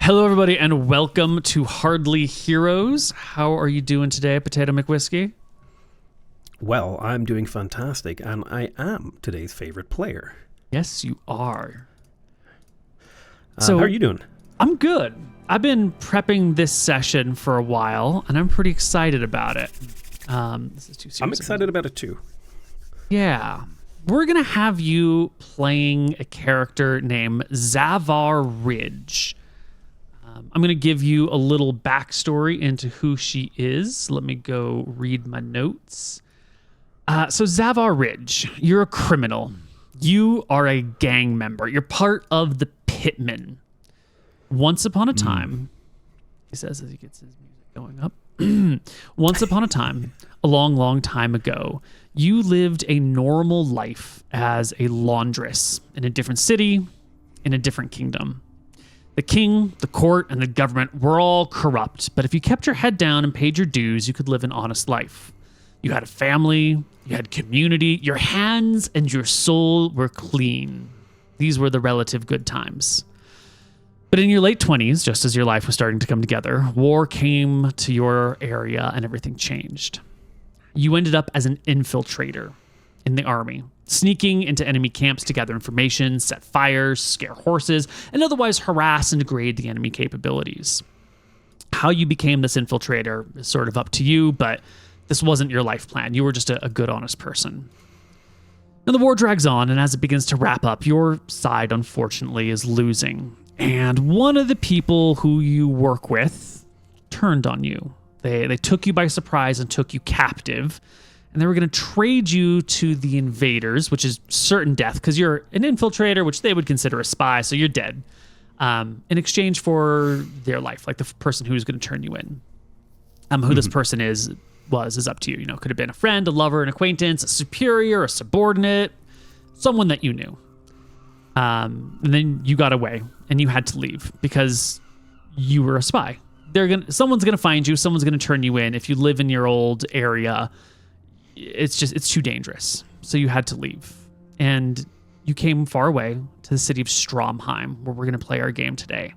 Hello, everybody, and welcome to Hardly Heroes. How are you doing today, PotatoMcWhiskey? Well, I'm doing fantastic, and I am today's favorite player. Yes, you are. So, how are you doing? I'm good. I've been prepping this session for a while, and I'm pretty excited about it. This is too serious. I'm excited about it too. Yeah. We're going to have you playing a character named Zavar Ridge. I'm going to give you a little backstory into who she is. Let me go read my notes. So Zavar Ridge, you're a criminal. You are a gang member. You're part of the Pitmen. Once upon a time, he says as he gets his music going up. Once upon a time, a long, long time ago, you lived a normal life as a laundress in a different city, in a different kingdom. The king, the court, and the government were all corrupt, but if you kept your head down and paid your dues, you could live an honest life. You had a family, you had community, your hands and your soul were clean. These were the relative good times. But in your late 20s, just as your life was starting to come together, war came to your area and everything changed. You ended up as an infiltrator in the army, sneaking into enemy camps to gather information, set fires, scare horses, and otherwise harass and degrade the enemy capabilities. How you became this infiltrator is sort of up to you, but this wasn't your life plan. You were just a good, honest person. Now the war drags on, and as it begins to wrap up, your side, unfortunately, is losing. And one of the people who you work with turned on you. They took you by surprise and took you captive. And they were going to trade you to the invaders, which is certain death, because you're an infiltrator, which they would consider a spy, so you're dead, in exchange for their life, like the person who's going to turn you in. Who this person is up to you. You know, could have been a friend, a lover, an acquaintance, a superior, a subordinate, someone that you knew. And then you got away, and you had to leave because you were a spy. Someone's going to find you, someone's going to turn you in. If you live in your old area, it's too dangerous. So you had to leave. And you came far away to the city of Stromheim, where we're going to play our game today.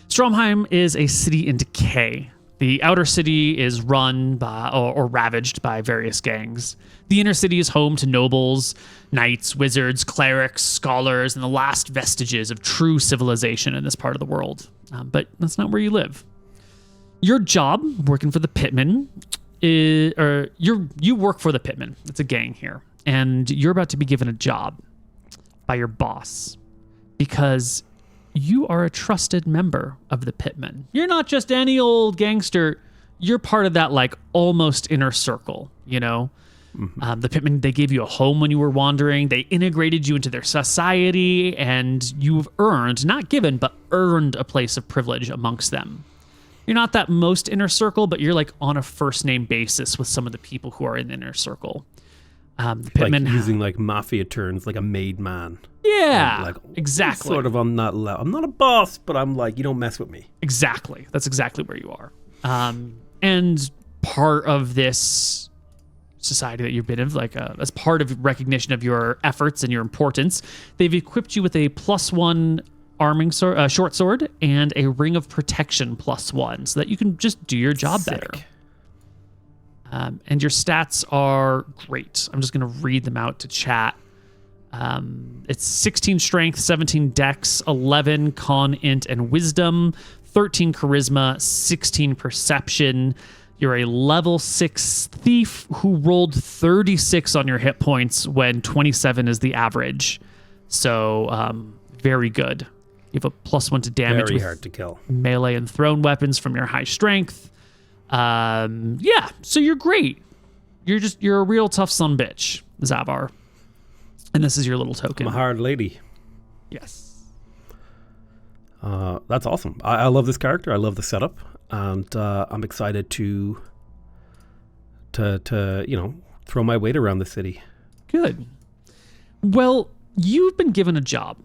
Stromheim is a city in decay. The outer city is run by or ravaged by various gangs. The inner city is home to nobles, knights, wizards, clerics, scholars, and the last vestiges of true civilization in this part of the world. But that's not where you live. Your job, working for the Pitmen, you work for the Pitmen. It's a gang here. And you're about to be given a job by your boss because you are a trusted member of the Pitmen. You're not just any old gangster. You're part of that like almost inner circle, you know? Mm-hmm. The Pitmen, they gave you a home when you were wandering. They integrated you into their society, and you've earned, not given, but earned a place of privilege amongst them. You're not that most inner circle, but you're like on a first name basis with some of the people who are in the inner circle. The Pitmen, like using like mafia terms, like a made man. Yeah, like, exactly. Sort of on that level. I'm not a boss, but I'm like, you don't mess with me. Exactly. That's exactly where you are. And part of this society that you've been in, like as part of recognition of your efforts and your importance, they've equipped you with a +1 arming short sword and a ring of protection +1 so that you can just do your job better. And your stats are great. I'm just going to read them out to chat. It's 16 strength, 17 dex, 11 con, int, and wisdom, 13 charisma, 16 perception. You're a level 6 thief who rolled 36 on your hit points when 27 is the average. So very good. You have a +1 to damage. Very hard to kill. Melee and thrown weapons from your high strength. Yeah, so you're great. You're a real tough son bitch, Zavar. And this is your little token. I'm a hard lady. Yes. That's awesome. I love this character. I love the setup, and I'm excited to throw my weight around the city. Good. Well, you've been given a job.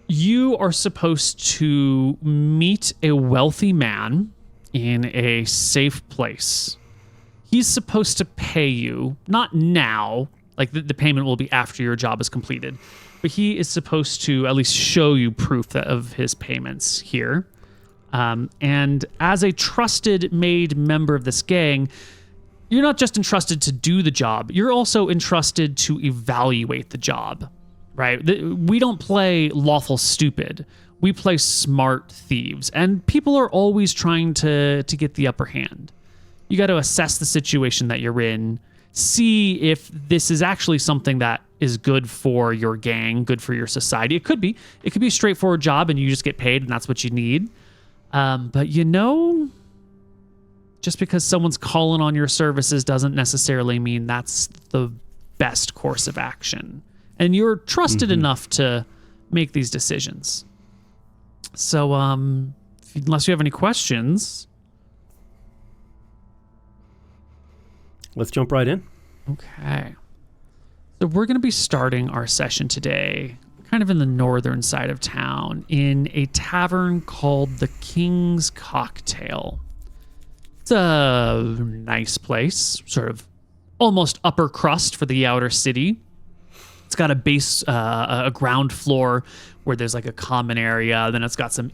You are supposed to meet a wealthy man in a safe place. He's supposed to pay you, not now, like the payment will be after your job is completed, but he is supposed to at least show you proof of his payments here. And as a trusted made member of this gang, you're not just entrusted to do the job, you're also entrusted to evaluate the job, right? We don't play lawful stupid. We play smart thieves, and people are always trying to get the upper hand. You got to assess the situation that you're in, see if this is actually something that is good for your gang, good for your society. It could be a straightforward job and you just get paid and that's what you need. But just because someone's calling on your services doesn't necessarily mean that's the best course of action. And you're trusted enough to make these decisions. So, unless you have any questions, let's jump right in. Okay. So we're going to be starting our session today kind of in the northern side of town in a tavern called the King's Cocktail. It's a nice place, sort of almost upper crust for the outer city. It's got a ground floor where there's like a common area. Then it's got some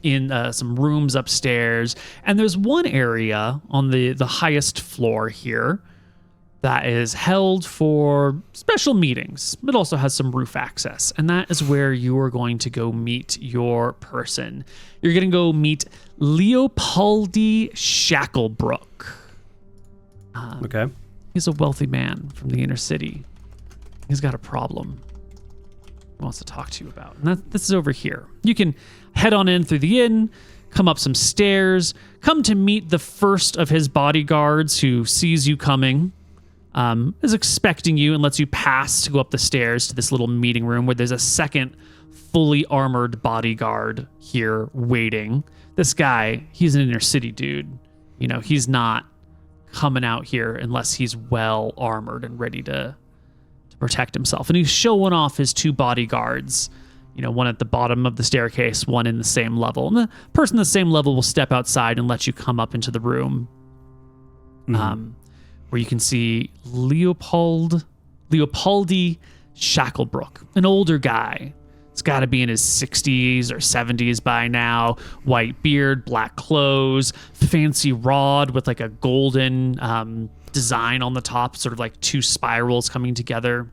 rooms upstairs, and there's one area on the highest floor here that is held for special meetings. It also has some roof access, and that is where you are going to go meet your person. You're going to go meet Leopoldi Shacklebrook. Okay. He's a wealthy man from the inner city. He's got a problem he wants to talk to you about, and this is over here. You can head on in through the inn, come up some stairs, come to meet the first of his bodyguards who sees you coming. Is expecting you and lets you pass to go up the stairs to this little meeting room where there's a second fully armored bodyguard here waiting. This guy, he's an inner city dude. He's not coming out here unless he's well armored and ready to protect himself. And he's showing off his two bodyguards, one at the bottom of the staircase, one in the same level. And the person in the same level will step outside and let you come up into the room. Where you can see Leopoldi Shacklebrook, an older guy. He's got to be in his 60s or 70s by now. White beard, black clothes, fancy rod with like a golden design on the top, sort of like two spirals coming together.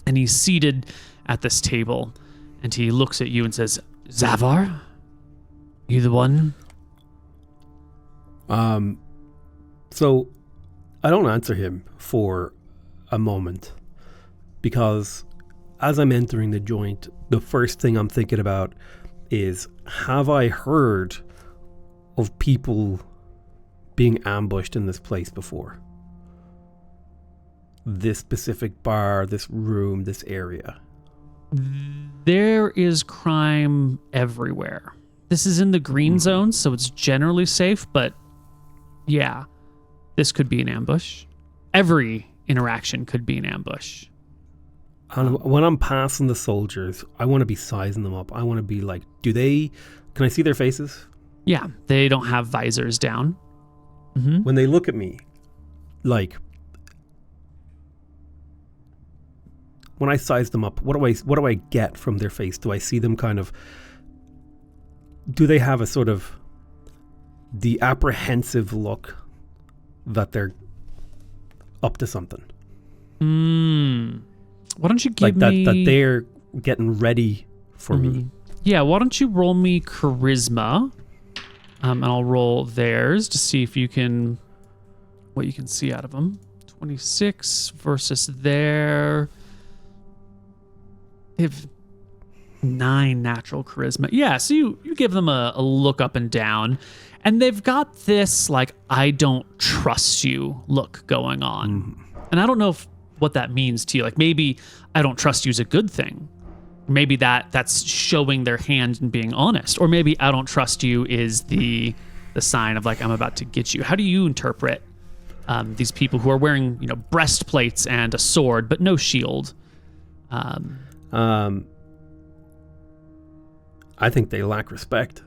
And he's seated at this table, and he looks at you and says, "Zavar, you the one?" So I don't answer him for a moment because as I'm entering the joint, the first thing I'm thinking about is, have I heard of people being ambushed in this place before? This specific bar, this room, this area. There is crime everywhere. This is in the green zone, so it's generally safe, but yeah. This could be an ambush. Every interaction could be an ambush. And when I'm passing the soldiers, I want to be sizing them up. I want to be like, can I see their faces? Yeah, they don't have visors down. When they look at me, like, when I size them up, what do I get from their face? Do I see them do they have a sort of the apprehensive look that they're up to something? Why don't you give me... that they're getting ready for me. Yeah, why don't you roll me charisma? And I'll roll theirs to see if what you can see out of them. 26 versus their... They have 9 natural charisma. Yeah, so you give them a look up and down, and they've got this, like, I don't trust you look going on. And I don't know what that means to you. Like, maybe I don't trust you is a good thing. Maybe that's showing their hand and being honest. Or maybe I don't trust you is the sign of, like, I'm about to get you. How do you interpret these people who are wearing, breastplates and a sword, but no shield? I think they lack respect.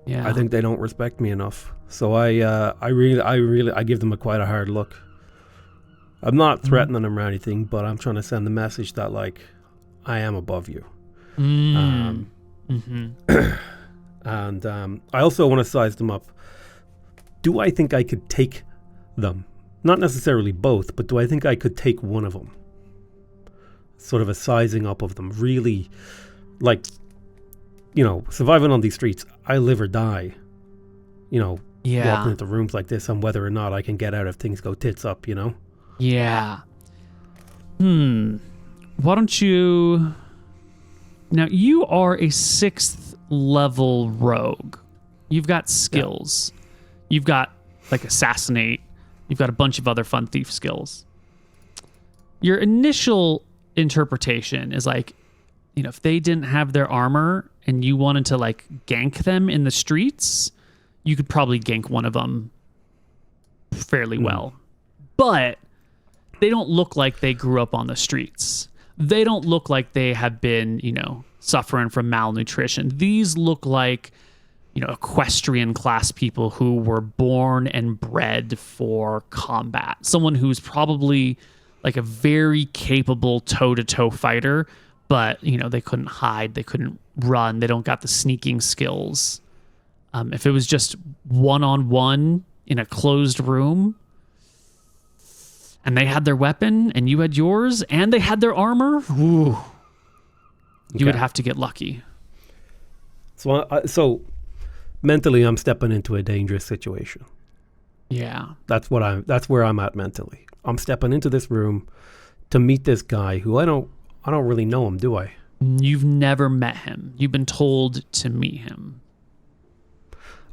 Yeah. I think they don't respect me enough. So I give them quite a hard look. I'm not threatening them or anything, but I'm trying to send the message that, like, I am above you. And I also want to size them up. Do I think I could take them? Not necessarily both, but do I think I could take one of them? Sort of a sizing up of them. Really, like, surviving on these streets, I live or die. Walking into rooms like this on whether or not I can get out if things go tits up, Yeah. Why don't you... Now, you are a 6th level rogue. You've got skills. Yeah. You've got, like, assassinate. You've got a bunch of other fun thief skills. Your initial interpretation is like, if they didn't have their armor and you wanted to, like, gank them in the streets, you could probably gank one of them fairly well. But they don't look like they grew up on the streets. They don't look like they have been, suffering from malnutrition. These look like, equestrian class people who were born and bred for combat. Someone who's probably like a very capable toe-to-toe fighter, but, they couldn't hide, they couldn't run, they don't got the sneaking skills. If it was just one-on-one in a closed room, and they had their weapon, and you had yours, and they had their armor, you would have to get lucky. So mentally, I'm stepping into a dangerous situation. Yeah. That's where I'm at mentally. I'm stepping into this room to meet this guy who I don't really know him, do I? You've never met him. You've been told to meet him.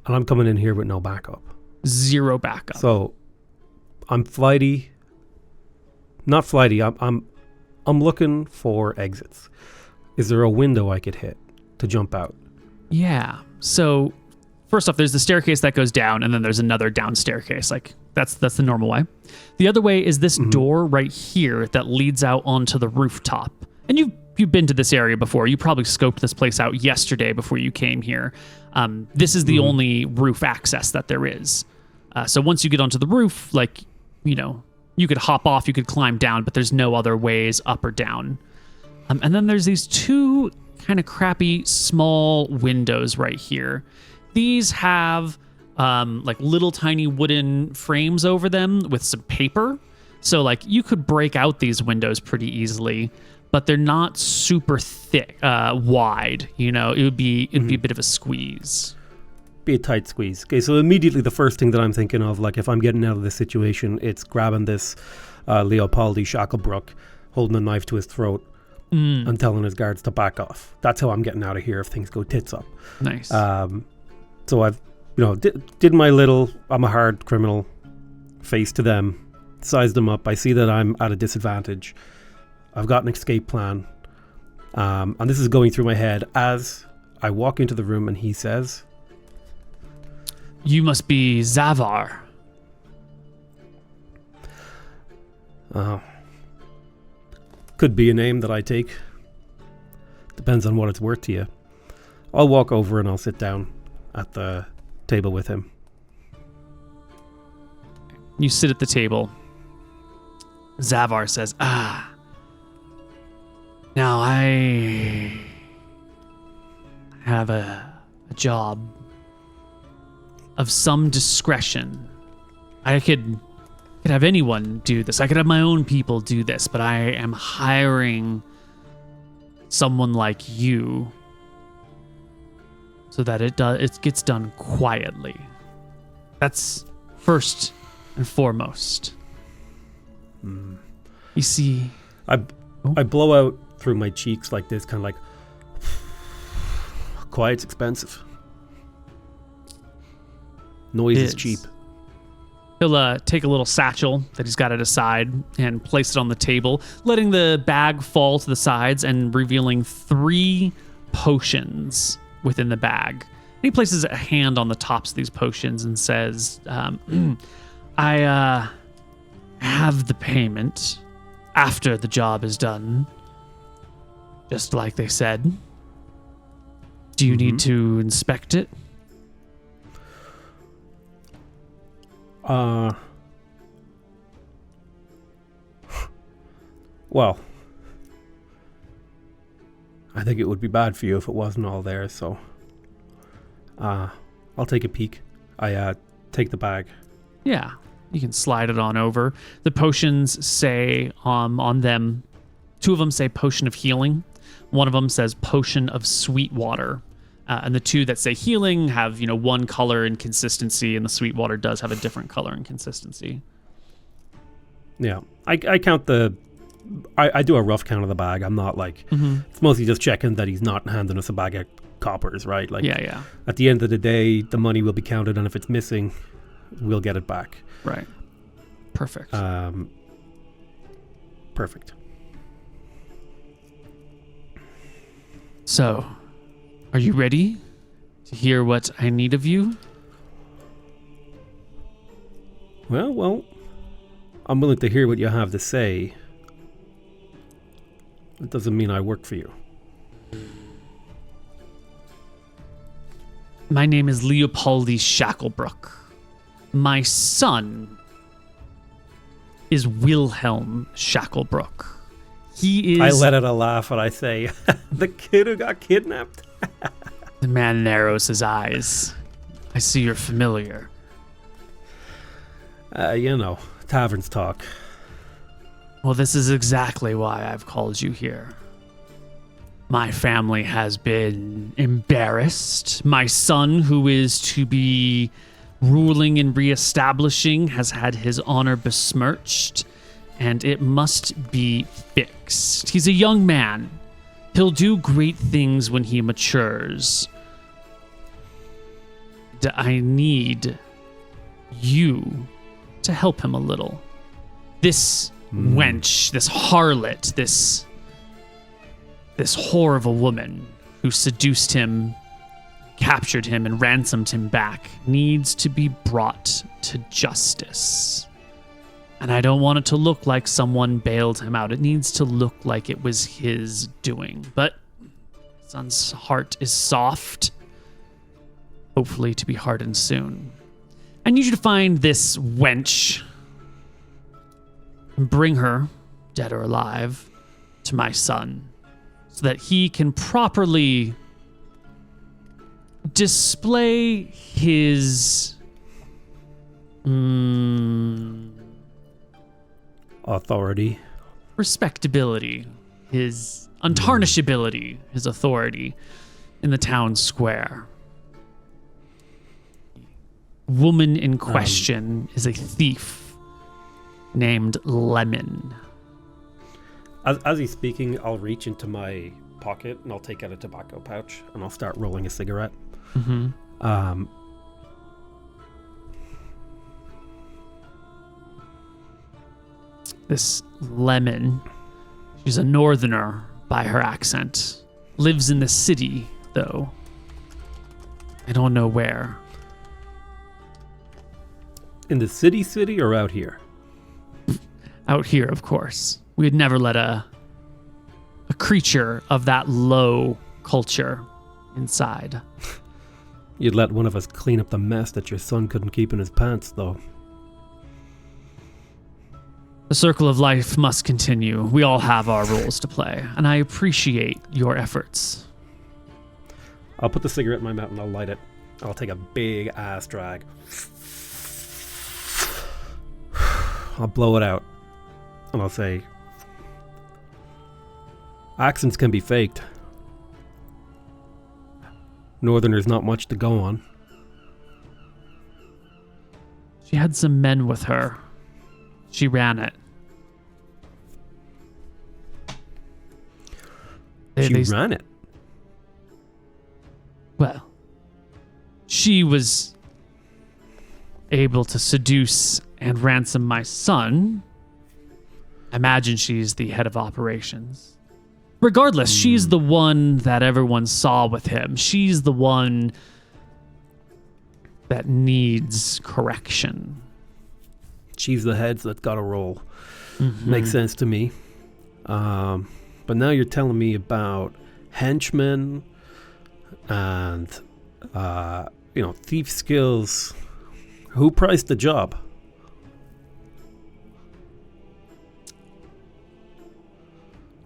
And I'm coming in here with no backup. 0 backup. So I'm flighty. Not flighty. I'm looking for exits. Is there a window I could hit to jump out? Yeah. So first off, there's the staircase that goes down, and then there's another down staircase. Like that's the normal way. The other way is this door right here that leads out onto the rooftop. And you've been to this area before. You probably scoped this place out yesterday before you came here. This is the only roof access that there is. So once you get onto the roof, like, you could hop off, you could climb down, but there's no other ways up or down. And then there's these 2 kind of crappy small windows right here. These have like little tiny wooden frames over them with some paper. So like you could break out these windows pretty easily, but they're not super thick, wide. It'd be a bit of a squeeze. Be a tight squeeze. Okay, so immediately the first thing that I'm thinking of, like if I'm getting out of this situation, it's grabbing this Leopoldi Shacklebrook, holding a knife to his throat, and telling his guards to back off. That's how I'm getting out of here if things go tits up. Nice. So I've, did my little, I'm a hard criminal face to them, sized them up. I see that I'm at a disadvantage. I've got an escape plan. And this is going through my head as I walk into the room and he says, "You must be Zavar." Could be a name that I take. Depends on what it's worth to you. I'll walk over and I'll sit down at the table with him. You sit at the table. Zavar says, now I have a job of some discretion. I could have anyone do this. I could have my own people do this, but I am hiring someone like you so that it gets done quietly. That's first and foremost. You see, I blow out through my cheeks like this, kind of like, quiet's expensive. Noise is cheap. He'll take a little satchel that he's got at his side and place it on the table, letting the bag fall to the sides and revealing 3 potions within the bag. And he places a hand on the tops of these potions and says, I have the payment after the job is done, just like they said. Do you need to inspect it? Well, I think it would be bad for you if it wasn't all there, so I'll take a peek. I take the bag. Yeah, you can slide it on over. The potions say on them, 2 of them say potion of healing. One of them says potion of sweet water. And the 2 that say healing have, one color and consistency, and the sweet water does have a different color and consistency. Yeah, I count I do a rough count of the bag. I'm not like, it's mostly just checking that he's not handing us a bag of coppers, right? Like, yeah. At the end of the day, the money will be counted, and if it's missing, we'll get it back. Right. Perfect. Perfect. So, are you ready to hear what I need of you? Well, I'm willing to hear what you have to say. It doesn't mean I work for you. My name is Leopoldi Shacklebrook. My son is Wilhelm Shacklebrook. He is... I let out a laugh and I say, the kid who got kidnapped. The man narrows his eyes. I see you're familiar. Taverns talk. Well, this is exactly why I've called you here. My family has been embarrassed. My son, who is to be ruling and reestablishing, has had his honor besmirched, and it must be fixed. He's a young man. He'll do great things when he matures. I need you to help him a little. This wench, this harlot, this whore of a woman who seduced him, captured him, and ransomed him back needs to be brought to justice. And I don't want it to look like someone bailed him out. It needs to look like it was his doing. But son's heart is soft, hopefully to be hardened soon. I need you to find this wench and bring her, dead or alive, to my son so that he can properly display his authority, respectability, his untarnishability, his authority in the town square. Woman in question is a thief named Lemon. As he's speaking, I'll reach into my pocket and I'll take out a tobacco pouch and I'll start rolling a cigarette. This Lemon, she's a northerner by her accent. Lives in the city, though. I don't know where. In the city or out here? Out here, of course. We'd never let a creature of that low culture inside. You'd let one of us clean up the mess that your son couldn't keep in his pants, though. The circle of life must continue. We all have our roles to play, and I appreciate your efforts. I'll put the cigarette in my mouth and I'll light it. I'll take a big ass drag. I'll blow it out. And I'll say, accents can be faked. Northerners not much to go on. She had some men with her. She ran it. She ran it? Well, she was able to seduce and ransom my son. I imagine she's the head of operations. Regardless, she's the one that everyone saw with him. She's the one that needs correction. She's the heads that got to roll. Makes sense to me. But now you're telling me about henchmen and, thief skills. Who priced the job?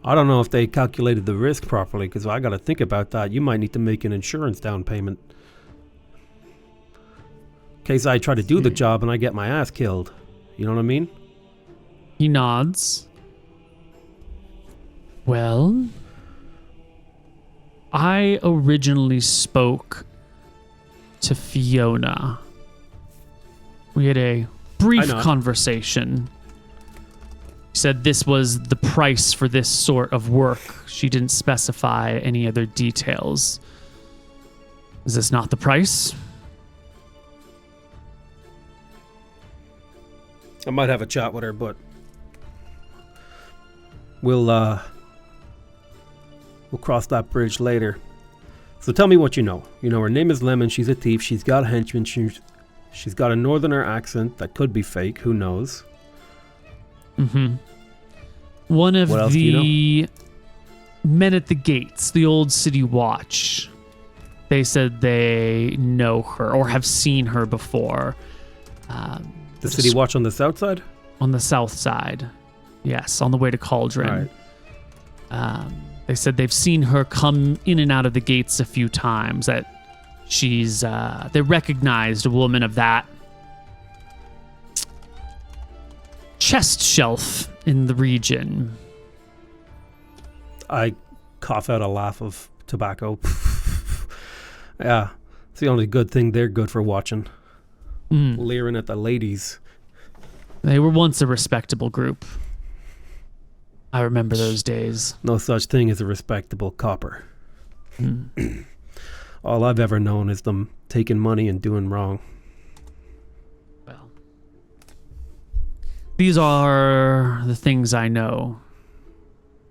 I don't know if they calculated the risk properly, because I got to think about that. You might need to make an insurance down payment case I try to do the job and I get my ass killed. You know what I mean? He nods. Well, I originally spoke to Fiona. We had a brief conversation. She said this was the price for this sort of work. She didn't specify any other details. Is this not the price? I might have a chat with her, but we'll cross that bridge later. So tell me what you know. You know, her name is Lemon. She's a thief. She's got a henchman. She's got a northerner accent that could be fake. Who knows? Mm-hmm. One of the men at the gates, the old city watch, they said they know her or have seen her before. The city watch on the south side? On the south side. Yes, on the way to Cauldron. All right. They said they've seen her come in and out of the gates a few times, that she's, they recognized a woman of that chest shelf in the region. I cough out a laugh of tobacco. Yeah, it's the only good thing they're good for watching. Leering at the ladies. They were once a respectable group. I remember those days. No such thing as a respectable copper. All I've ever known is them taking money and doing wrong. Well, these are the things I know.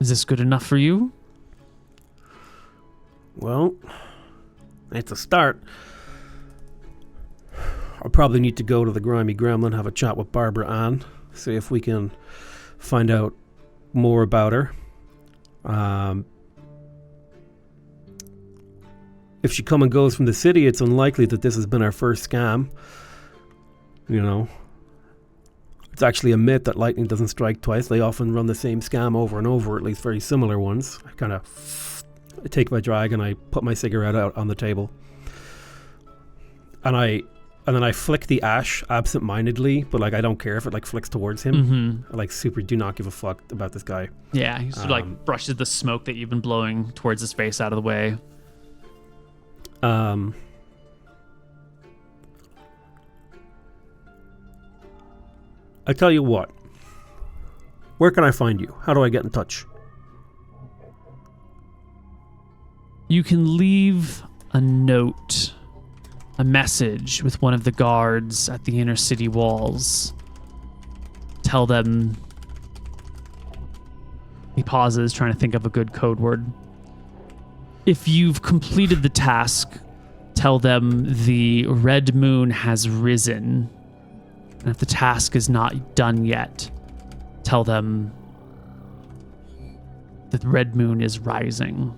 Is this good enough for you? Well, it's a start. I'll probably need to go to the Grimy Gremlin, have a chat with Barbara Ann, see if we can find out more about her. If she come and goes from the city, it's unlikely that this has been our first scam. You know, it's actually a myth that lightning doesn't strike twice. They often run the same scam over and over, at least very similar ones. I take my drag and I put my cigarette out on the table. And then I flick the ash absent-mindedly, but like I don't care if it like flicks towards him. Mm-hmm. I like super do not give a fuck about this guy. Yeah, he sort of like brushes the smoke that you've been blowing towards his face out of the way. I tell you what. Where can I find you? How do I get in touch? You can leave a note, a message with one of the guards at the inner city walls. Tell them... He pauses, trying to think of a good code word. If you've completed the task, tell them the red moon has risen. And if the task is not done yet, tell them that the red moon is rising.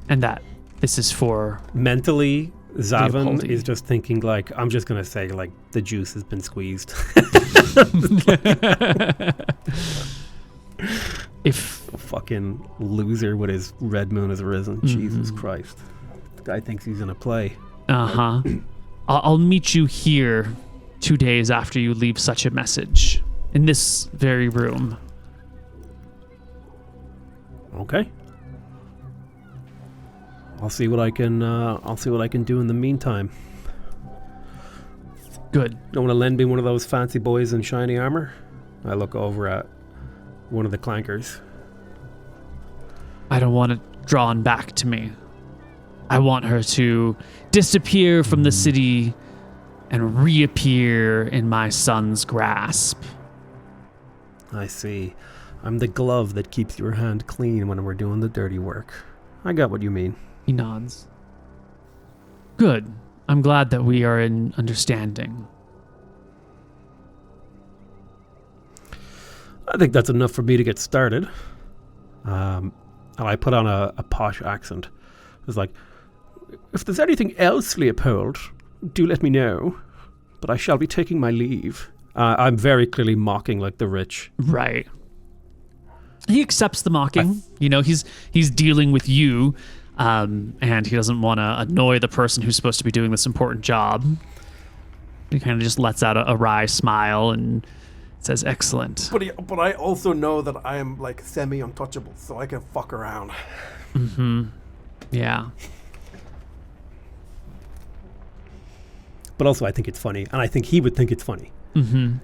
And that this is for... Mentally, Zavin is just thinking like, I'm just going to say like the juice has been squeezed. If a fucking loser with his red moon has risen. Jesus Christ. The guy thinks he's going to play. Uh-huh. I'll meet you here 2 days after you leave such a message. In this very room. Okay. I'll see what I can do in the meantime. Good. Don't want to lend me one of those fancy boys in shiny armor? I look over at one of the clankers. I don't want it drawn back to me. I want her to disappear from the city and reappear in my son's grasp. I see. I'm the glove that keeps your hand clean when we're doing the dirty work. I got what you mean. He nods. Good. I'm glad that we are in understanding. I think that's enough for me to get started. And I put on a posh accent. It's like, if there's anything else, Leopold, do let me know. But I shall be taking my leave. I'm very clearly mocking like the rich. Right. He accepts the mocking. He's dealing with you. and he doesn't want to annoy the person who's supposed to be doing this important job. He kind of just lets out a wry smile and says, "Excellent." But I also know that I am like semi-untouchable, so I can fuck around. Mm-hmm. Yeah. But also I think it's funny, and I think he would think it's funny. Mm-hmm.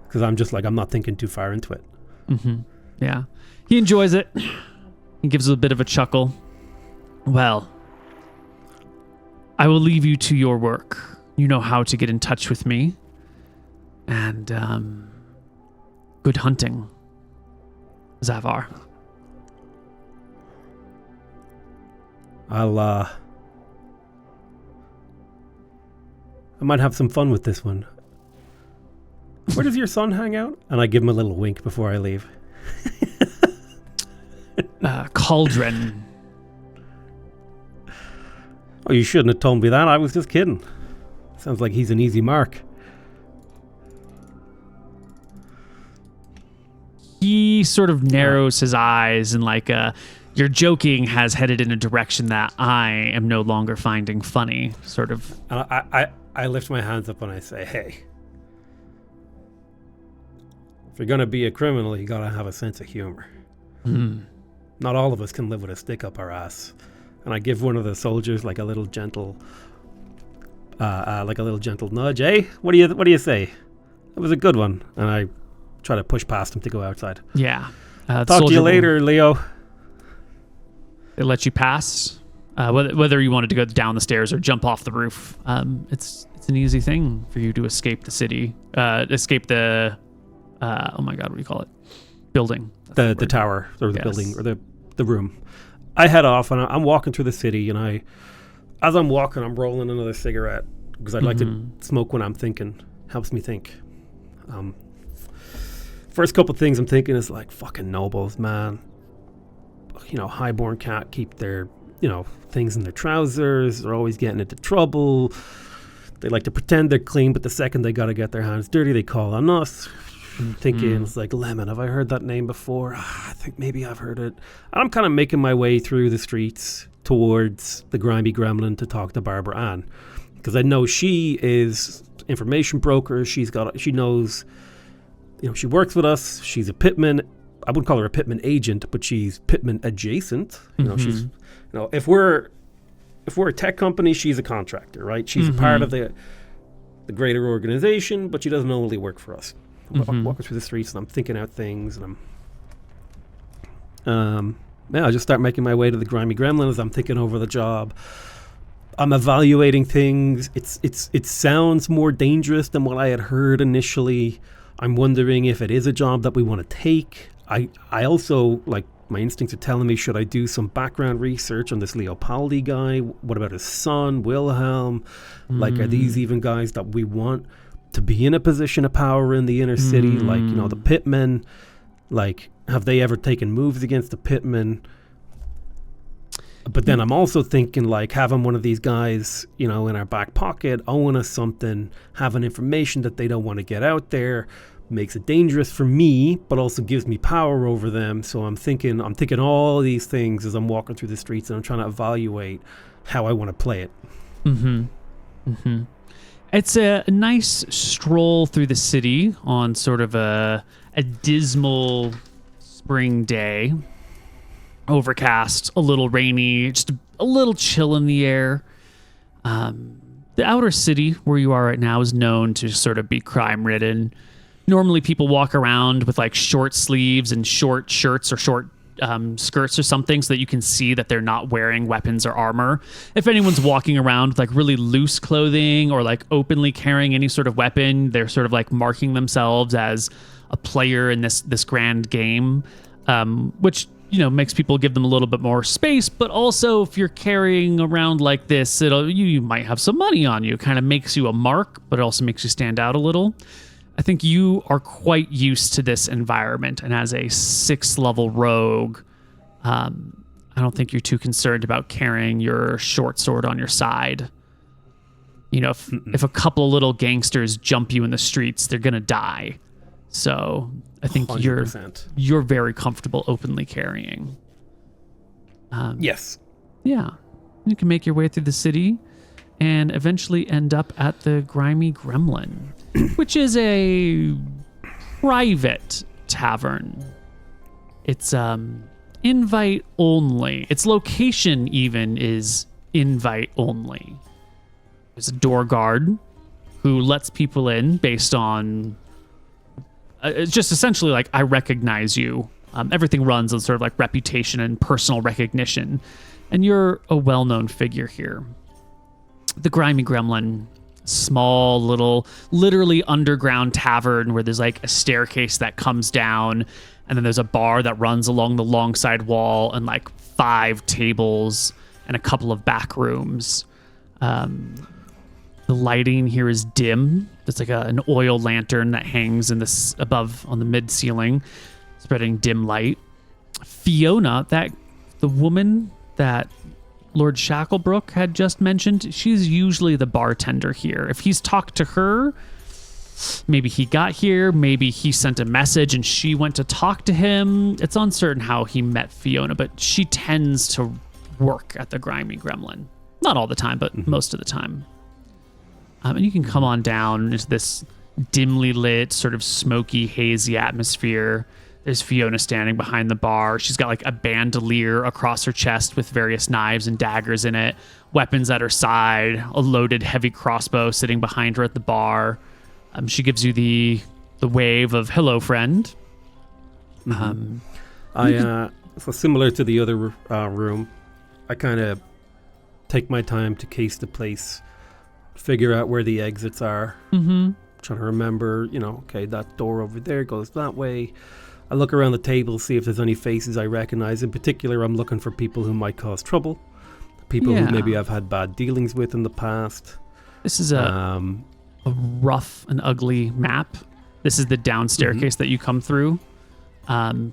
Because I'm just like, I'm not thinking too far into it. Mm-hmm. Yeah. He enjoys it. He gives a bit of a chuckle. "Well, I will leave you to your work. You know how to get in touch with me. And, good hunting, Zavar." I might have some fun with this one. Where does your son hang out? And I give him a little wink before I leave. Cauldron. Oh, you shouldn't have told me that. I was just kidding. Sounds like he's an easy mark. He sort of narrows his eyes and your joking has headed in a direction that I am no longer finding funny, sort of. And I lift my hands up and I say, hey, if you're going to be a criminal, you got to have a sense of humor. Mm. Not all of us can live with a stick up our ass. And I give one of the soldiers like a little gentle nudge. Hey, what do you say? That was a good one. And I try to push past him to go outside. Yeah. Talk to you later, Leo. They let you pass. Whether you wanted to go down the stairs or jump off the roof, it's an easy thing for you to escape the city, escape the, oh my God, what do you call it? Building. The tower, or the building, or the room. I head off and I'm walking through the city, and as I'm walking, I'm rolling another cigarette because I'd like to smoke when I'm thinking. Helps me think. First couple things I'm thinking is like, fucking nobles, man. You know, highborn cat keep their, things in their trousers. They're always getting into trouble. They like to pretend they're clean, but the second they got to get their hands dirty, they call on us. Thinking, it's like, Lemon, have I heard that name before? I think maybe I've heard it. And I'm kind of making my way through the streets towards the grimy gremlin to talk to Barbara Ann. Because I know she is information broker. She knows, she works with us. She's a pitman. I wouldn't call her a pitman agent, but she's pitman adjacent. She's, if we're a tech company, she's a contractor, right? She's a part of the greater organization, but she doesn't only work for us. I'm walking through the streets and I'm thinking out things, and I just start making my way to the grimy gremlin as I'm thinking over the job. I'm evaluating things. It sounds more dangerous than what I had heard initially. I'm wondering if it is a job that we want to take. I also, my instincts are telling me, should I do some background research on this Leopoldi guy? What about his son, Wilhelm? Are these even guys that we want to be in a position of power in the inner city? The pitmen, have they ever taken moves against the pitmen? But then I'm also thinking, having one of these guys, in our back pocket, owing us something, having information that they don't want to get out there, makes it dangerous for me, but also gives me power over them. So I'm thinking all these things as I'm walking through the streets, and I'm trying to evaluate how I want to play it. It's a nice stroll through the city on sort of a dismal spring day. Overcast, a little rainy, just a little chill in the air. The outer city where you are right now is known to sort of be crime-ridden. Normally people walk around with short sleeves and short shirts or short skirts or something so that you can see that they're not wearing weapons or armor. If anyone's walking around with really loose clothing or openly carrying any sort of weapon, they're sort of marking themselves as a player in this grand game, which makes people give them a little bit more space. But also, if you're carrying around like this, you might have some money on you. It kind of makes you a mark, but it also makes you stand out a little. I think you are quite used to this environment, and as a 6th level rogue, I don't think you're too concerned about carrying your short sword on your side. If a couple of little gangsters jump you in the streets, they're gonna die. So I think 100%. you're very comfortable openly carrying. Yes. Yeah. You can make your way through the city and eventually end up at the Grimy Gremlin, which is a private tavern. It's invite only. Its location even is invite only. There's a door guard who lets people in based on it's just essentially like, I recognize you. Everything runs on sort of like reputation and personal recognition. And you're a well-known figure here. The Grimy Gremlin, small little, literally underground tavern where there's like a staircase that comes down, and then there's a bar that runs along the long side wall, and like 5 tables and a couple of back rooms. The lighting here is dim. There's like an oil lantern that hangs in this above on the mid ceiling, spreading dim light. Fiona, the woman that Lord Shacklebrook had just mentioned, she's usually the bartender here. If he's talked to her, maybe he got here, maybe he sent a message and she went to talk to him. It's uncertain how he met Fiona, but she tends to work at the Grimy Gremlin. Not all the time, but most of the time. And you can come on down into this dimly lit, sort of smoky, hazy atmosphere. There's Fiona standing behind the bar. She's got like a bandolier across her chest with various knives and daggers in it, weapons at her side, a loaded heavy crossbow sitting behind her at the bar. She gives you the wave of hello, friend. So similar to the other room, I kind of take my time to case the place, figure out where the exits are. Trying to remember, okay, that door over there goes that way. I look around the table, see if there's any faces I recognize. In particular, I'm looking for people who might cause trouble, people who maybe I've had bad dealings with in the past. This is a rough and ugly map. This is the down staircase that you come through.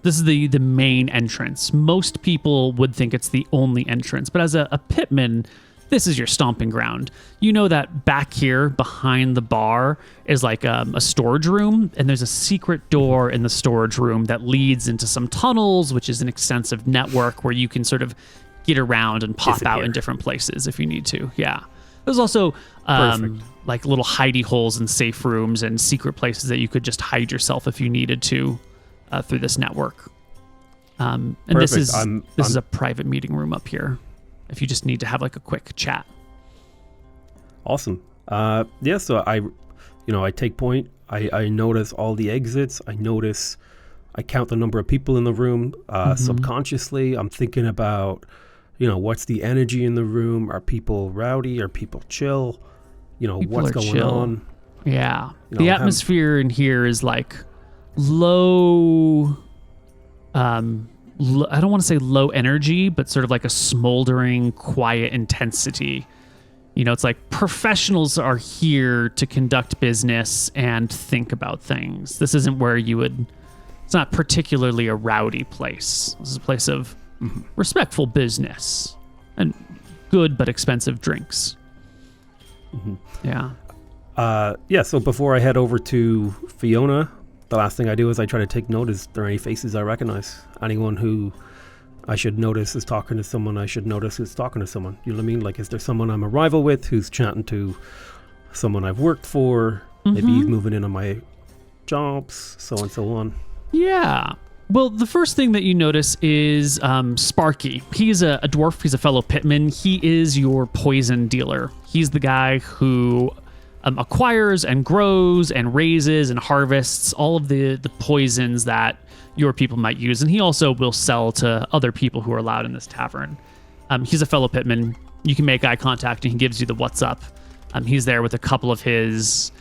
This is the main entrance. Most people would think it's the only entrance, but as a pitman, this is your stomping ground. You know that back here behind the bar is like a storage room, and there's a secret door in the storage room that leads into some tunnels, which is an extensive network where you can sort of get around and pop out in different places if you need to. Yeah. There's also like little hidey holes and safe rooms and secret places that you could just hide yourself if you needed to through this network. And this is a private meeting room up here if you just need to have like a quick chat. Awesome. So I take point. I notice all the exits. I count the number of people in the room. Subconsciously, I'm thinking about, what's the energy in the room? Are people rowdy? Are people chill? What's going on? Yeah. The atmosphere in here is like low, I don't want to say low energy, but sort of like a smoldering, quiet intensity. It's like professionals are here to conduct business and think about things. This isn't where it's not particularly a rowdy place. This is a place of respectful business and good but expensive drinks. Yeah. So before I head over to Fiona, the last thing I do is I try to take note. Is there any faces I recognize? Anyone who I should notice is talking to someone I should notice who's talking to someone? You know what I mean? Like, is there someone I'm a rival with who's chatting to someone I've worked for? Maybe he's moving in on my jobs, so and so on. Yeah. Well, the first thing that you notice is Sparky. He's a dwarf. He's a fellow pitman. He is your poison dealer. He's the guy who acquires and grows and raises and harvests all of the poisons that your people might use. And he also will sell to other people who are allowed in this tavern. He's a fellow pitman. You can make eye contact and he gives you the what's up. He's there with a couple of his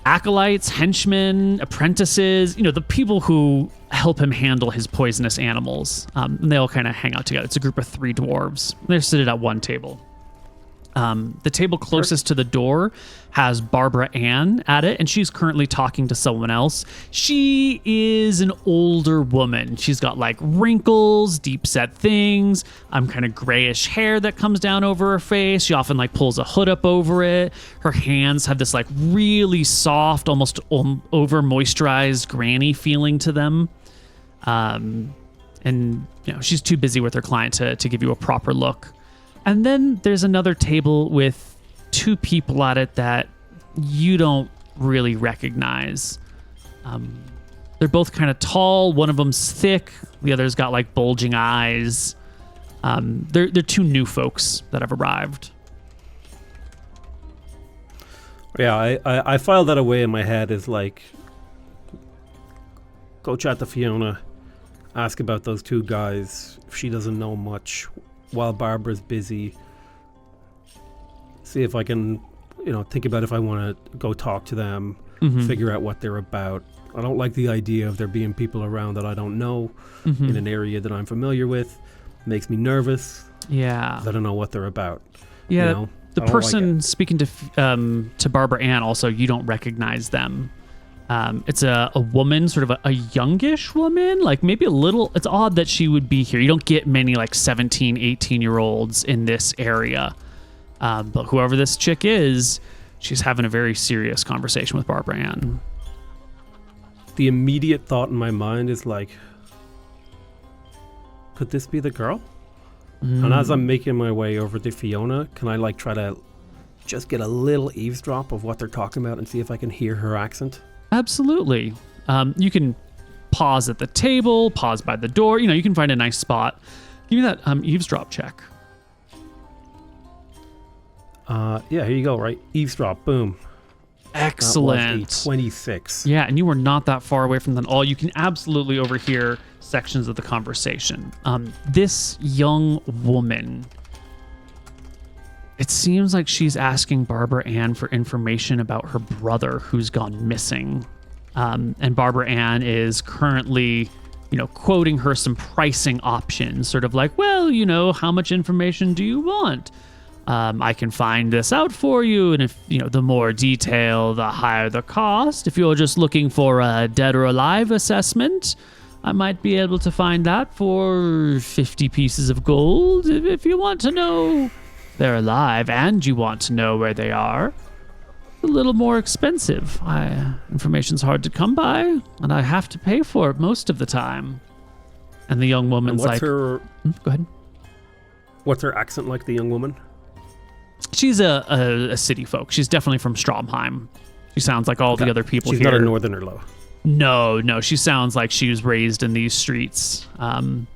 acolytes, henchmen, apprentices, the people who help him handle his poisonous animals. And they all kind of hang out together. It's a group of 3 dwarves. They're seated at one table. The table closest to the door has Barbara Ann at it, and she's currently talking to someone else. She is an older woman. She's got like wrinkles, deep set things, kind of grayish hair that comes down over her face. She often like pulls a hood up over it. Her hands have this like really soft, almost over moisturized granny feeling to them. And she's too busy with her client to give you a proper look. And then there's another table with 2 people at it that you don't really recognize. They're both kind of tall. One of them's thick. The other's got like bulging eyes. They're 2 new folks that have arrived. Yeah, I filed that away in my head as like, go chat to Fiona, ask about those 2 guys if she doesn't know much while Barbara's busy. See if I can, think about if I want to go talk to them, figure out what they're about. I don't like the idea of there being people around that I don't know in an area that I'm familiar with. Makes me nervous. Yeah. 'Cause I don't know what they're about. Yeah. The person speaking to Barbara Ann also, you don't recognize them. It's a woman, sort of a youngish woman, like maybe a little. It's odd that she would be here. You don't get many like 17, 18-year-olds in this area. But whoever this chick is, she's having a very serious conversation with Barbara Ann. The immediate thought in my mind is like, could this be the girl? And as I'm making my way over to Fiona, can I like try to just get a little eavesdrop of what they're talking about and see if I can hear her accent? Absolutely. You can pause at the table, pause by the door. You can find a nice spot. Give me that eavesdrop check. Yeah, here you go, right? Eavesdrop, boom. Excellent. That was a 26. Yeah, and you were not that far away from them at all. You can absolutely overhear sections of the conversation. This young woman, it seems like she's asking Barbara Ann for information about her brother who's gone missing. And Barbara Ann is currently, quoting her some pricing options, sort of like, well, how much information do you want? I can find this out for you, and if, the more detail, the higher the cost. If you're just looking for a dead or alive assessment, I might be able to find that for 50 pieces of gold. If you want to know they're alive and you want to know where they are, a little more expensive. Information's hard to come by, and I have to pay for it most of the time. And the young woman's like... Go ahead. What's her accent like, the young woman? She's a city folk. She's definitely from Stromheim. She sounds like all the other people here. She's not a northerner, though. No. She sounds like she was raised in these streets. And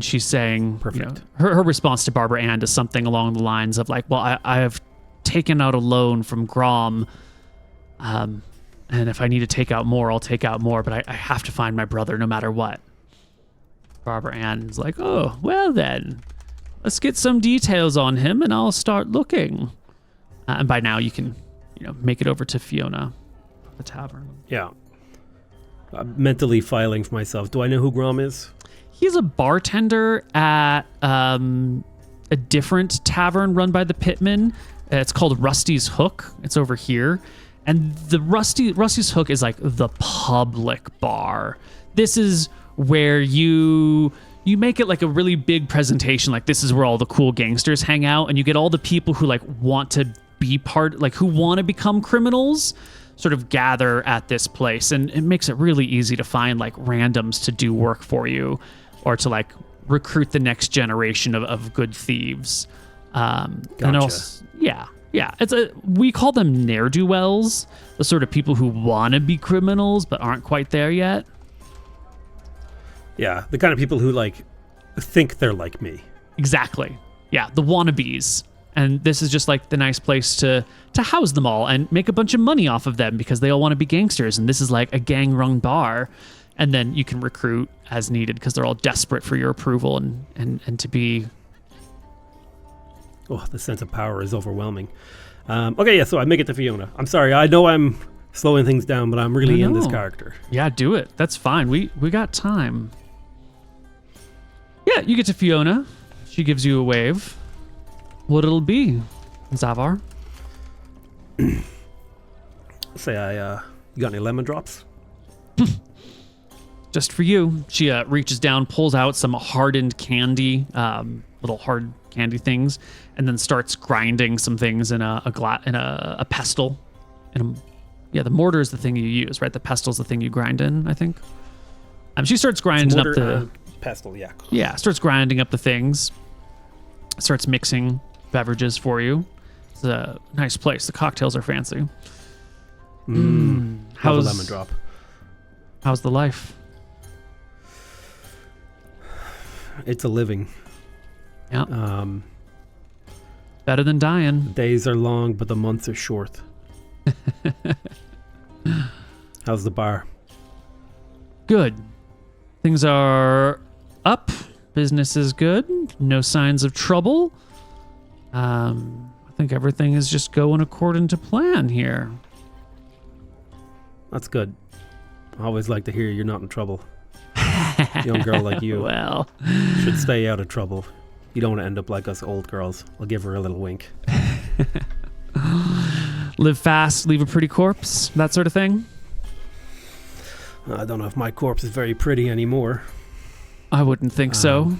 she's saying... Perfect. Her response to Barbara Ann is something along the lines of like, well, I have taken out a loan from Grom. And if I need to take out more, I'll take out more. But I have to find my brother no matter what. Barbara Ann's like, oh, well then... Let's get some details on him, and I'll start looking. And by now, you can, make it over to Fiona, the tavern. Yeah. I'm mentally filing for myself. Do I know who Grom is? He's a bartender at a different tavern run by the Pitman. It's called Rusty's Hook. It's over here. And the Rusty's Hook is like the public bar. This is where you make it like a really big presentation, like this is where all the cool gangsters hang out, and you get all the people who like want to be who want to become criminals sort of gather at this place, and it makes it really easy to find like randoms to do work for you or to like recruit the next generation of good thieves. Gotcha. And also, yeah. We call them ne'er-do-wells, the sort of people who want to be criminals but aren't quite there yet. Yeah, the kind of people who like think they're like me. Exactly. Yeah, the wannabes. And this is just like the nice place to house them all and make a bunch of money off of them because they all want to be gangsters. And this is like a gang-run bar. And then you can recruit as needed because they're all desperate for your approval and to be... Oh, the sense of power is overwhelming. Okay, yeah, so I make it to Fiona. I'm sorry, I know I'm slowing things down, but I'm really in this character. Yeah, do it. That's fine. We got time. Yeah, you get to Fiona. She gives you a wave. What it'll be, Zavar? Say you got any lemon drops? Just for you. She reaches down, pulls out some hardened candy, little hard candy things, and then starts grinding some things in a pestle. The mortar is the thing you use, right? The pestle's the thing you grind in, I think. She starts grinding up the pestle, yeah. Yeah, starts grinding up the things. Starts mixing beverages for you. It's a nice place. The cocktails are fancy. Have a How's lemon drop. How's the life? It's a living. Yeah. Better than dying. Days are long, but the months are short. How's the bar? Good. Things are up. Business is good. No signs of trouble. I think everything is just going according to plan here. That's good. I always like to hear you're not in trouble. Young girl like you Well, should stay out of trouble. You don't want to end up like us old girls. I'll give her a little wink. live fast, leave a pretty corpse, that sort of thing. I don't know if my corpse is very pretty anymore. I wouldn't think so.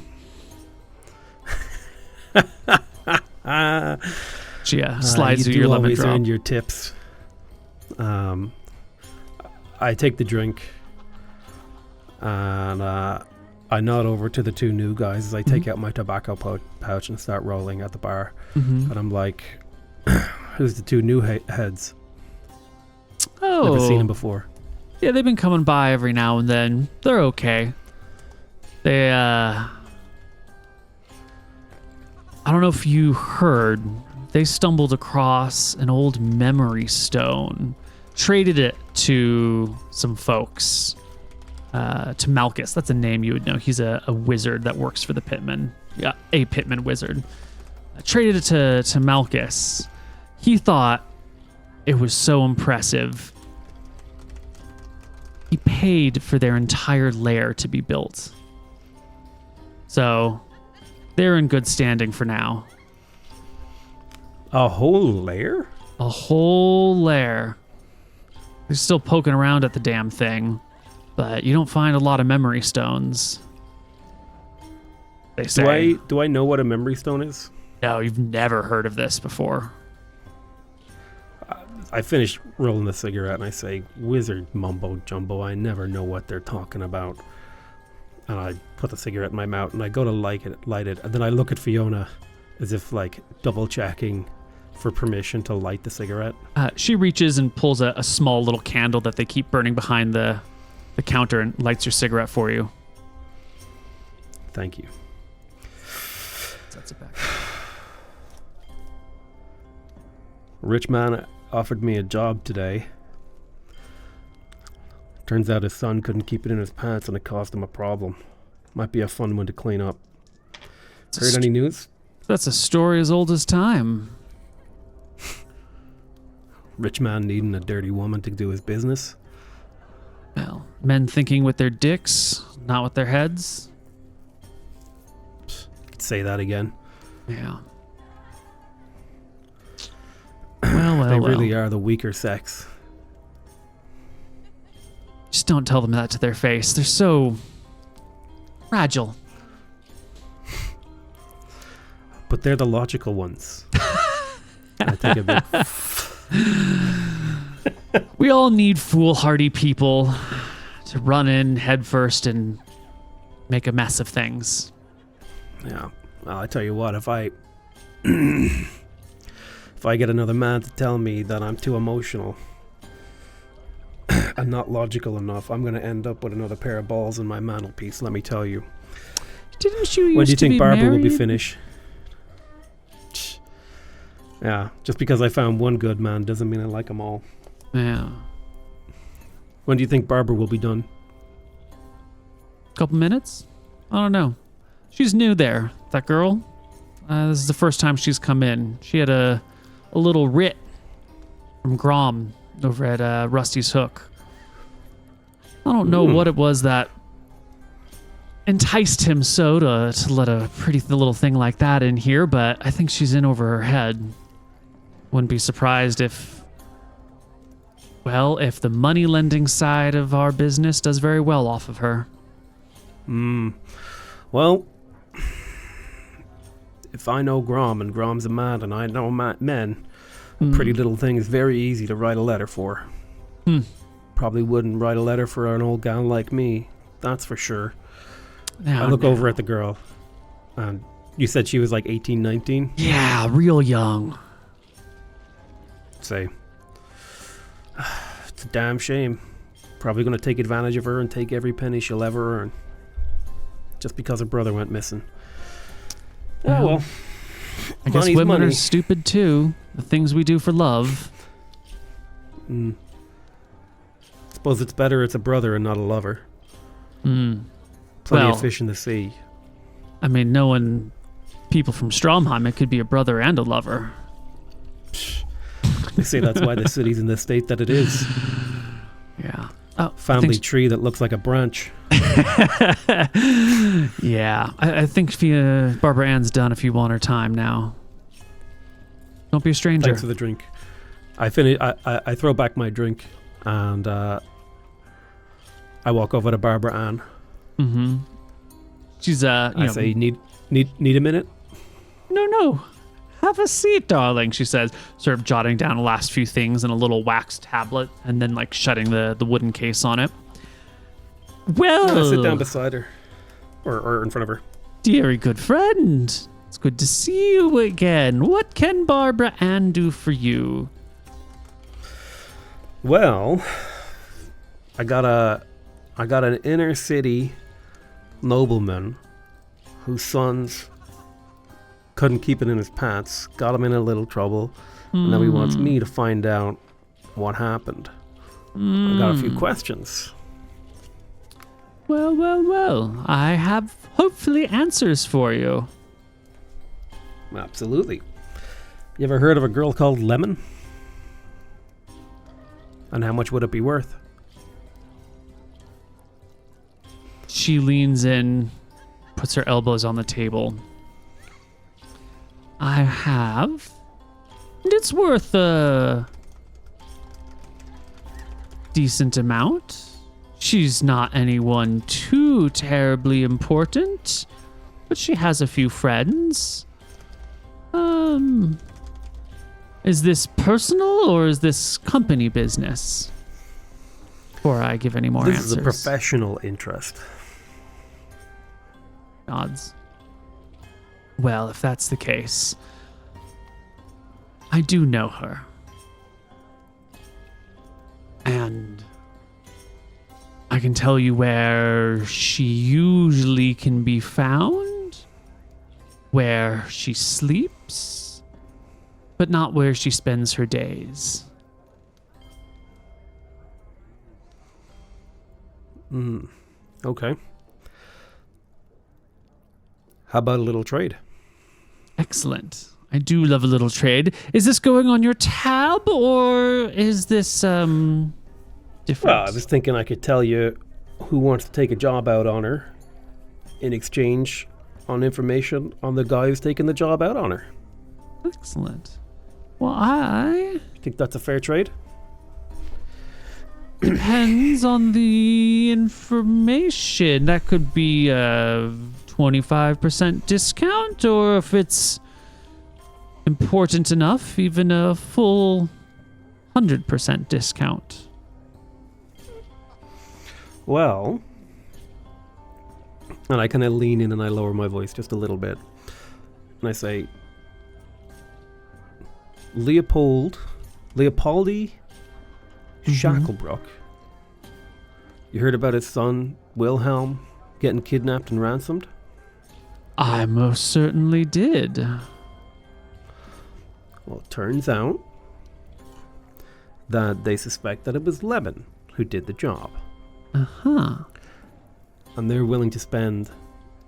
She slides you your lemon always drop. earn your tips. I take the drink and I nod over to the two new guys as I take out my tobacco pouch and start rolling at the bar. And I'm like, who's the two new heads? Oh, Never seen them before. Yeah, they've been coming by every now and then. They're okay. They, I don't know if you heard, they stumbled across an old memory stone, traded it to some folks, to Malchus. That's a name you would know. He's a wizard that works for the Pitman. Yeah, a Pitman wizard. Traded it to Malchus. He thought it was so impressive. He paid for their entire lair to be built. So, they're in good standing for now. A whole lair? A whole lair. They're still poking around at the damn thing, but you don't find a lot of memory stones. They say. Do I know what a memory stone is? No, you've never heard of this before. I finish rolling the cigarette and I say, wizard mumbo jumbo, I never know what they're talking about. And I put the cigarette in my mouth and I go to light it, and then I look at Fiona as if like double checking for permission to light the cigarette. She reaches and pulls a small little candle that they keep burning behind the counter and lights your cigarette for you. Thank you. Sets it back. Rich man offered me a job today. Turns out his son couldn't keep it in his pants and it caused him a problem. Might be a fun one to clean up. Heard any news? That's a story as old as time. Rich man needing a dirty woman to do his business? Well, men thinking with their dicks, not with their heads. Could say that again. Yeah. Well, They really are the weaker sex. Just don't tell them that to their face. They're so fragile. But they're the logical ones. I take a bit. We all need foolhardy people to run in headfirst and make a mess of things. Yeah. Well, I tell you what, if I if I get another man to tell me that I'm too emotional and not logical enough, I'm going to end up with another pair of balls in my mantelpiece, let me tell you. Didn't you used When do you to think be Barbara will be married? finished? Yeah, just because I found one good man doesn't mean I like them all. Yeah. When do you think Barbara will be done? Couple minutes? I don't know. She's new there, that girl. This is the first time she's come in. She had a little writ from Grom over at Rusty's Hook. I don't know what it was that enticed him so to let a pretty little thing like that in here, but I think she's in over her head. Wouldn't be surprised if the money lending side of our business does very well off of her. Well, if I know Grom and Grom's a man and I know men, a pretty little thing is very easy to write a letter for. Probably wouldn't write a letter for an old gal like me, that's for sure. I look over at the girl and You said she was like 18, 19? Yeah, real young. Say, it's a damn shame. Probably going to take advantage of her and take every penny she'll ever earn. Just because her brother went missing. Oh, well. I guess Money's women money. are stupid too. The things we do for love. Suppose it's better it's a brother and not a lover. Plenty Well, of fish in the sea. I mean, knowing people from Stromheim, it could be a brother and a lover. They say that's why the city's in the state that it is. Yeah. Oh, Family tree that looks like a branch. Yeah. I think Barbara Ann's done if you want her time now. Don't be a stranger. Thanks for the drink. I I throw back my drink and I walk over to Barbara Ann. Mm-hmm. She's I say, need a minute? No. Have a seat, darling, she says, sort of jotting down the last few things in a little wax tablet and then like shutting the wooden case on it. Well, I sit down beside her. Or in front of her. Deary good friend, it's good to see you again. What can Barbara Ann do for you? Well, I got an inner city nobleman whose sons couldn't keep it in his pants, got him in a little trouble, and now he wants me to find out what happened. I got a few questions. Well, I have hopefully answers for you. Absolutely. You ever heard of a girl called Lemon? And how much would it be worth? She leans in, puts her elbows on the table. I have. And it's worth a decent amount. She's not anyone too terribly important, but she has a few friends. Is this personal or is this company business? Before I give any more This answers. is a professional interest. Nods. Well, if that's the case, I do know her. And I can tell you where she usually can be found, where she sleeps, but not where she spends her days. Okay. How about a little trade? Excellent. I do love a little trade. Is this going on your tab or is this different? Well, I was thinking I could tell you who wants to take a job out on her in exchange on information on the guy who's taking the job out on her. Excellent. Well, I Think that's a fair trade? depends on the information. That could be a 25% discount, or if it's important enough, even a full 100% discount. Well, and I kind of lean in and I lower my voice just a little bit. And I say, Leopoldi Shacklebrook. You heard about his son, Wilhelm, getting kidnapped and ransomed? I most certainly did. Well, it turns out that they suspect that it was Lemon who did the job. Uh-huh. And they're willing to spend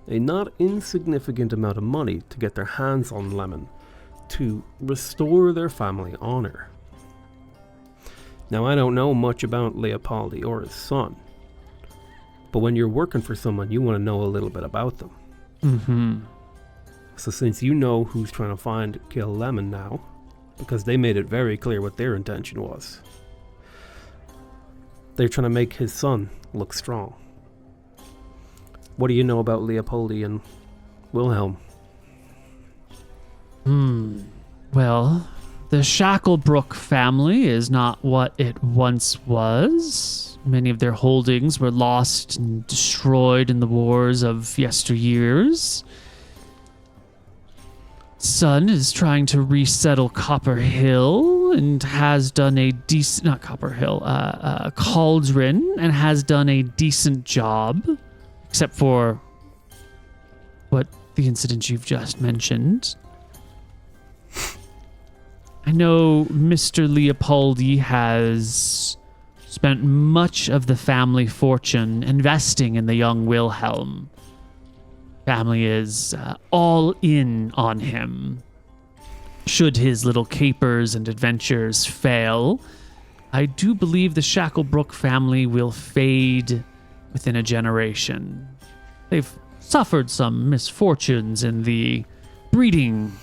a not insignificant amount of money to get their hands on Lemon to restore their family honor. Now, I don't know much about Leopoldi or his son, but when you're working for someone, you want to know a little bit about them. Mm-hmm. So since you know who's trying to kill Lemon now, because they made it very clear what their intention was, they're trying to make his son look strong. What do you know about Leopoldi and Wilhelm? Well, the Shacklebrook family is not what it once was. Many of their holdings were lost and destroyed in the wars of yesteryears. son is trying to resettle Copper Hill and has done a decent, not Copper Hill, Cauldron, and has done a decent job, except for the incident you've just mentioned. I know Mr. Leopoldi has spent much of the family fortune investing in the young Wilhelm. Family is all in on him. Should his little capers and adventures fail, I do believe the Shacklebrook family will fade within a generation. They've suffered some misfortunes in the breeding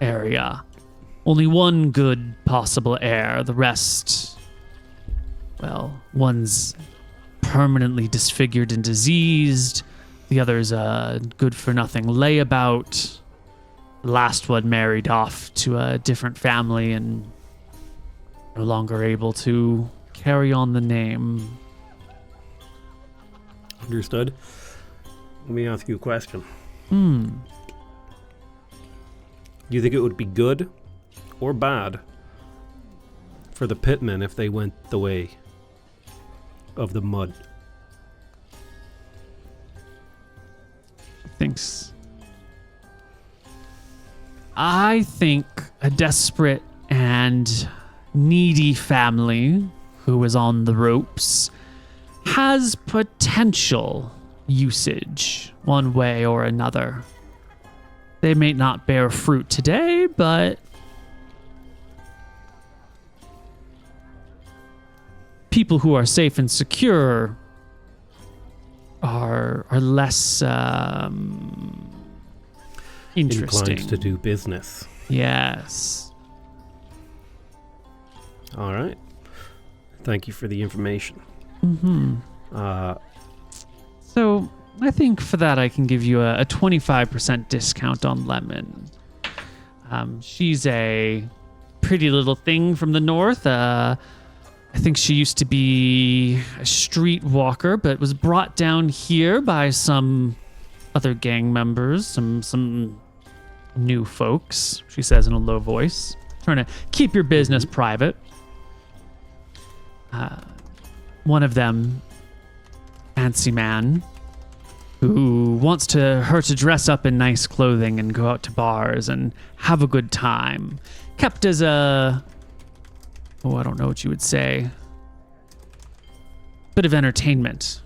area. Only one good possible heir. The rest, well, one's permanently disfigured and diseased. The other's a good-for-nothing layabout. The last one married off to a different family and no longer able to carry on the name. Understood. Let me ask you a question. Hmm. Do you think it would be good or bad for the pitmen if they went the way of the mud? I think a desperate and needy family who is on the ropes has potential usage one way or another. They may not bear fruit today, but people who are safe and secure are less interesting. Inclined to do business. Yes. All right. Thank you for the information. Mm-hmm. So I think for that I can give you a 25% discount on Lemon. She's a pretty little thing from the north. I think she used to be a street walker, but was brought down here by some other gang members, some new folks, she says in a low voice. Trying to keep your business private. One of them, fancy man, who wants her to dress up in nice clothing and go out to bars and have a good time. Kept as I don't know what you would say. Bit of entertainment.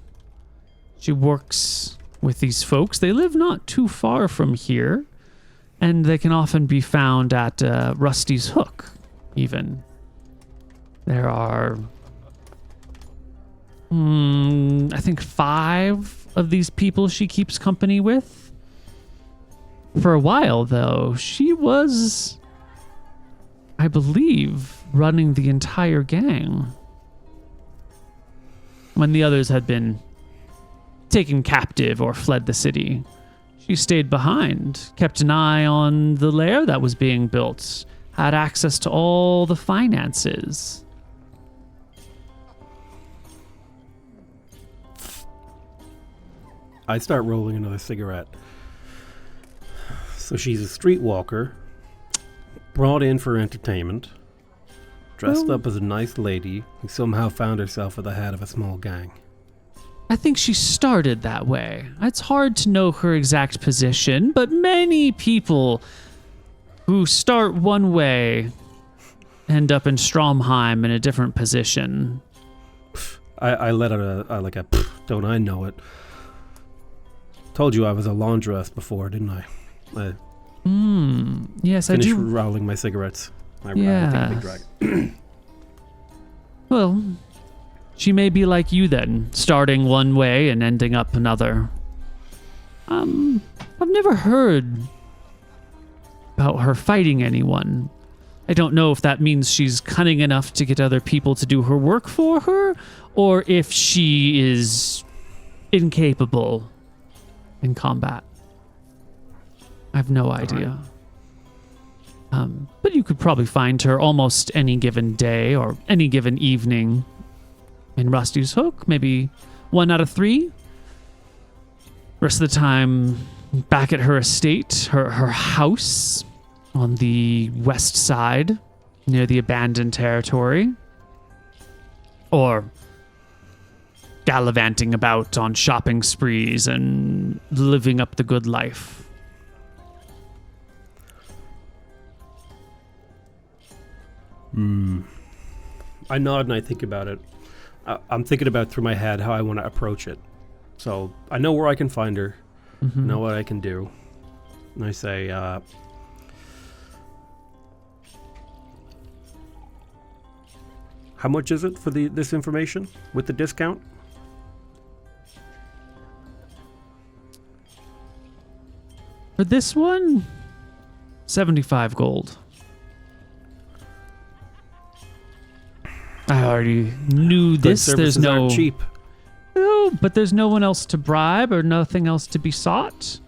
She works with these folks. They live not too far from here, and they can often be found at Rusty's Hook, even. There are, I think 5 of these people she keeps company with. For a while, though, she was, I believe, running the entire gang. When the others had been taken captive or fled the city, she stayed behind, kept an eye on the lair that was being built, had access to all the finances. I start rolling another cigarette. So she's a streetwalker, brought in for entertainment, dressed up as a nice lady who somehow found herself at the head of a small gang. I think she started that way. It's hard to know her exact position, but many people who start one way end up in Stromheim in a different position. I let out a don't I know it. Told you I was a laundress before, didn't I? Yes, I do. Finish rolling my cigarettes. Yeah. Big dragon. Well, she may be like you then, starting one way and ending up another. I've never heard about her fighting anyone. I don't know if that means she's cunning enough to get other people to do her work for her, or if she is incapable in combat. I have no idea. But you could probably find her almost any given day or any given evening in Rusty's Hook, maybe 1 out of 3. Rest of the time back at her estate, her house, on the west side, near the abandoned territory, or gallivanting about on shopping sprees and living up the good life. I nod and I think about it. I'm thinking about through my head how I want to approach it. So I know where I can find her. I know what I can do. And I say, how much is it for this information with the discount? For this one, 75 gold. I already knew this. There's no cheap. No, but there's no one else to bribe or nothing else to be sought.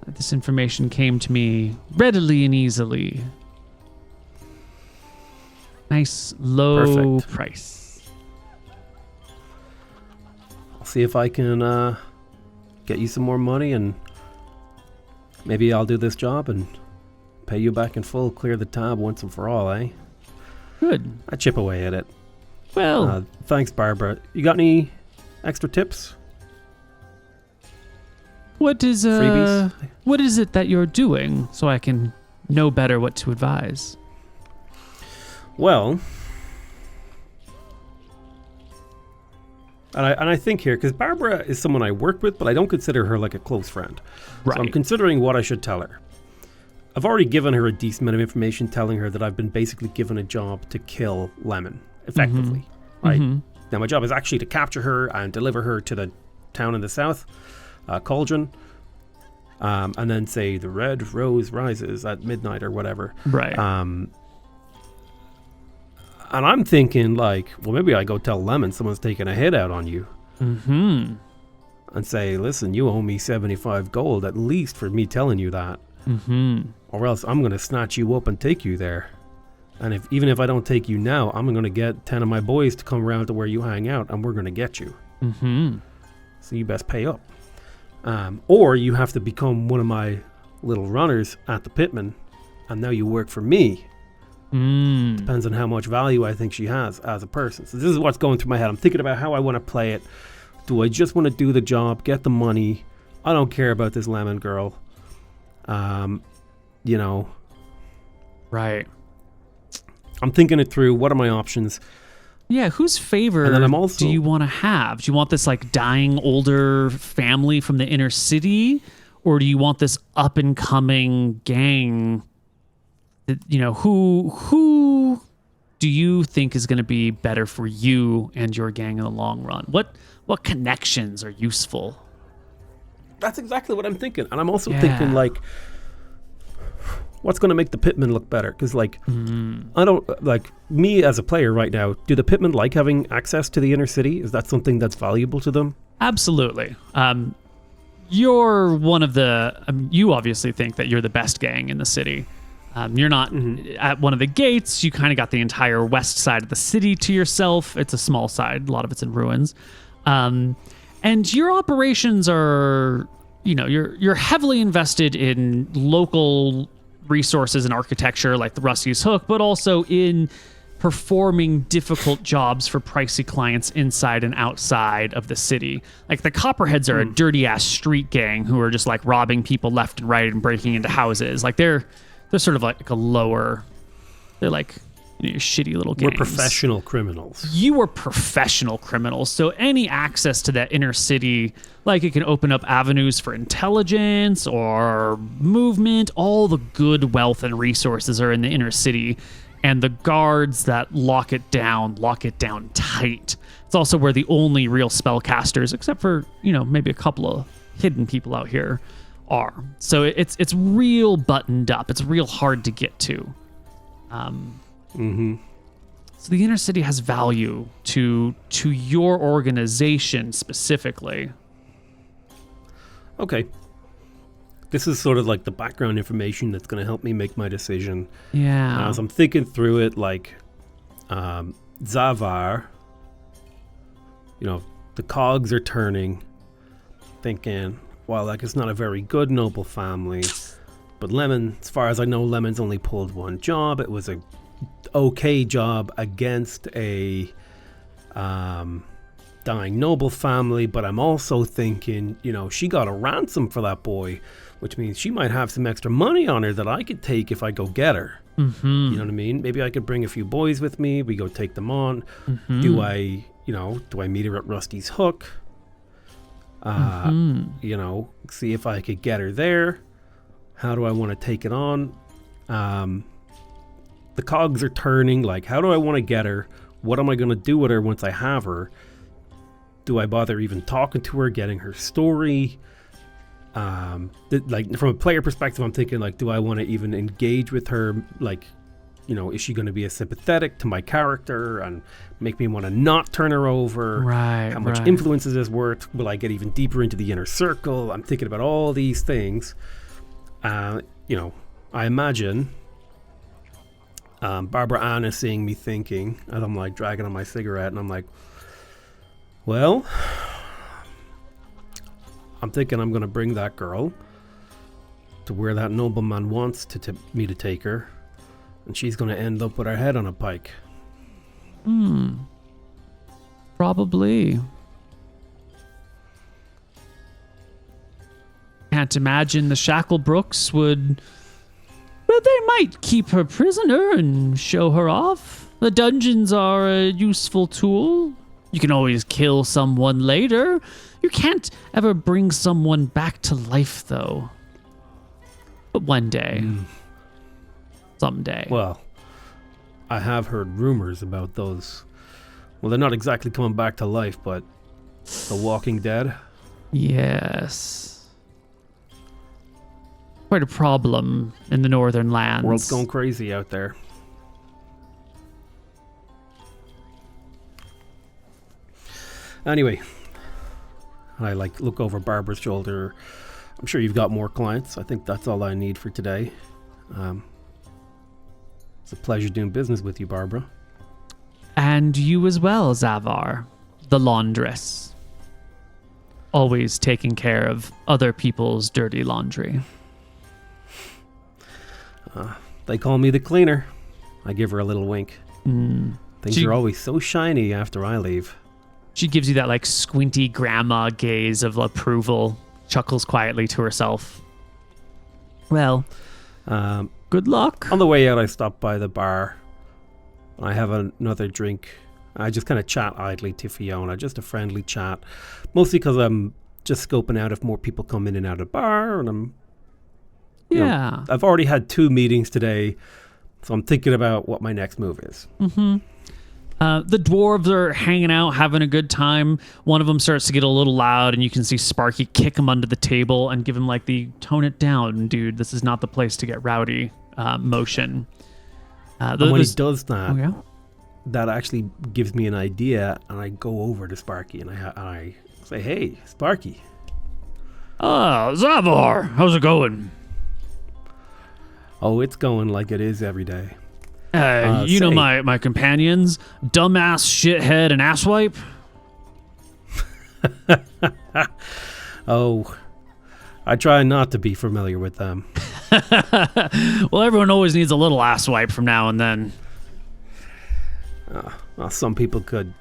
This information came to me readily and easily. Nice low price. I'll see if I can get you some more money, and maybe I'll do this job and pay you back in full, clear the tab once and for all, eh? Good. I chip away at it. Well, thanks, Barbara. You got any extra tips? What is freebies? What is it that you're doing so I can know better what to advise? Well, and I think here, because Barbara is someone I work with, but I don't consider her like a close friend. Right. So I'm considering what I should tell her. I've already given her a decent amount of information telling her that I've been basically given a job to kill Lemon, effectively. Right? Now my job is actually to capture her and deliver her to the town in the south, Cauldron, and then say the red rose rises at midnight or whatever. Right. And I'm thinking, like, well, maybe I go tell Lemon someone's taking a hit out on you. And say, listen, you owe me 75 gold at least for me telling you that. Or else I'm going to snatch you up and take you there. And even if I don't take you now, I'm going to get 10 of my boys to come around to where you hang out, and we're going to get you. So you best pay up. Or you have to become one of my little runners at the Pitman, and now you work for me. Depends on how much value I think she has as a person. So this is what's going through my head. I'm thinking about how I want to play it. Do I just want to do the job, get the money? I don't care about this Lemon girl. You know. Right. I'm thinking it through. What are my options? Yeah, whose favor do you want to have? Do you want this like dying older family from the inner city? Or do you want this up and coming gang? You know, who do you think is going to be better for you and your gang in the long run? What connections are useful? That's exactly what I'm thinking. And I'm also thinking, like, what's going to make the Pitmen look better? Because, like, I don't, like, me as a player right now, do the Pitmen like having access to the inner city? Is that something that's valuable to them? Absolutely. You're one of the, you obviously think that you're the best gang in the city. You're not at one of the gates. You kind of got the entire west side of the city to yourself. It's a small side. A lot of it's in ruins. And your operations are, you know, you're heavily invested in local resources and architecture like the Rusty's Hook, but also in performing difficult jobs for pricey clients inside and outside of the city. Like the Copperheads are a dirty ass street gang who are just like robbing people left and right and breaking into houses. Like they're sort of like a lower, they're like, you know, shitty little gangs. We're professional criminals. You are professional criminals. So any access to that inner city, like it can open up avenues for intelligence or movement. All the good wealth and resources are in the inner city. And the guards that lock it down tight. It's also where the only real spellcasters, except for, you know, maybe a couple of hidden people out here, are. So it's real buttoned up. It's real hard to get to. So the inner city has value to your organization specifically. Okay. This is sort of like the background information that's going to help me make my decision. Yeah. As I'm thinking through it, like Zavar, you know, the cogs are turning, thinking, well, like it's not a very good noble family. But Lemon, as far as I know, Lemon's only pulled one job. It was a okay job against a dying noble family, but I'm also thinking, she got a ransom for that boy, which means she might have some extra money on her that I could take if I go get her. Mm-hmm. You know what I mean? Maybe I could bring a few boys with me. We go take them on. Mm-hmm. Do I meet her at Rusty's Hook? See if I could get her there. How do I want to take it on? The cogs are turning. Like, how do I want to get her? What am I going to do with her once I have her? Do I bother even talking to her, getting her story? From a player perspective, I'm thinking, like, do I want to even engage with her? Like, is she going to be as sympathetic to my character and make me want to not turn her over? Right. How much influence is this worth? Will I get even deeper into the inner circle? I'm thinking about all these things. I imagine Barbara Ann is seeing me thinking as I'm like dragging on my cigarette, and I'm like, well, I'm thinking I'm going to bring that girl to where that nobleman wants me to take her, and she's going to end up with her head on a pike. Probably. Can't imagine the Shacklebrooks would... Well, they might keep her prisoner and show her off. The dungeons are a useful tool. You can always kill someone later. You can't ever bring someone back to life, though. But one day. Someday. Well, I have heard rumors about those. Well, they're not exactly coming back to life, but the Walking Dead. Yes. Quite a problem in the northern lands. World's going crazy out there. Anyway, I look over Barbara's shoulder. I'm sure you've got more clients. I think that's all I need for today. It's a pleasure doing business with you, Barbara. And you as well, Zavar, the laundress. Always taking care of other people's dirty laundry. They call me the cleaner. I give her a little wink. Things are always so shiny after I leave. She gives you that squinty grandma gaze of approval, chuckles quietly to herself. Well, good luck. On the way out, I stop by the bar. I have another drink. I just kind of chat idly to Fiona, just a friendly chat. Mostly because I'm just scoping out if more people come in and out of the bar, and I'm I've already had 2 meetings today, so I'm thinking about what my next move is. Mm-hmm. The dwarves are hanging out, having a good time. One of them starts to get a little loud, and you can see Sparky kick him under the table and give him the tone it down, dude. This is not the place to get rowdy motion. And when he does that, oh, yeah? that actually gives me an idea, and I go over to Sparky and I say, "Hey, Sparky." Zavar, how's it going? Oh, it's going like it is every day. You know my companions, dumbass, shithead, and asswipe? Oh, I try not to be familiar with them. Well, everyone always needs a little asswipe from now and then. Well, some people could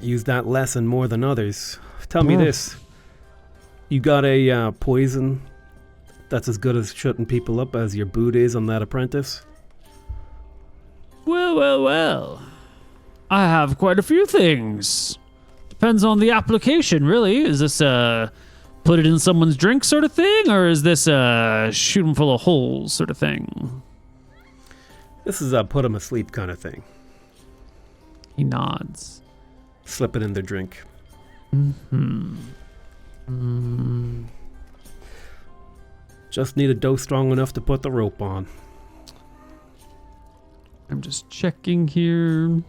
use that lesson more than others. Tell me this. You got a poison that's as good as shutting people up as your boot is on that apprentice? Well. I have quite a few things. Depends on the application, really. Is this put it in someone's drink sort of thing, or is this shoot 'em full of holes sort of thing? This is a put 'em asleep kind of thing. He nods. Slip it in their drink. Just need a dose strong enough to put the rope on. I'm just checking here.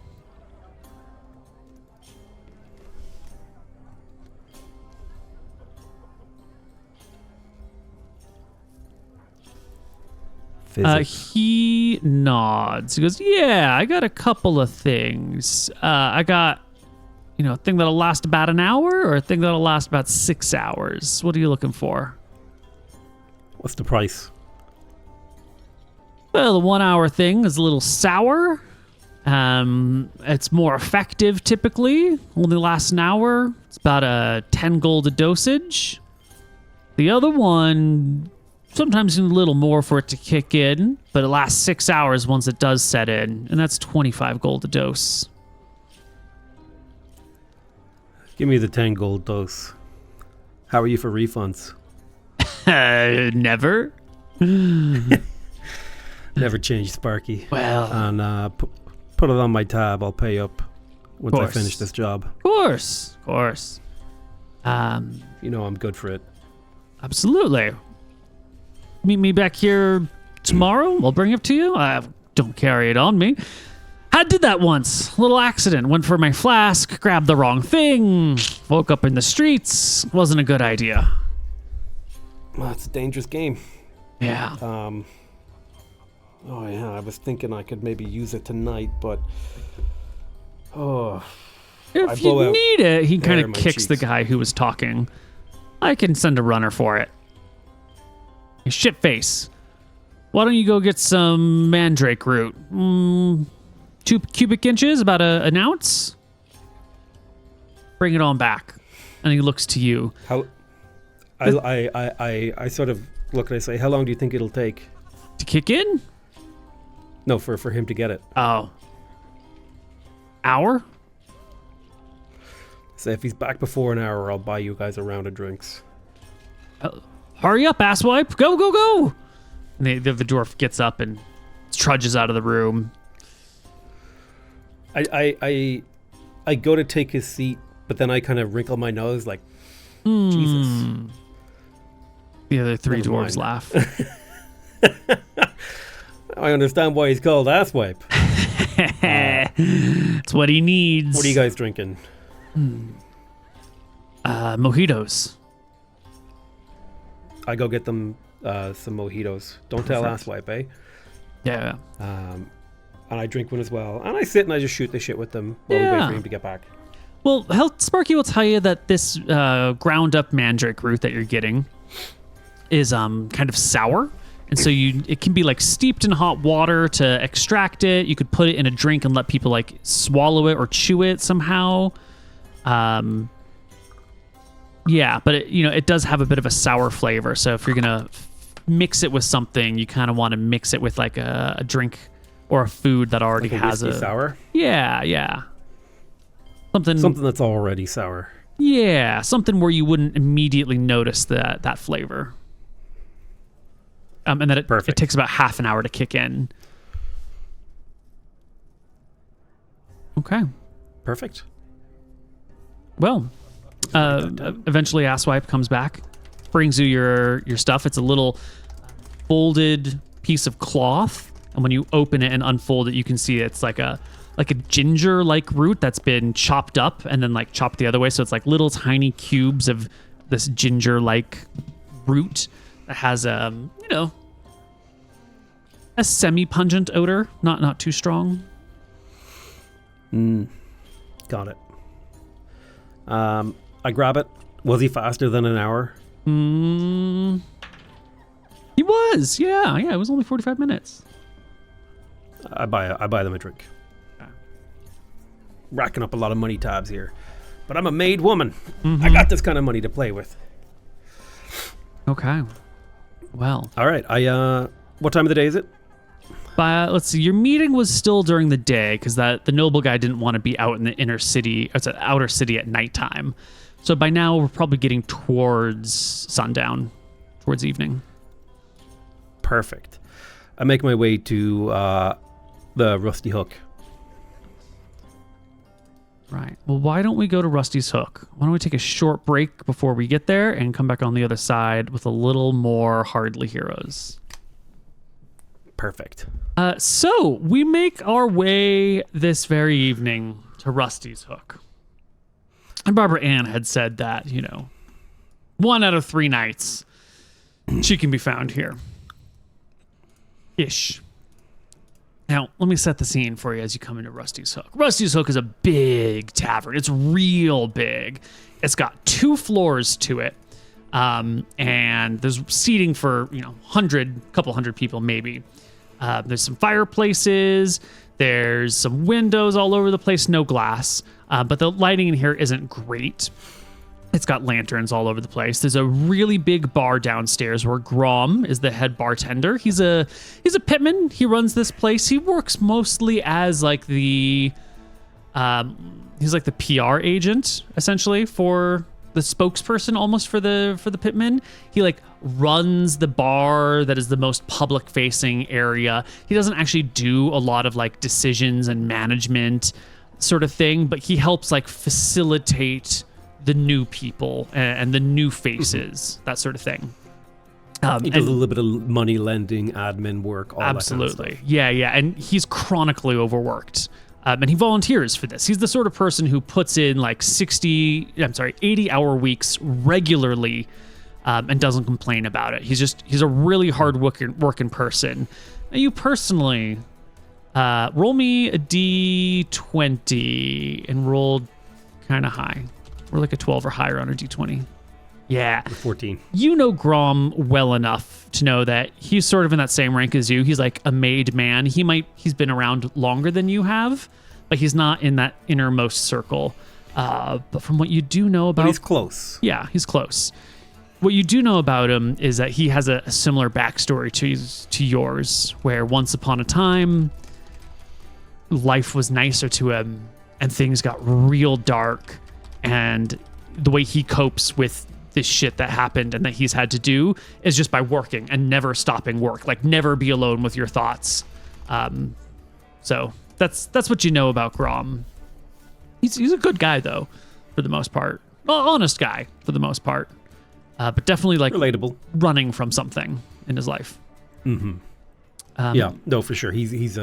He nods. He goes, yeah, I got a couple of things. I got, a thing that'll last about an hour or a thing that'll last about 6 hours. What are you looking for? What's the price? Well, the 1 hour thing is a little sour. It's more effective typically. Only lasts an hour. It's about a 10 gold a dosage. The other one, sometimes you need a little more for it to kick in, but it lasts 6 hours once it does set in, and that's 25 gold a dose. Give me the 10 gold dose. How are you for refunds? Never. Never change, Sparky. Well, And put it on my tab. I'll pay up once I finish this job. Of course. You know I'm good for it. Absolutely. Meet me back here tomorrow. I'll bring it to you. I don't carry it on me. I did that once. Little accident. Went for my flask, grabbed the wrong thing, woke up in the streets. Wasn't a good idea. Well, it's a dangerous game. Yeah. Oh yeah, I was thinking I could maybe use it tonight, but If you need it, he kind of kicks the cheeks. guy who was talking. I can send a runner for it. Hey, shitface. Why don't you go get some mandrake root? 2 cubic inches, about an ounce. Bring it on back. And he looks to you. How? I sort of look and I say, how long do you think it'll take? To kick in? No, for him to get it. Oh. Hour? So if he's back before an hour, I'll buy you guys a round of drinks. Hurry up, asswipe. Go, go, go. And the dwarf gets up and trudges out of the room. I go to take his seat, but then I kind of wrinkle my nose like, Jesus. The other 3 Never dwarves mind. laugh. I understand why he's called Asswipe. It's what he needs. What are you guys drinking? Mojitos. I go get them some mojitos. Don't tell Asswipe, eh? Yeah. And I drink one as well. And I sit and I just shoot the shit with them while we wait for him to get back. Well, Sparky will tell you that this ground up mandrake root that you're getting is kind of sour. And so it can be like steeped in hot water to extract it. You could put it in a drink and let people like swallow it or chew it somehow. Yeah, but it does have a bit of a sour flavor. So if you're gonna mix it with something, you kind of want to mix it with like a drink or a food that already Like has whiskey sour? Yeah. Something that's already sour. Yeah, something where you wouldn't immediately notice that flavor. And that it takes about half an hour to kick in. Okay. Perfect. Well, eventually Asswipe comes back, brings you your stuff. It's a little folded piece of cloth, and when you open it and unfold it, you can see it's like a ginger-like root that's been chopped up and then like chopped the other way. So it's like little tiny cubes of this ginger-like root that has a semi-pungent odor, not too strong. Got it. I grab it. Was he faster than an hour? He was, yeah. It was only 45 minutes. I buy them a drink. Racking up a lot of money tabs here, but I'm a made woman. I got this kind of money to play with. Okay. Well. All right. What time of the day is it? Let's see. Your meeting was still during the day because the noble guy didn't want to be out in the inner city. It's an outer city at nighttime. So by now we're probably getting towards sundown, towards evening. Perfect. I make my way to the Rusty Hook. Right. Well, why don't we go to Rusty's Hook? Why don't we take a short break before we get there and come back on the other side with a little more Hardly Heroes? Perfect. So we make our way this very evening to Rusty's Hook. And Barbara Ann had said that, 1 out of 3 nights she can be found here. Ish. Now, let me set the scene for you as you come into Rusty's Hook. Rusty's Hook is a big tavern. It's real big. It's got 2 floors to it. And there's seating for, couple hundred people maybe. There's some fireplaces. There's some windows all over the place, no glass. But the lighting in here isn't great. It's got lanterns all over the place. There's a really big bar downstairs where Grom is the head bartender. He's a pitman. He runs this place. He works mostly as like the he's like the PR agent essentially for the spokesperson almost for the pitman. He like runs the bar that is the most public facing area. He doesn't actually do a lot of like decisions and management sort of thing, but he helps like facilitate the new people and the new faces, that sort of thing. He does a little bit of money lending, admin work, all absolutely. that kind of stuff. Yeah. And he's chronically overworked. And he volunteers for this. He's the sort of person who puts in like 80-hour weeks regularly and doesn't complain about it. He's a really hard working person. Now you personally, roll me a D20 and roll kind of high. We're like a 12 or higher on a D20. Yeah. 14. You know Grom well enough to know that he's sort of in that same rank as you. He's like a made man. He's been around longer than you have, but he's not in that innermost circle. But from what you do know about... But he's close. Yeah, he's close. What you do know about him is that he has a similar backstory to yours, where once upon a time, life was nicer to him and things got real dark. And the way he copes with this shit that happened and that he's had to do is just by working and never stopping work. Like never be alone with your thoughts. So that's what you know about Grom. He's a good guy though, for the most part. Well, honest guy for the most part. But definitely like relatable, running from something in his life. Mm-hmm. Yeah, no, for sure. He's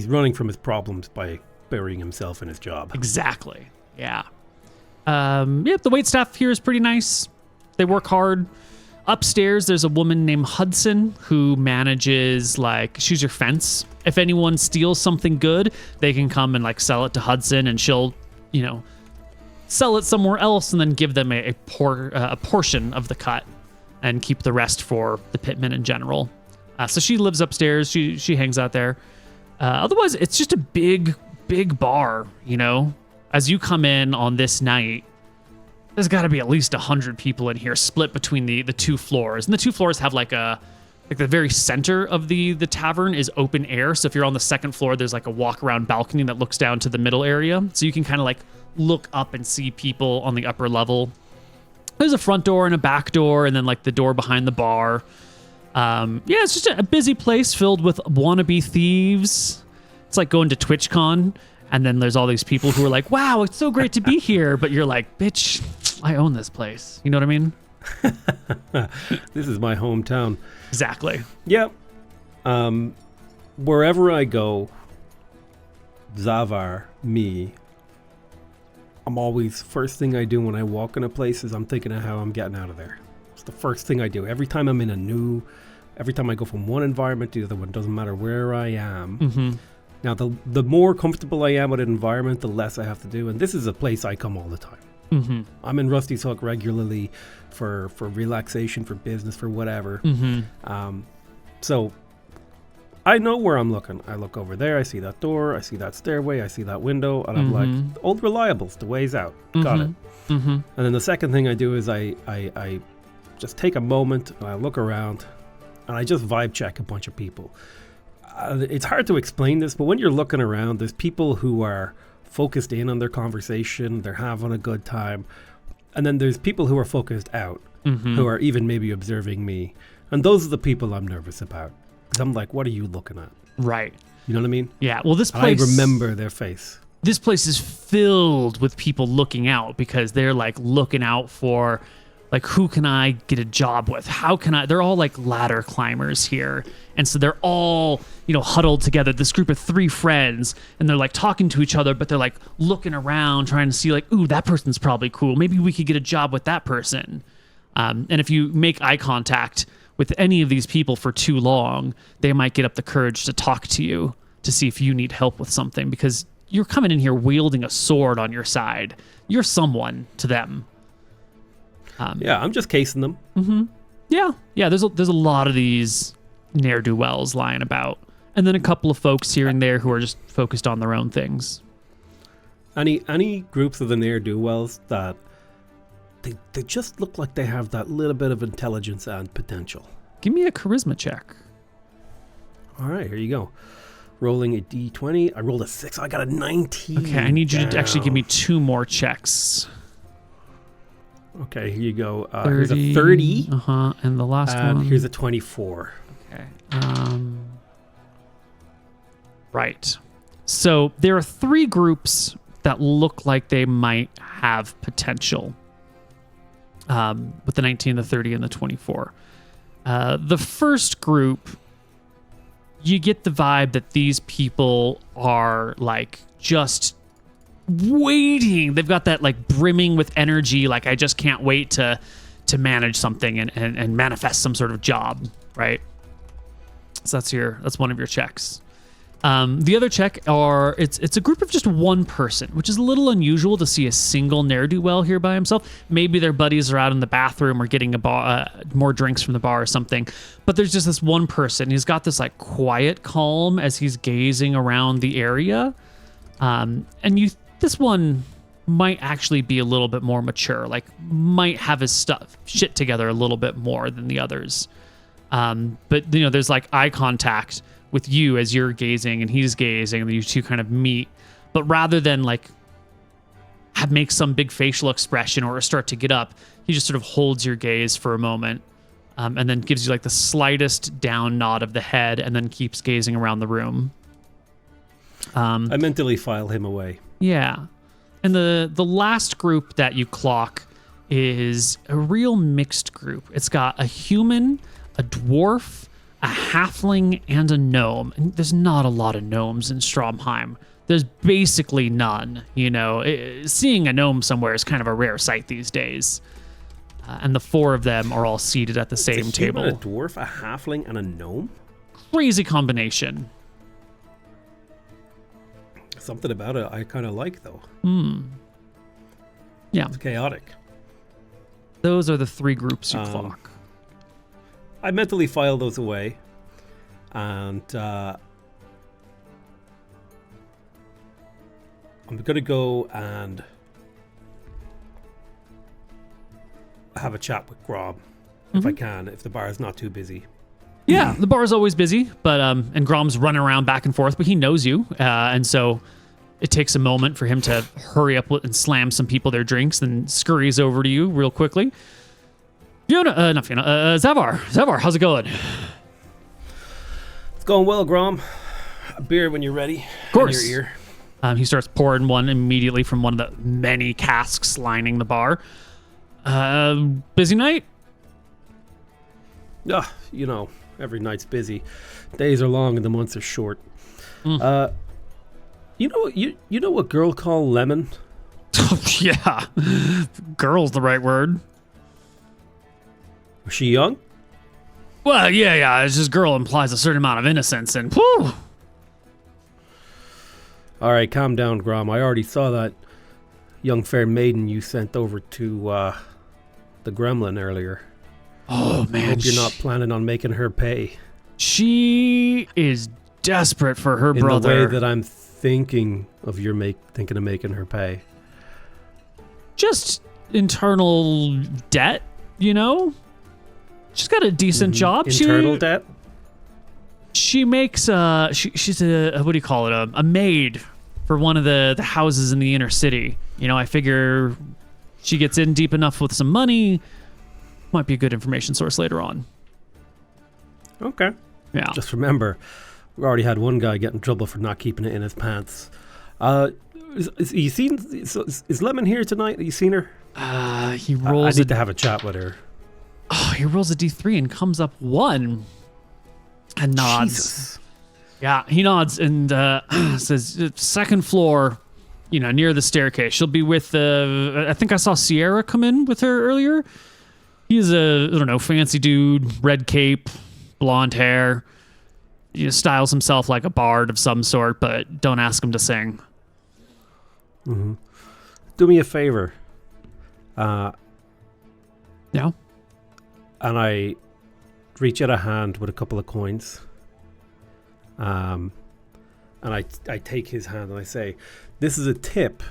running from his problems by burying himself in his job. Exactly. Yeah. The waitstaff here is pretty nice. They work hard. Upstairs, there's a woman named Hudson who manages, like, she's your fence. If anyone steals something good, they can come and, like, sell it to Hudson, and she'll, sell it somewhere else and then give them a portion of the cut and keep the rest for the pitmen in general. So she lives upstairs. She hangs out there. Otherwise, it's just a big bar, As you come in on this night, there's got to be at least 100 people in here split between the two floors. And the two floors have like the very center of the tavern is open air. So if you're on the second floor, there's like a walk around balcony that looks down to the middle area. So you can kind of like look up and see people on the upper level. There's a front door and a back door and then like the door behind the bar. It's just a busy place filled with wannabe thieves. It's like going to TwitchCon, and then there's all these people who are like, wow, it's so great to be here. But you're like, bitch, I own this place. You know what I mean? This is my hometown. Exactly. Yep. Wherever I go, Zavar, me, I'm always, first thing I do when I walk in a place is I'm thinking of how I'm getting out of there. It's the first thing I do. Every time I go from one environment to the other one, doesn't matter where I am. Mm-hmm. Now, the more comfortable I am with an environment, the less I have to do. And this is a place I come all the time. Mm-hmm. I'm in Rusty's Hook regularly for relaxation, for business, for whatever. Mm-hmm. So I know where I'm looking. I look over there. I see that door. I see that stairway. I see that window. And I'm like, old reliables, the way's out. Got it. Mm-hmm. And then the second thing I do is I just take a moment and I look around and I just vibe check a bunch of people. It's hard to explain this, but when you're looking around, there's people who are focused in on their conversation. They're having a good time. And then there's people who are focused out, who are even maybe observing me. And those are the people I'm nervous about. Because I'm like, what are you looking at? Right. You know what I mean? Yeah. Well, this place... I remember their face. This place is filled with people looking out because they're like looking out for... like, who can I get a job with? How can I... They're all like ladder climbers here. And so they're all, huddled together, this group of 3 friends, and they're like talking to each other, but they're like looking around, trying to see like, ooh, that person's probably cool. Maybe we could get a job with that person. And if you make eye contact with any of these people for too long, they might get up the courage to talk to you to see if you need help with something because you're coming in here wielding a sword on your side. You're someone to them. I'm just casing them. Mm-hmm. Yeah. There's a lot of these ne'er-do-wells lying about. And then a couple of folks here and there who are just focused on their own things. Any groups of the ne'er-do-wells that they just look like they have that little bit of intelligence and potential? Give me a charisma check. All right, here you go. Rolling a d20. I rolled a 6. I got a 19. Okay, I need you to actually give me 2 more checks. Okay, here you go. Here's a 30. And the last one. Here's a 24. Okay. Right. So there are 3 groups that look like they might have potential. With the 19, the 30, and the 24. The first group, you get the vibe that these people are like just waiting. They've got that like brimming with energy, like I just can't wait to manage something and manifest some sort of job, right? So that's one of your checks. The other check it's a group of just one person, which is a little unusual to see a single ne'er-do-well here by himself. Maybe their buddies are out in the bathroom or getting more drinks from the bar or something. But there's just this one person. He's got this like quiet calm as he's gazing around the area. This one might actually be a little bit more mature, like might have his shit together a little bit more than the others. But there's like eye contact with you as you're gazing and he's gazing, and you two kind of meet. But rather than like make some big facial expression or start to get up, he just sort of holds your gaze for a moment, and then gives you like the slightest down nod of the head, and then keeps gazing around the room. I mentally file him away. Yeah. And the last group that you clock is a real mixed group. It's got a human, a dwarf, a halfling, and a gnome. And there's not a lot of gnomes in Stromheim. There's basically none. Seeing a gnome somewhere is kind of a rare sight these days. And the 4 of them are all seated at the same table. A dwarf, a halfling, and a gnome? Crazy combination. Something about it I kind of like, though. Yeah. It's chaotic. Those are the 3 groups you clock. I mentally file those away, and I'm going to go and have a chat with Grob, if I can, if the bar is not too busy. Yeah, the bar is always busy, but and Grom's running around back and forth, but he knows you, and so it takes a moment for him to hurry up and slam some people their drinks, then scurries over to you real quickly. Zavar, how's it going? It's going well, Grom. A beer when you're ready. Of course. In your ear. He starts pouring one immediately from one of the many casks lining the bar. Busy night? Every night's busy. Days are long and the months are short. You know a girl called Lemon? Yeah. Girl's the right word. Was she young? Well, yeah. It's just girl implies a certain amount of innocence, and whew. All right, calm down, Grom. I already saw that young fair maiden you sent over to the Gremlin earlier. Oh, man. I hope you're not planning on making her pay. She is desperate for her brother. In the way that I'm thinking of thinking of making her pay. Just internal debt, She's got a decent job. Internal debt? She makes she's a what do you call it? A maid for one of the houses in the inner city. I figure she gets in deep enough with some money, might be a good information source later on. Okay. Yeah. Just remember, we already had one guy get in trouble for not keeping it in his pants. Is Lemon here tonight? Have you seen her? He rolls. I need to have a chat with her. Oh, he rolls a D3 and comes up 1 and nods. Jesus. Yeah, he nods and says, second floor, near the staircase. She'll be with, I think I saw Sierra come in with her earlier. He's fancy dude, red cape, blonde hair. He styles himself like a bard of some sort, but don't ask him to sing. Mm-hmm. Do me a favor. Yeah? And I reach out a hand with a couple of coins. And I take his hand and I say, "This is a tip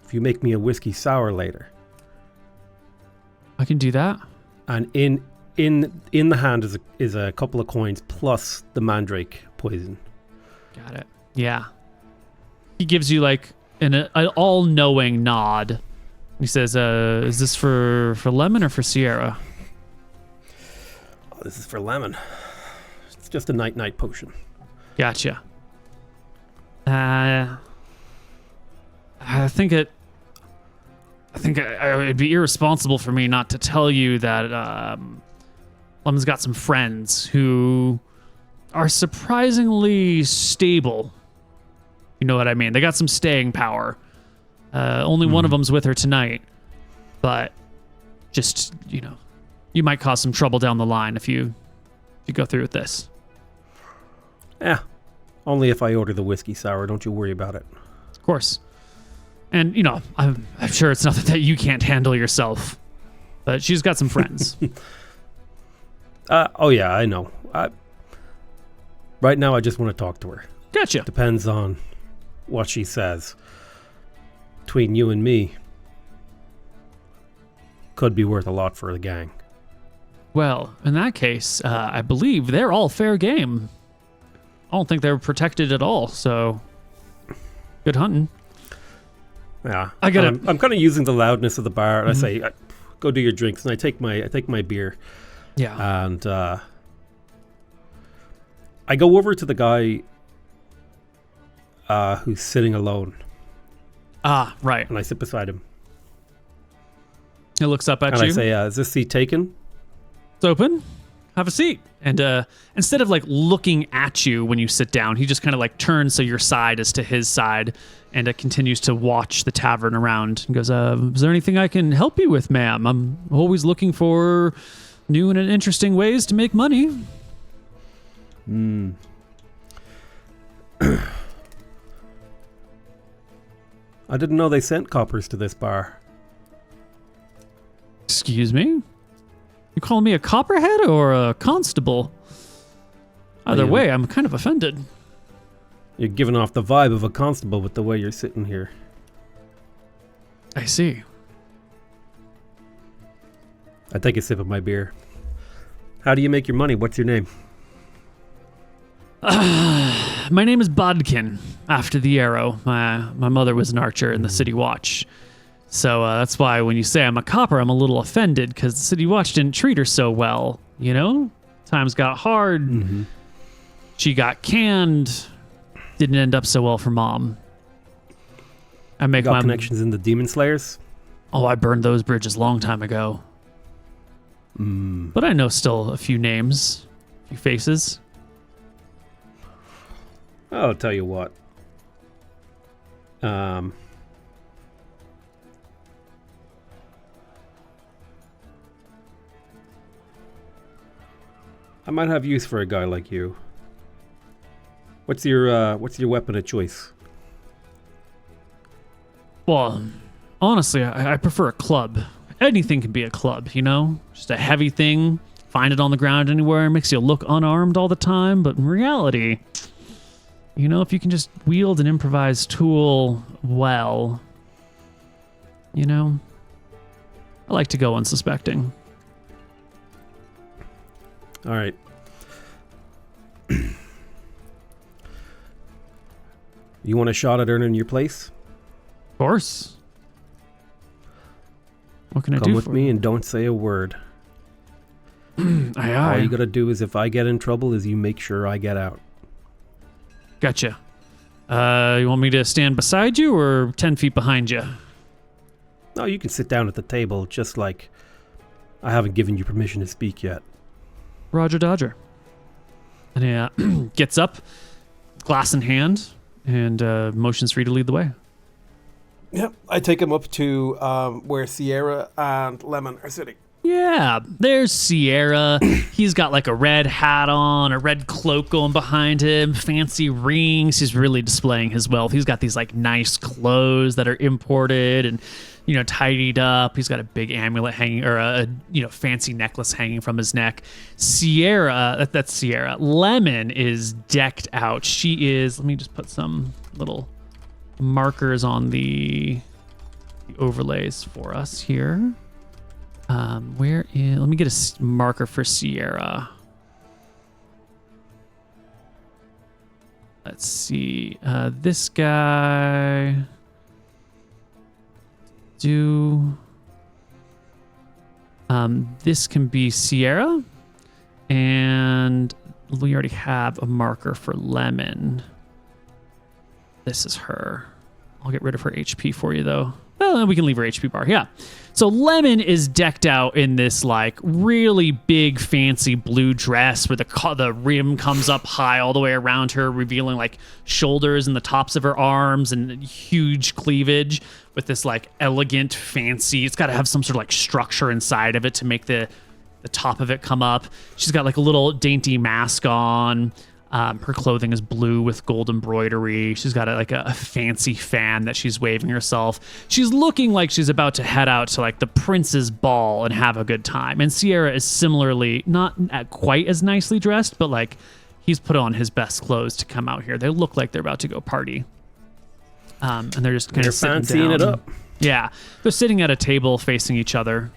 if you make me a whiskey sour later." I can do that. And in the hand is a couple of coins plus the mandrake poison. Got it. Yeah. He gives you like an all-knowing nod. He says, "Is this for Lemon or for Sierra?" Oh, this is for Lemon. It's just a night potion. Gotcha. I think it'd be irresponsible for me not to tell you that Lemon's got some friends who are surprisingly stable. You know what I mean? They got some staying power. Only one of them's with her tonight, but just, you might cause some trouble down the line if you go through with this. Yeah, only if I order the whiskey sour. Don't you worry about it. Of course. And, I'm sure it's nothing that you can't handle yourself, but she's got some friends. Oh, yeah, I know. Right now, I just want to talk to her. Gotcha. Depends on what she says. Between you and me, could be worth a lot for the gang. Well, in that case, I believe they're all fair game. I don't think they're protected at all, so good hunting. Yeah, I'm kind of using the loudness of the bar, and I say, "Go do your drinks," and I take my beer. Yeah, and I go over to the guy who's sitting alone. Ah, right. And I sit beside him. He looks up at you. And I say, "Is this seat taken?" It's open. Have a seat. And instead of like looking at you when you sit down, he just kind of like turns so your side is to his side, and continues to watch the tavern around and goes, "Is there anything I can help you with, ma'am? I'm always looking for new and interesting ways to make money." I didn't know they sent coppers to this bar. Excuse me? You calling me a copperhead or a constable? Either way, I'm kind of offended. You're giving off the vibe of a constable with the way you're sitting here. I see. I take a sip of my beer. How do you make your money? What's your name? My name is Bodkin, after the arrow. My mother was an archer in the City Watch. So that's why when you say I'm a copper, I'm a little offended, because the City Watch didn't treat her so well, Times got hard. Mm-hmm. She got canned. Didn't end up so well for Mom. I make my connections in the Demon Slayers? Oh, I burned those bridges a long time ago. But I know still a few names, a few faces. I'll tell you what. I might have use for a guy like you. What's your weapon of choice? Well, honestly, I prefer a club. Anything can be a club, Just a heavy thing. Find it on the ground anywhere. Makes you look unarmed all the time. But in reality, if you can just wield an improvised tool well, I like to go unsuspecting. All right. You want a shot at earning your place? Of course. What can I do Come with for me you? And don't say a word. Aye. All you gotta do is, if I get in trouble, is you make sure I get out. Gotcha. You want me to stand beside you or 10 feet behind you? No, you can sit down at the table, just like I haven't given you permission to speak yet. Roger Dodger. And he gets up, glass in hand, and motions for you to lead the way. Yep, I take him up to where Sierra and Lemon are sitting. Yeah, there's Sierra. He's got like a red hat on, a red cloak going behind him, fancy rings. He's really displaying his wealth. He's got these like nice clothes that are imported and, tidied up. He's got a big amulet hanging, or a fancy necklace hanging from his neck. Sierra, that's Sierra. Lemon is decked out. She is, let me just put some little markers on the overlays for us here. Let me get a marker for Sierra. Let's see. This guy. This can be Sierra. And we already have a marker for Lemon. This is her. I'll get rid of her HP for you, though. Well, we can leave her HP bar. Yeah. So Lemon is decked out in this like really big fancy blue dress where the rim comes up high all the way around her, revealing like shoulders and the tops of her arms and huge cleavage with this like elegant fancy. It's got to have some sort of like structure inside of it to make the top of it come up. She's got like a little dainty mask on. Her clothing is blue with gold embroidery. She's got a fancy fan that she's waving herself. She's looking like she's about to head out to like the prince's ball and have a good time. And Sierra is similarly not quite as nicely dressed, but like he's put on his best clothes to come out here. They look like they're about to go party. And they're just kind of sitting down. It up. Yeah, they're sitting at a table facing each other.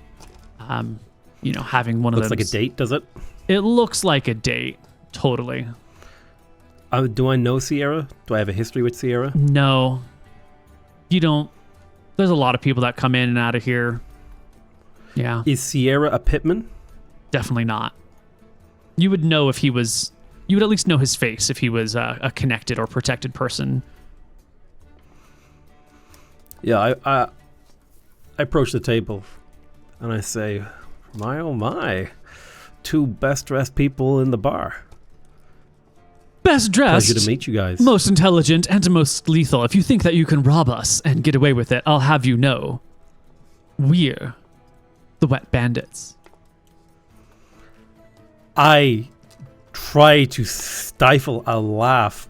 Having one of those. Looks like a date, does it? It looks like a date. Totally. Do I know Sierra? Do I have a history with Sierra? No. You don't. There's a lot of people that come in and out of here. Yeah. Is Sierra a pitman? Definitely not. You would know if he was... You would at least know his face if he was a connected or protected person. Yeah, I approach the table and I say, my oh my, 2 best-dressed people in the bar. Best dressed, pleasure to meet you guys. Most intelligent, and most lethal. If you think that you can rob us and get away with it, I'll have you know, we're the Wet Bandits. I try to stifle a laugh.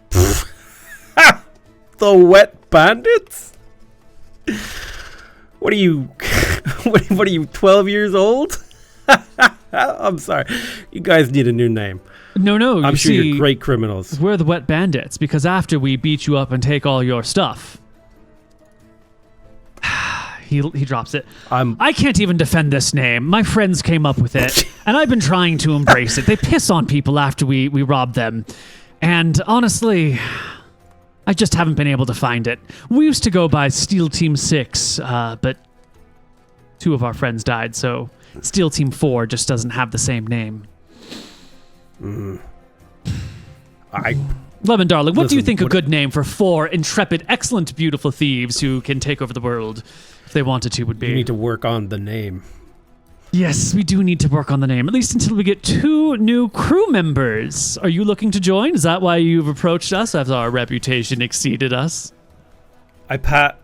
The Wet Bandits? What are you? What are you? 12 years old? I'm sorry. You guys need a new name. No. I'm sure you're great criminals. We're the Wet Bandits because after we beat you up and take all your stuff, he drops it. I can't even defend this name. My friends came up with it, and I've been trying to embrace it. They piss on people after we rob them, and honestly, I just haven't been able to find it. We used to go by Steel Team 6, but 2 of our friends died, so Steel Team 4 just doesn't have the same name. Lemon darling, what do you think a good name for 4 intrepid, excellent, beautiful thieves who can take over the world if they wanted to would be? You need to work on the name. Yes, we do need to work on the name, at least until we get 2 new crew members. Are you looking to join? Is that why you've approached us? Has our reputation exceeded us? I pat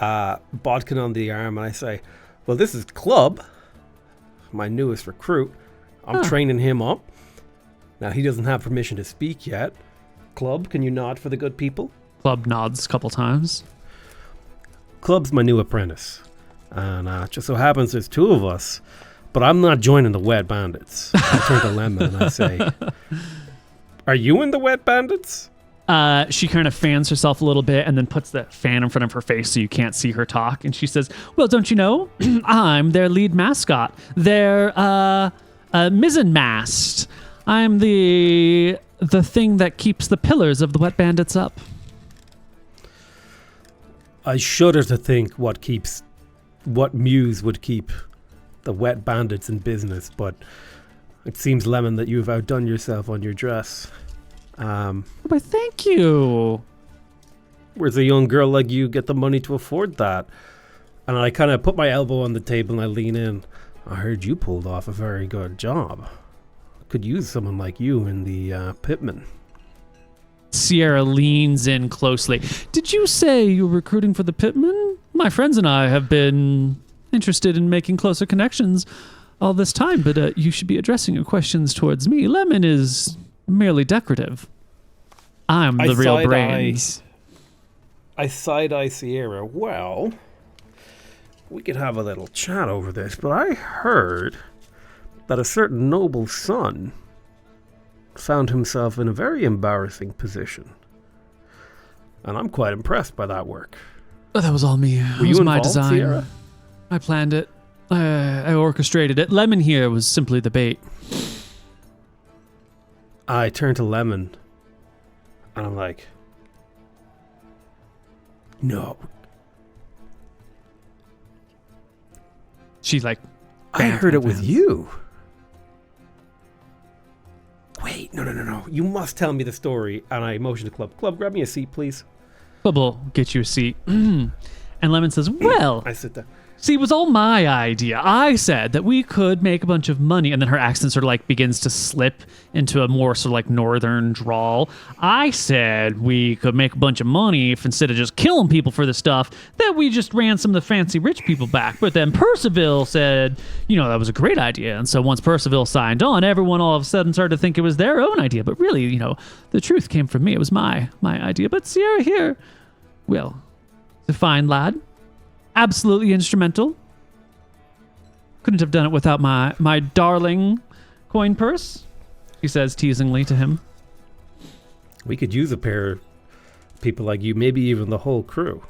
Bodkin on the arm and I say, well, this is Club, my newest recruit. I'm training him up. Now, he doesn't have permission to speak yet. Club, can you nod for the good people? Club nods a couple times. Club's my new apprentice. And just so happens there's 2 of us. But I'm not joining the Wet Bandits. I turn to Lemon and I say, are you in the Wet Bandits? She kind of fans herself a little bit and then puts the fan in front of her face so you can't see her talk. And she says, well, don't you know? I'm their lead mascot. Their mizzen mast. I'm the thing that keeps the pillars of the Wet Bandits up. I shudder to think what muse would keep the Wet Bandits in business, but it seems, Lemon, that you've outdone yourself on your dress. Why, thank you. Where's a young girl like you get the money to afford that? And I kind of put my elbow on the table and I lean in. I heard you pulled off a very good job. Could use someone like you in the pitman. Sierra leans in closely. Did you say you're recruiting for the pitman? My friends and I have been interested in making closer connections all this time, but you should be addressing your questions towards me. Lemon is merely decorative. I'm the real brains. I side-eye Sierra. Well, we could have a little chat over this, but I heard that a certain noble son found himself in a very embarrassing position. And I'm quite impressed by that work. Oh, that was all me. It was my design. Sierra? I planned it. I orchestrated it. Lemon here was simply the bait. I turned to Lemon, and I'm like, no. She's like, I heard it with you. Wait, no. You must tell me the story. And I motion to Club. Club, grab me a seat, please. Club will get you a seat. And Lemon says, well, I sit down. See, it was all my idea. I said that we could make a bunch of money, and then her accent sort of like begins to slip into a more sort of like northern drawl. I said we could make a bunch of money if instead of just killing people for the stuff, that we just ran some of the fancy rich people back. But then Percival said, that was a great idea. And so once Percival signed on, everyone all of a sudden started to think it was their own idea. But really, the truth came from me. It was my idea. But Sierra here, well, the fine lad. Absolutely instrumental. Couldn't have done it without my darling coin purse, he says teasingly to him. We could use a pair of people like you, maybe even the whole crew.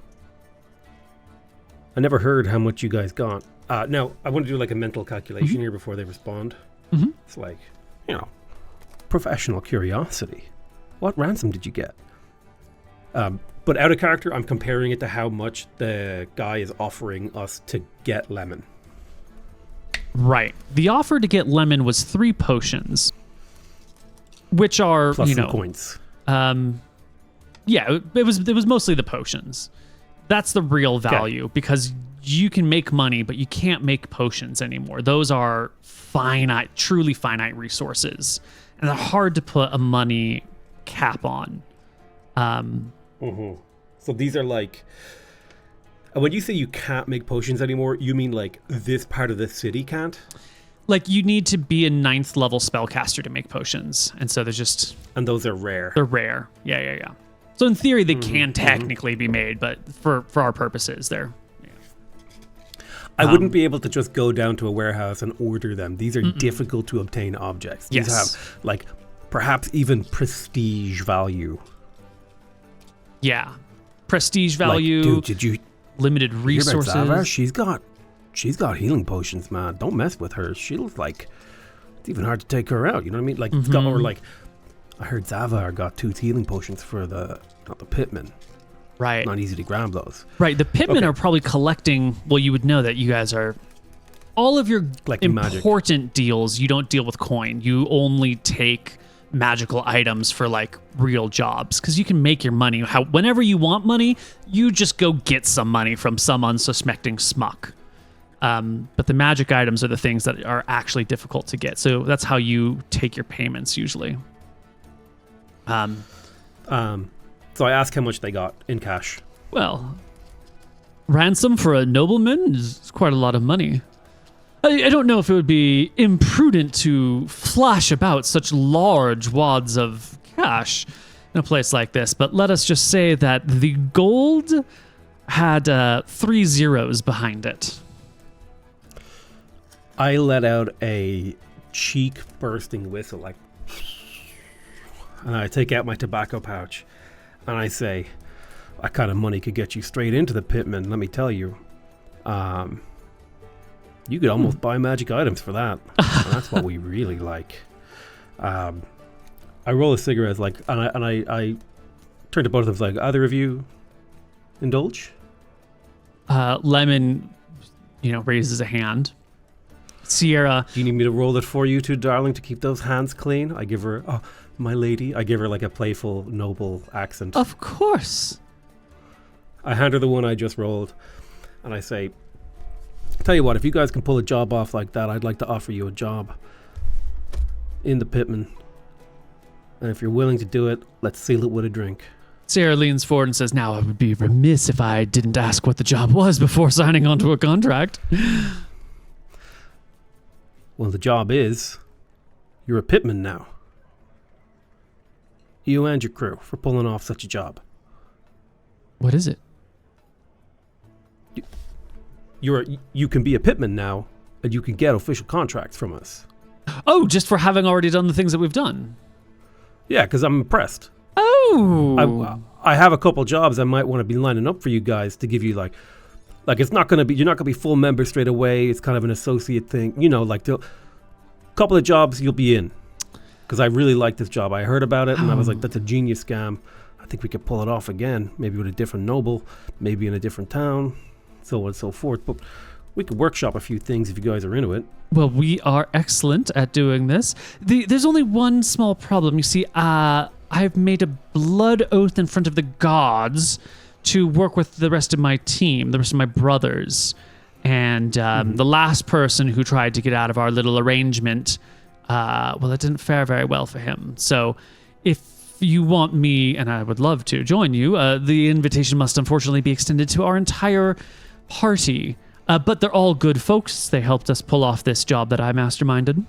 I never heard how much you guys got. Now, I want to do like a mental calculation here before they respond. Mm-hmm. It's like, professional curiosity. What ransom did you get? But out of character, I'm comparing it to how much the guy is offering us to get Lemon. Right. The offer to get Lemon was 3 potions, which are, plus some coins. Yeah, it was mostly the potions. That's the real value because you can make money, but you can't make potions anymore. Those are finite, truly finite resources, and they're hard to put a money cap on. So these are like, when you say you can't make potions anymore, you mean like this part of the city can't? Like you need to be a 9th level spellcaster to make potions. And so and those are rare. They're rare. Yeah. So in theory, they can technically be made, but for our purposes, they're... I wouldn't be able to just go down to a warehouse and order them. These are difficult to obtain objects. These have like perhaps even prestige value. Yeah. Prestige value. Like, dude, did you limited resources? Hear about Zava? She's got healing potions, man. Don't mess with her. She looks like it's even hard to take her out. You know what I mean? Like, it's got, or like, I heard Zava got 2 healing potions for not the pitmen. Right. Not easy to grab those. Right. The pitmen are probably collecting. Well, you would know that you guys are. All of your collecting important magic deals, you don't deal with coin. You only take magical items for like real jobs because you can make your money whenever you want money. You just go get some money from some unsuspecting smuck. But the magic items are the things that are actually difficult to get. So that's how you take your payments usually. So I asked how much they got in cash. Well, ransom for a nobleman is quite a lot of money. I don't know if it would be imprudent to flash about such large wads of cash in a place like this, but let us just say that the gold had 3 zeros behind it. I let out a cheek-bursting whistle, like, and I take out my tobacco pouch, and I say, that kind of money could get you straight into the pitman, let me tell you. You could almost buy magic items for that. And that's what we really like. I roll a cigarette, like, and I turn to both of them, like, either of you indulge? Lemon, raises a hand. Sierra. Do you need me to roll it for you two, darling, to keep those hands clean? I give her, my lady. I give her like a playful, noble accent. Of course. I hand her the one I just rolled, and I say, tell you what, if you guys can pull a job off like that, I'd like to offer you a job in the pitman. And if you're willing to do it, let's seal it with a drink. Sarah leans forward and says, now I would be remiss if I didn't ask what the job was before signing onto a contract. Well, the job is, you're a pitman now. You and your crew for pulling off such a job. What is it? You can be a pitman now, and you can get official contracts from us. Oh, just for having already done the things that we've done? Yeah, because I'm impressed. Oh! I have a couple jobs I might want to be lining up for you guys to give you like it's not going to be, you're not going to be full member straight away. It's kind of an associate thing. You know, like a couple of jobs you'll be in. Because I really like this job. I heard about it and I was like, that's a genius scam. I think we could pull it off again. Maybe with a different noble, maybe in a different town, so on and so forth. But we could workshop a few things if you guys are into it. Well, we are excellent at doing this. There's only one small problem. You see, I've made a blood oath in front of the gods to work with the rest of my team, the rest of my brothers. And the last person who tried to get out of our little arrangement, well, it didn't fare very well for him. So if you want me, and I would love to join you, the invitation must unfortunately be extended to our entire party. But they're all good folks. They helped us pull off this job that I masterminded.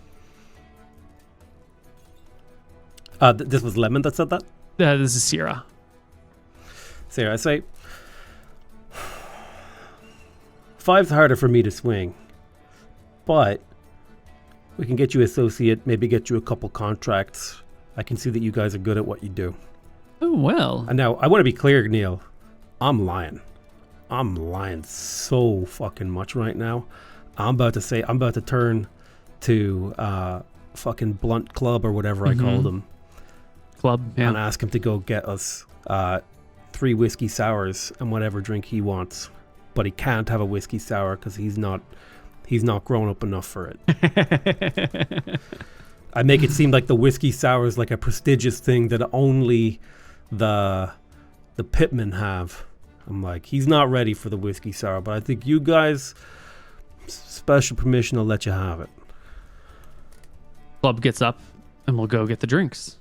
This was Lemon that said that? This is Sierra. Sarah, I say, 5's harder for me to swing, but we can get you associate, maybe get you a couple contracts. I can see that you guys are good at what you do. Oh, well. And now, I want to be clear, Neil. I'm lying so fucking much right now. I'm about to turn to fucking Blunt Club or whatever I called him. Club, yeah. And ask him to go get us 3 whiskey sours and whatever drink he wants. But he can't have a whiskey sour because he's not grown up enough for it. I make it seem like the whiskey sour is like a prestigious thing that only the pitmen have. I'm like, he's not ready for the whiskey sour, but I think you guys, special permission, I'll let you have it. Club gets up and we'll go get the drinks.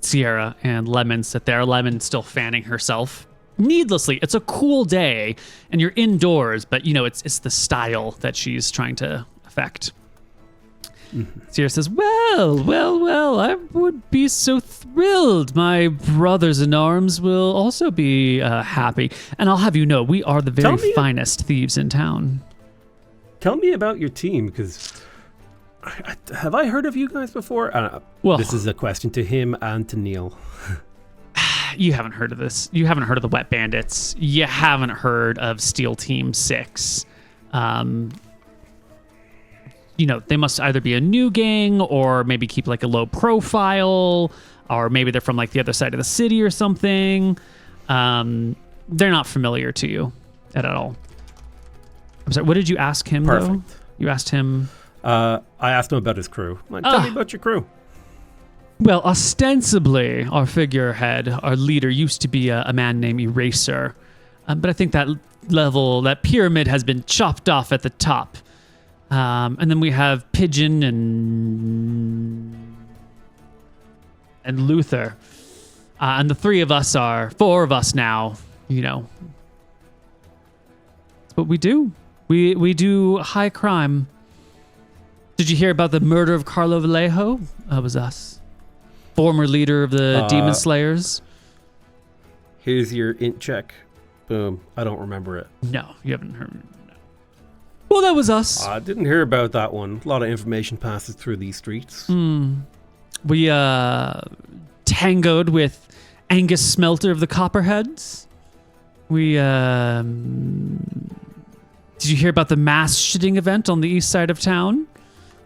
Sierra and Lemon sit there. Lemon still fanning herself. Needlessly, it's a cool day and you're indoors, but you know, it's the style that she's trying to affect. Sierra says, well, I would be so thrilled. My brothers in arms will also be happy. And I'll have you know, we are the very finest thieves in town. Tell me about your team, because have I heard of you guys before? Well, this is a question to him and to Neil. You haven't heard of this. You haven't heard of the Wet Bandits. You haven't heard of Steel Team 6. You know, they must either be a new gang or maybe keep like a low profile, or maybe they're from like the other side of the city or something. They're not familiar to you at all. I'm sorry, what did you ask him, though? You asked him... I asked him about his crew. Like, tell me about your crew. Well, ostensibly, our figurehead, our leader, used to be a man named Eraser. But I think that pyramid has been chopped off at the top. And then we have Pigeon and Luther. And the 4 of us now, you know. That's what we do. We do high crime. Did you hear about the murder of Carlo Vallejo? That was us. Former leader of the Demon Slayers. Here's your int check. Boom. I don't remember it. No, you haven't heard. No. Well, that was us. I didn't hear about that one. A lot of information passes through these streets. We tangoed with Angus Smelter of the Copperheads. We did you hear about the mass shitting event on the east side of town?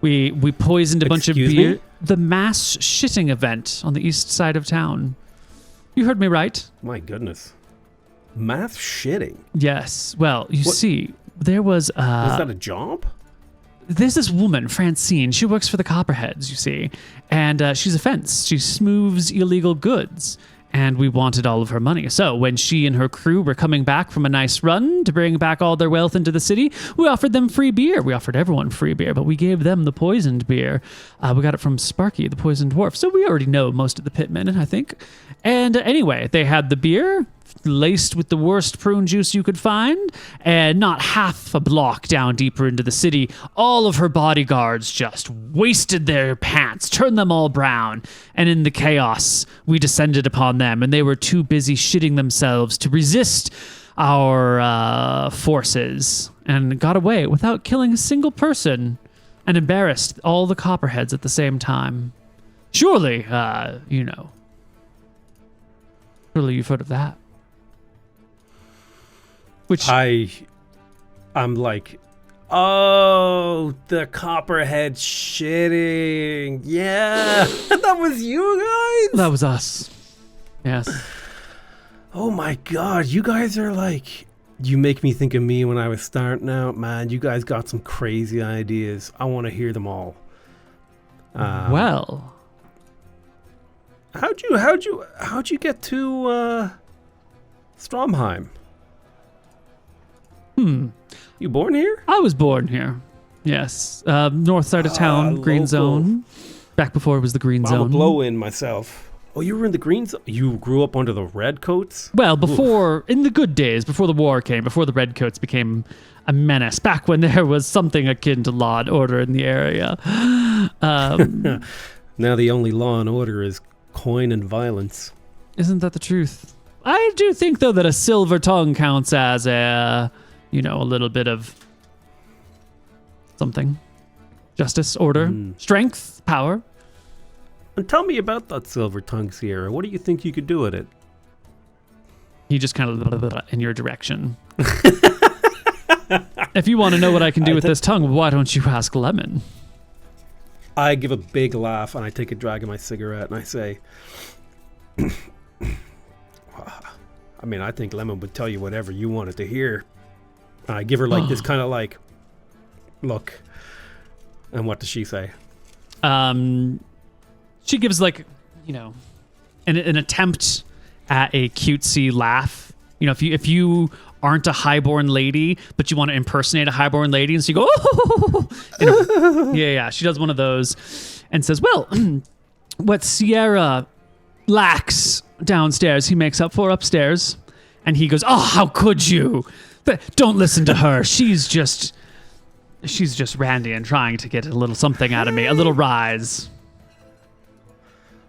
We poisoned a bunch of beer. The mass shitting event on the east side of town. You heard me right. My goodness. Mass shitting? Yes. Well, you see, there was... was that a job? There's this woman, Francine. She works for the Copperheads, you see. And she's a fence. She smooths illegal goods. and we wanted all of her money. So when she and her crew were coming back from a nice run to bring back all their wealth into the city, we offered them free beer. We offered everyone free beer, but we gave them the poisoned beer. We got it from Sparky, the poisoned dwarf. So we already know most of the pitmen, I think. And anyway, they had the beer laced with the worst prune juice you could find, and not half a block down deeper into the city, all of her bodyguards just wasted their pants, turned them all brown, and in the chaos, we descended upon them, and they were too busy shitting themselves to resist our forces, and got away without killing a single person, and embarrassed all the copperheads at the same time. Surely, surely you've heard of that. Which I'm like, oh, the copperhead shitting. Yeah, that was you guys? That was us. Yes. Oh my God, you guys are like, you make me think of me when I was starting out, man. You guys got some crazy ideas. I want to hear them all. Well, how'd you get to Stromheim? You born here? I was born here. Yes. North side of town, green local. Zone. Back before it was the green I'm a zone. blow-in myself. Oh, you were in the green zone? You grew up under the redcoats? Well, in the good days, before the war came, before the redcoats became a menace, back when there was something akin to law and order in the area. Now the only law and order is coin and violence. Isn't that the truth? I do think, though, that a silver tongue counts as a little bit of something. Justice, order, strength, power. And tell me about that silver tongue, Sierra. What do you think you could do with it? He just kind of in your direction. If you want to know what I can do with this tongue, why don't you ask Lemon? I give a big laugh and I take a drag of my cigarette and I say, I mean, I think Lemon would tell you whatever you wanted to hear. And I give her like this kind of like look. And what does she say? She gives like, an attempt at a cutesy laugh. If you aren't a highborn lady, but you want to impersonate a highborn lady, and so you go, oh, yeah. She does one of those and says, well, what Sierra lacks downstairs, he makes up for upstairs. And he goes, oh, how could you? Don't listen to her. She's just randy and trying to get a little something out of me, a little rise.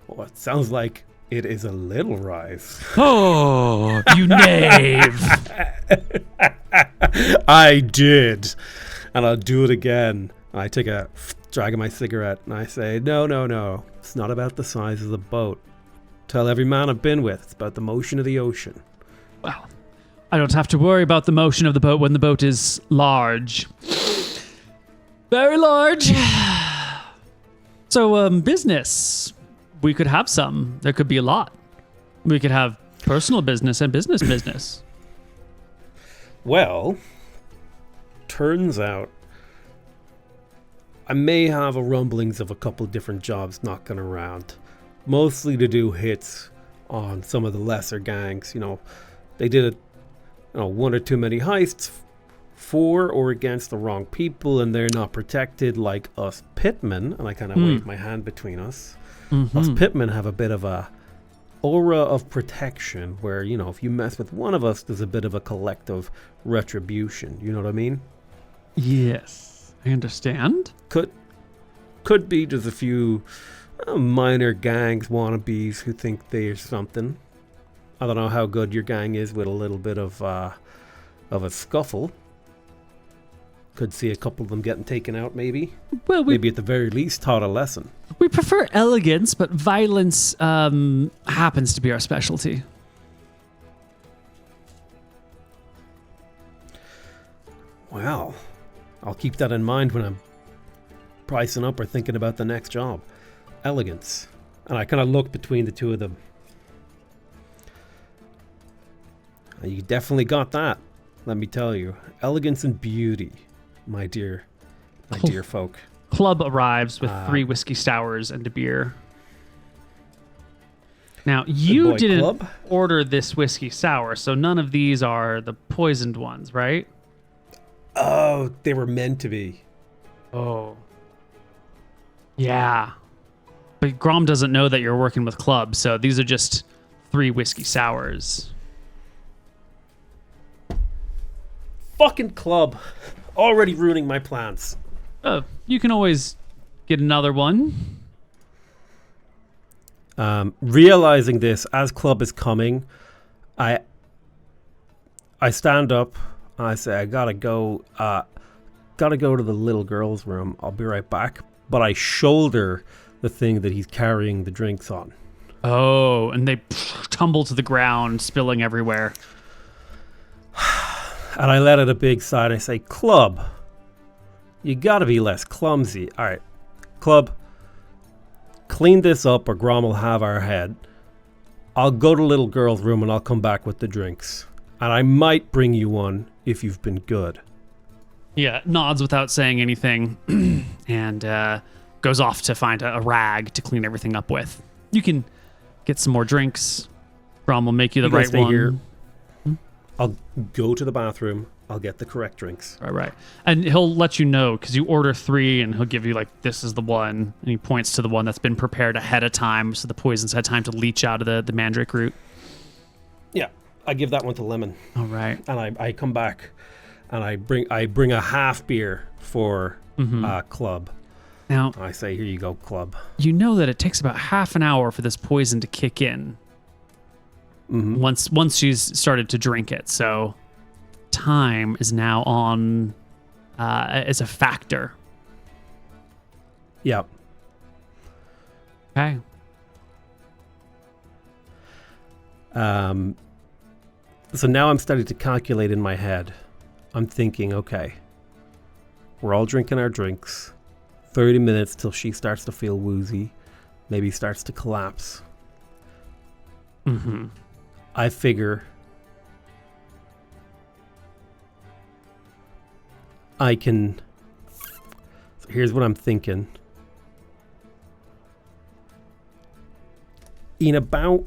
Well, it sounds like it is a little rise. Oh, you knave. I did. And I'll do it again. I take a drag of my cigarette and I say, no. It's not about the size of the boat. Tell every man I've been with, it's about the motion of the ocean. Well, I don't have to worry about the motion of the boat when the boat is large. Very large. So, business. We could have some. There could be a lot. We could have personal business and business. Well, turns out I may have a rumblings of a couple different jobs knocking around. Mostly to do hits on some of the lesser gangs. They did one or too many heists for or against the wrong people, and they're not protected like us pitmen. And I kind of wave my hand between us. Mm-hmm. Us pitmen have a bit of a aura of protection where, if you mess with one of us, there's a bit of a collective retribution. You know what I mean? Yes, I understand. Could be just a few minor gangs wannabes who think they're something. I don't know how good your gang is with a little bit of a scuffle. Could see a couple of them getting taken out, maybe. Well, maybe at the very least taught a lesson. We prefer elegance, but violence happens to be our specialty. Well, I'll keep that in mind when I'm pricing up or thinking about the next job. Elegance. And I kind of look between the two of them. You definitely got that, let me tell you. Elegance and beauty, my dear folk. Club arrives with 3 whiskey sours and a beer. Now, you boy didn't Club. order this whiskey sour, so none of these are the poisoned ones, right? Oh, they were meant to be. Oh. Yeah. But Grom doesn't know that you're working with Club, so these are just 3 whiskey sours. Fucking Club. Already ruining my plans. Oh, you can always get another one. Realizing this as Club is coming, I stand up and I say, I gotta go to the little girl's room. I'll be right back. But I shoulder the thing that he's carrying the drinks on. Oh, and they tumble to the ground, spilling everywhere. And I let out a big sigh and I say, Club, you gotta be less clumsy. All right, Club, clean this up or Grom will have our head. I'll go to little girl's room and I'll come back with the drinks. And I might bring you one if you've been good. Yeah, nods without saying anything and goes off to find a rag to clean everything up with. You can get some more drinks. Grom will make you the You guys right stay one. here. I'll go to the bathroom. I'll get the correct drinks. Right. And he'll let you know because you order 3 and he'll give you this is the one. And he points to the one that's been prepared ahead of time so the poison's had time to leach out of the mandrake root. Yeah, I give that one to Lemon. All right. And I come back and I bring a half beer for Club. Now, I say, here you go, Club. you know that it takes about half an hour for this poison to kick in. Once she's started to drink it. So time is now on as a factor. Yeah. Okay. So now I'm starting to calculate in my head. I'm thinking, okay, we're all drinking our drinks. 30 minutes till she starts to feel woozy, maybe starts to collapse. I figure I can. So here's what I'm thinking. In about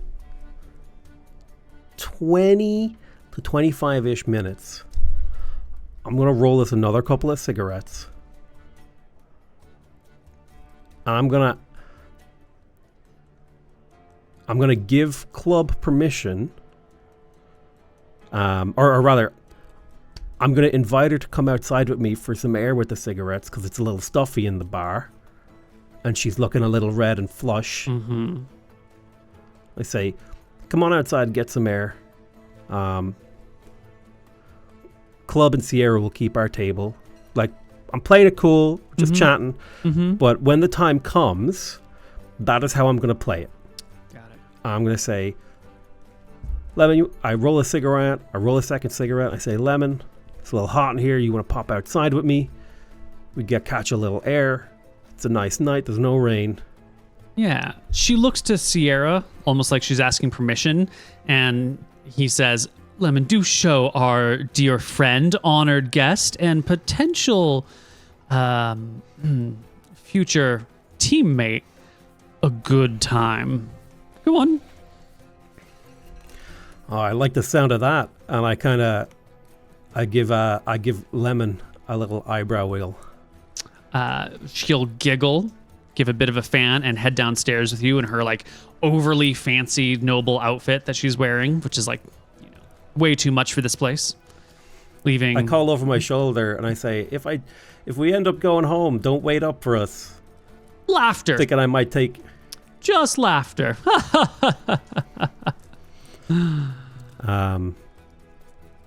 20 to 25-ish minutes, I'm going to roll us another couple of cigarettes. And I'm going to give Club permission, or rather, I'm going to invite her to come outside with me for some air with the cigarettes because it's a little stuffy in the bar. And she's looking a little red and flush. I say, come on outside and get some air. Club and Sierra will keep our table. I'm playing it cool, just chatting. But when the time comes, that is how I'm going to play it. Got it. I'm going to say, Lemon, I roll a cigarette. I roll a second cigarette. I say, Lemon, it's a little hot in here. You want to pop outside with me? We catch a little air. It's a nice night. There's no rain. Yeah. She looks to Sierra almost like she's asking permission. And he says, Lemon, do show our dear friend, honored guest, and potential future teammate a good time. Go on. Oh, I like the sound of that. And I give Lemon a little eyebrow wiggle. She'll giggle, give a bit of a fan, and head downstairs with you in her overly fancy noble outfit that she's wearing, which is way too much for this place. Leaving. I call over my shoulder and I say, if we end up going home, don't wait up for us. Laughter. Thinking I might take. Just laughter.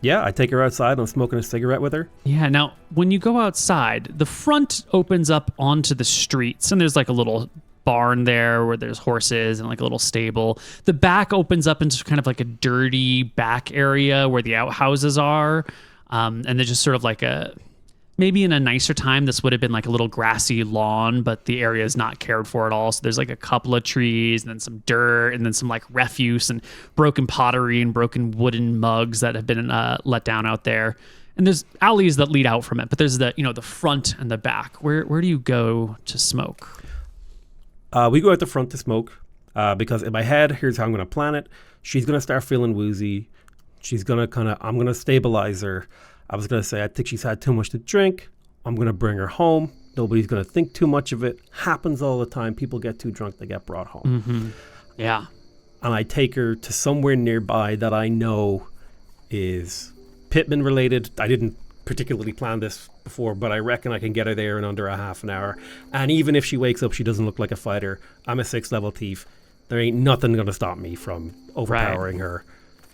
Yeah, I take her outside and I'm smoking a cigarette with her. Yeah, now, when you go outside, the front opens up onto the streets, and there's a little barn there where there's horses and a little stable. The back opens up into kind of a dirty back area where the outhouses are, and they're just sort of maybe in a nicer time, this would have been a little grassy lawn, but the area is not cared for at all. So there's a couple of trees and then some dirt and then some refuse and broken pottery and broken wooden mugs that have been let down out there. And there's alleys that lead out from it, but there's the front and the back. Where do you go to smoke? We go out the front to smoke. Because in my head, here's how I'm going to plan it. She's going to start feeling woozy. She's going to I'm going to stabilize her. I was going to say, I think she's had too much to drink. I'm going to bring her home. Nobody's going to think too much of it. Happens all the time. People get too drunk, they get brought home. Mm-hmm. Yeah. And I take her to somewhere nearby that I know is Pittman related. I didn't particularly plan this before, but I reckon I can get her there in under a half an hour. And even if she wakes up, she doesn't look like a fighter. I'm a 6th level thief. There ain't nothing going to stop me from overpowering her.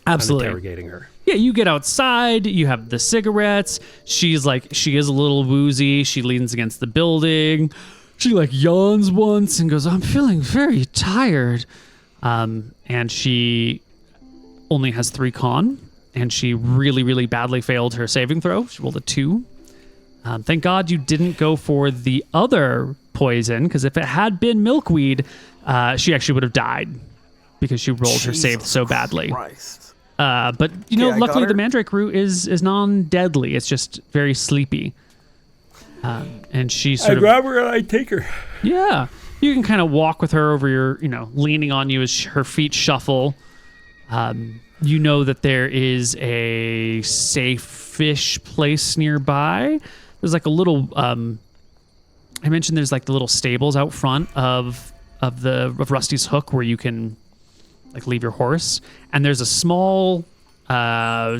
Absolutely. And interrogating her. Yeah, you get outside, you have the cigarettes. She is a little woozy. She leans against the building. She yawns once and goes, I'm feeling very tired. And she only has 3 con, and she really, really badly failed her saving throw. She rolled a 2. Thank God you didn't go for the other poison, because if it had been milkweed, she actually would have died because she rolled her save so badly. Christ. But luckily the mandrake root is non-deadly. It's just very sleepy. And she I grab her and I take her. Yeah. You can kind of walk with her over your, leaning on you as her feet shuffle. You know that there is a safe-ish place nearby. There's a little, I mentioned there's the little stables out front of Rusty's Hook where you can leave your horse, and there's a small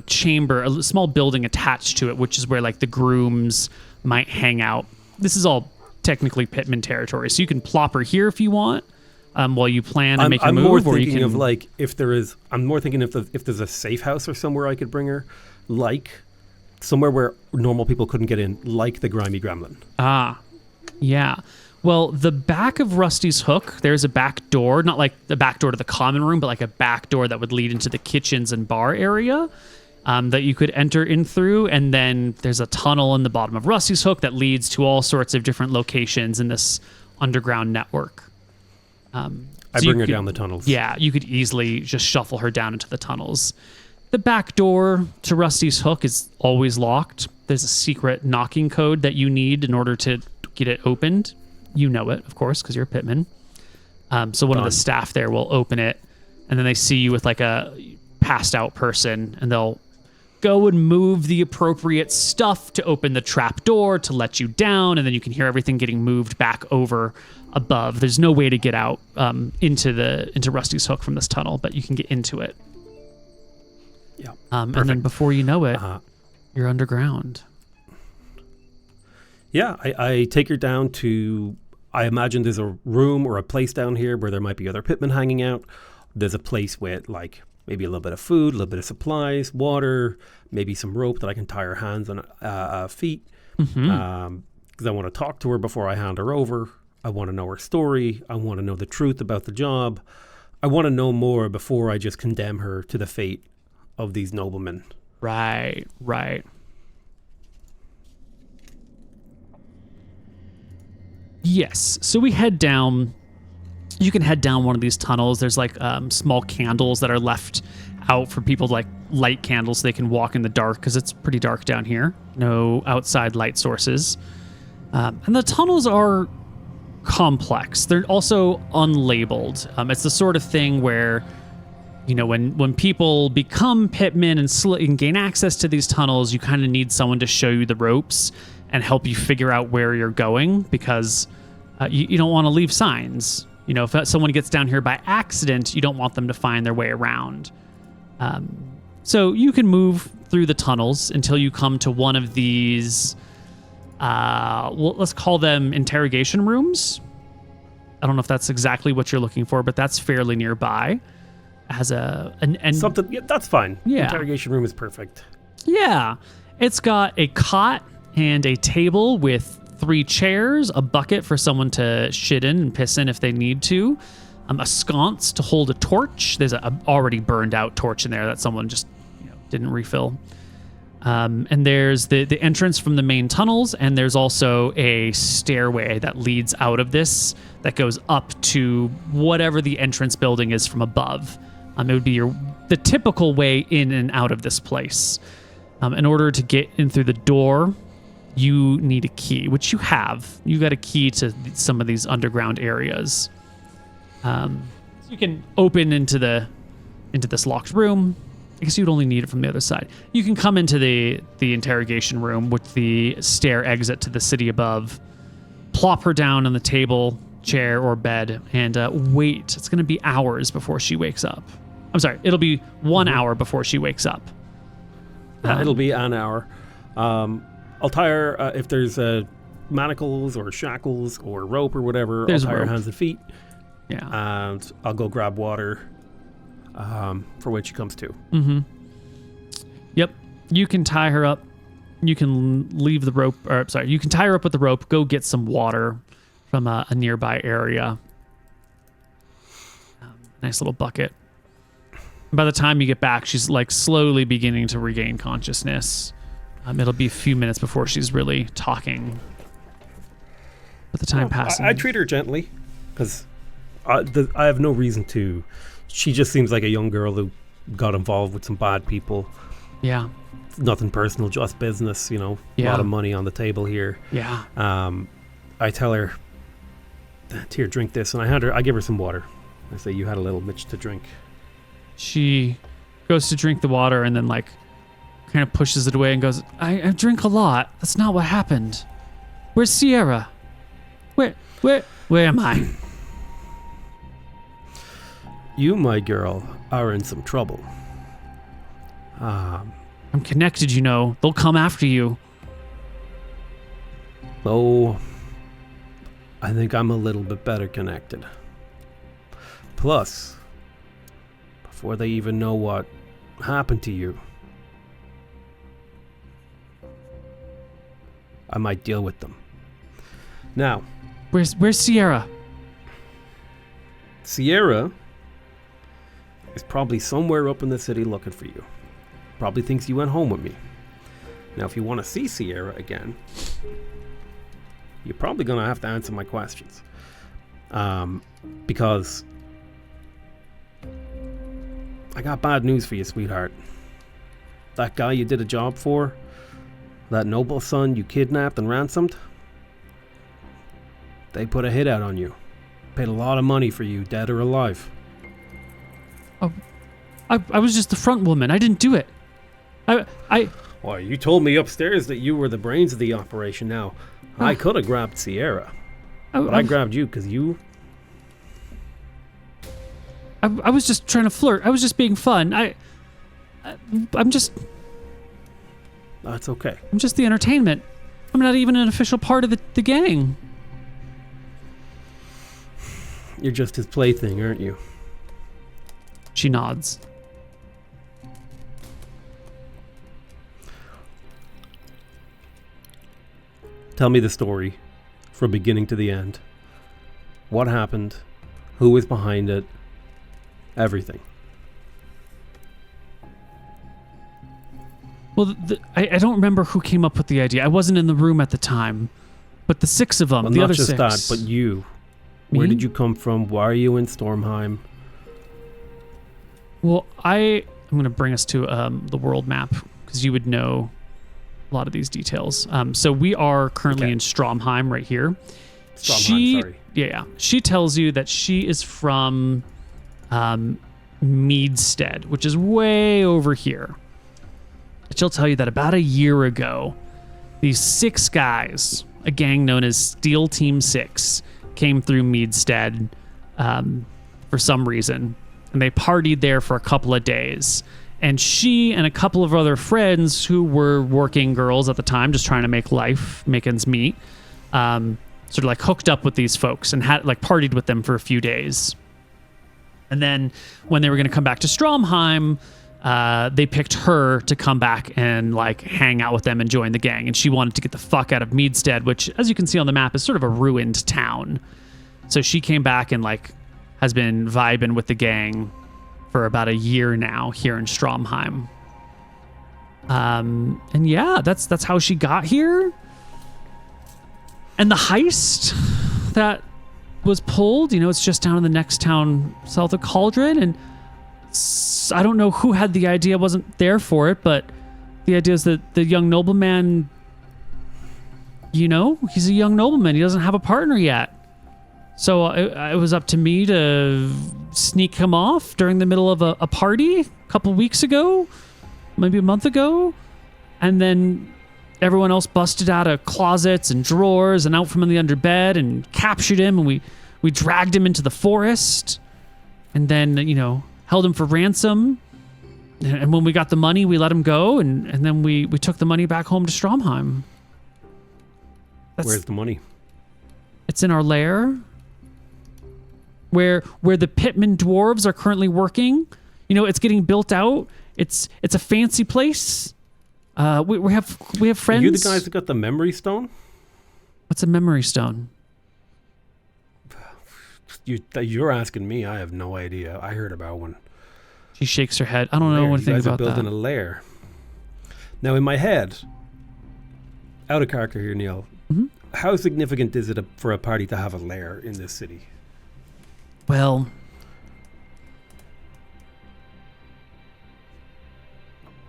chamber, a small building attached to it, which is where the grooms might hang out. This is all technically Pittman territory, so you can plop her here if you want, while you plan and make your move. I'm more thinking of if there is. I'm more thinking if there's a safe house or somewhere I could bring her, somewhere where normal people couldn't get in, like the Grimy Gremlin. Ah, yeah. Well, the back of Rusty's Hook, there's a back door, not the back door to the common room, but a back door that would lead into the kitchens and bar area that you could enter in through. And then there's a tunnel in the bottom of Rusty's Hook that leads to all sorts of different locations in this underground network. I bring her down the tunnels. Yeah, you could easily just shuffle her down into the tunnels. The back door to Rusty's Hook is always locked. There's a secret knocking code that you need in order to get it opened. You know it, of course, because you're a Pittman. So one of the staff there will open it, and then they see you with a passed out person, and they'll go and move the appropriate stuff to open the trap door to let you down, and then you can hear everything getting moved back over above. There's no way to get out into Rusty's Hook from this tunnel, but you can get into it. Yeah. And then before you know it, you're underground. Yeah, I take her down to, I imagine there's a room or a place down here where there might be other Pitmen hanging out. There's a place with maybe a little bit of food, a little bit of supplies, water, maybe some rope that I can tie her hands and feet. Mm-hmm. Because I want to talk to her before I hand her over. I want to know her story. I want to know the truth about the job. I want to know more before I just condemn her to the fate of these noblemen. Right. Yes. So we head down. You can head down one of these tunnels. There's small candles that are left out for people to light candles so they can walk in the dark, because it's pretty dark down here. No outside light sources. And the tunnels are complex. They're also unlabeled. It's the sort of thing where, when people become Pitmen and gain access to these tunnels, you kind of need someone to show you the ropes and help you figure out where you're going, because you don't want to leave signs. If someone gets down here by accident, you don't want them to find their way around. So you can move through the tunnels until you come to one of these, let's call them interrogation rooms. I don't know if that's exactly what you're looking for, but that's fairly nearby. Has something. Yeah, that's fine. Yeah. Interrogation room is perfect. Yeah. It's got a cot and a table with 3 chairs, a bucket for someone to shit in and piss in if they need to, a sconce to hold a torch. There's a already burned out torch in there that someone just didn't refill. And there's the entrance from the main tunnels, and there's also a stairway that leads out of this that goes up to whatever the entrance building is from above. It would be the typical way in and out of this place. In order to get in through the door, you need a key, which you have. You got a key to some of these underground areas. You You can open into this locked room. I guess you'd only need it from the other side. You can come into the interrogation room with the stair exit to the city above. Plop her down on the table, chair, or bed, and wait. It's going to be hours before she wakes up. I'm sorry. It'll be 1 hour before she wakes up. It'll be an hour. I'll tie her if there's manacles or shackles or rope or whatever. I'll tie her hands and feet. Yeah. And I'll go grab water for when she comes to. Mm-hmm. Yep. You can tie her up. You can leave the rope. Or sorry, you can tie her up with the rope. Go get some water from a nearby area. Nice little bucket. By the time you get back, she's like slowly beginning to regain consciousness. It'll be a few minutes before she's really talking. But the time passes. I treat her gently because I have no reason to. She just seems like a young girl who got involved with some bad people. Yeah. Nothing personal, just business, you know. A lot of money on the table here. Yeah. I tell her, here, drink this. And I give her some water. I say, you had a little Mitch to drink. She goes to drink the water and then like kind of pushes it away and goes, I drink a lot. That's not what happened. Where's Sierra? Where am I? You, my girl, are in some trouble. I'm connected, you know. They'll come after you. Oh, I think I'm a little bit better connected. Plus, before they even know what happened to you, I might deal with them. Now, where's Sierra? Sierra is probably somewhere up in the city looking for you. Probably thinks you went home with me. Now, if you want to see Sierra again, you're probably going to have to answer my questions. Because I got bad news for you, sweetheart. That guy you did a job for, that noble son you kidnapped and ransomed, they put a hit out on you. Paid a lot of money for you, dead or alive. I was just the front woman. I didn't do it. Well, you told me upstairs that you were the brains of the operation. Now, I could have grabbed Sierra, but I grabbed you because you... I was just trying to flirt. I was just being fun. I'm just... That's okay. I'm just the entertainment. I'm not even an official part of the gang. You're just his plaything, aren't you? She nods. Tell me the story from beginning to the end. What happened? Who was behind it? Everything. Well, I don't remember who came up with the idea. I wasn't in the room at the time. But the six of them, well, the not other just six. that, but you. Me? Where did you come from? Why are you in Stormheim? Well, I'm going to bring us to the world map because you would know a lot of these details. So we are currently in Stromheim right here. Sorry. Yeah. She tells you that she is from Meadstead, which is way over here. She'll tell you that about a year ago, these 6 guys, a gang known as Steel Team 6, came through Meadstead for some reason. And they partied there for a couple of days. And she and a couple of other friends who were working girls at the time, just trying to make ends meet, sort of like hooked up with these folks and had like partied with them for a few days. And then when they were going to come back to Stromheim, they picked her to come back and like hang out with them and join the gang. And she wanted to get the fuck out of Meadstead, which, as you can see on the map, is sort of a ruined town. So she came back and like has been vibing with the gang for about a year now here in Stromheim. And yeah, that's how she got here. And the heist that was pulled, it's just down in the next town south of Cauldron. And I don't know who had the idea. I wasn't there for it, but the idea is that the young nobleman, he's a young nobleman. He doesn't have a partner yet. So it was up to me to sneak him off during the middle of a party a couple weeks ago, maybe a month ago. And then everyone else busted out of closets and drawers and out from under bed and captured him. And we dragged him into the forest and then, held him for ransom. And when we got the money, we let him go. And then we took the money back home to Stromheim. Where's the money? It's in our lair. Where the Pitman dwarves are currently working. It's getting built out. It's a fancy place. We have friends. Are you the guys that got the memory stone? What's a memory stone? You're asking me. I have no idea. I heard about one. She shakes her head. I don't know anything about that. You guys are building a lair. Now, in my head, out of character here, Neil, how significant is it for a party to have a lair in this city? Well,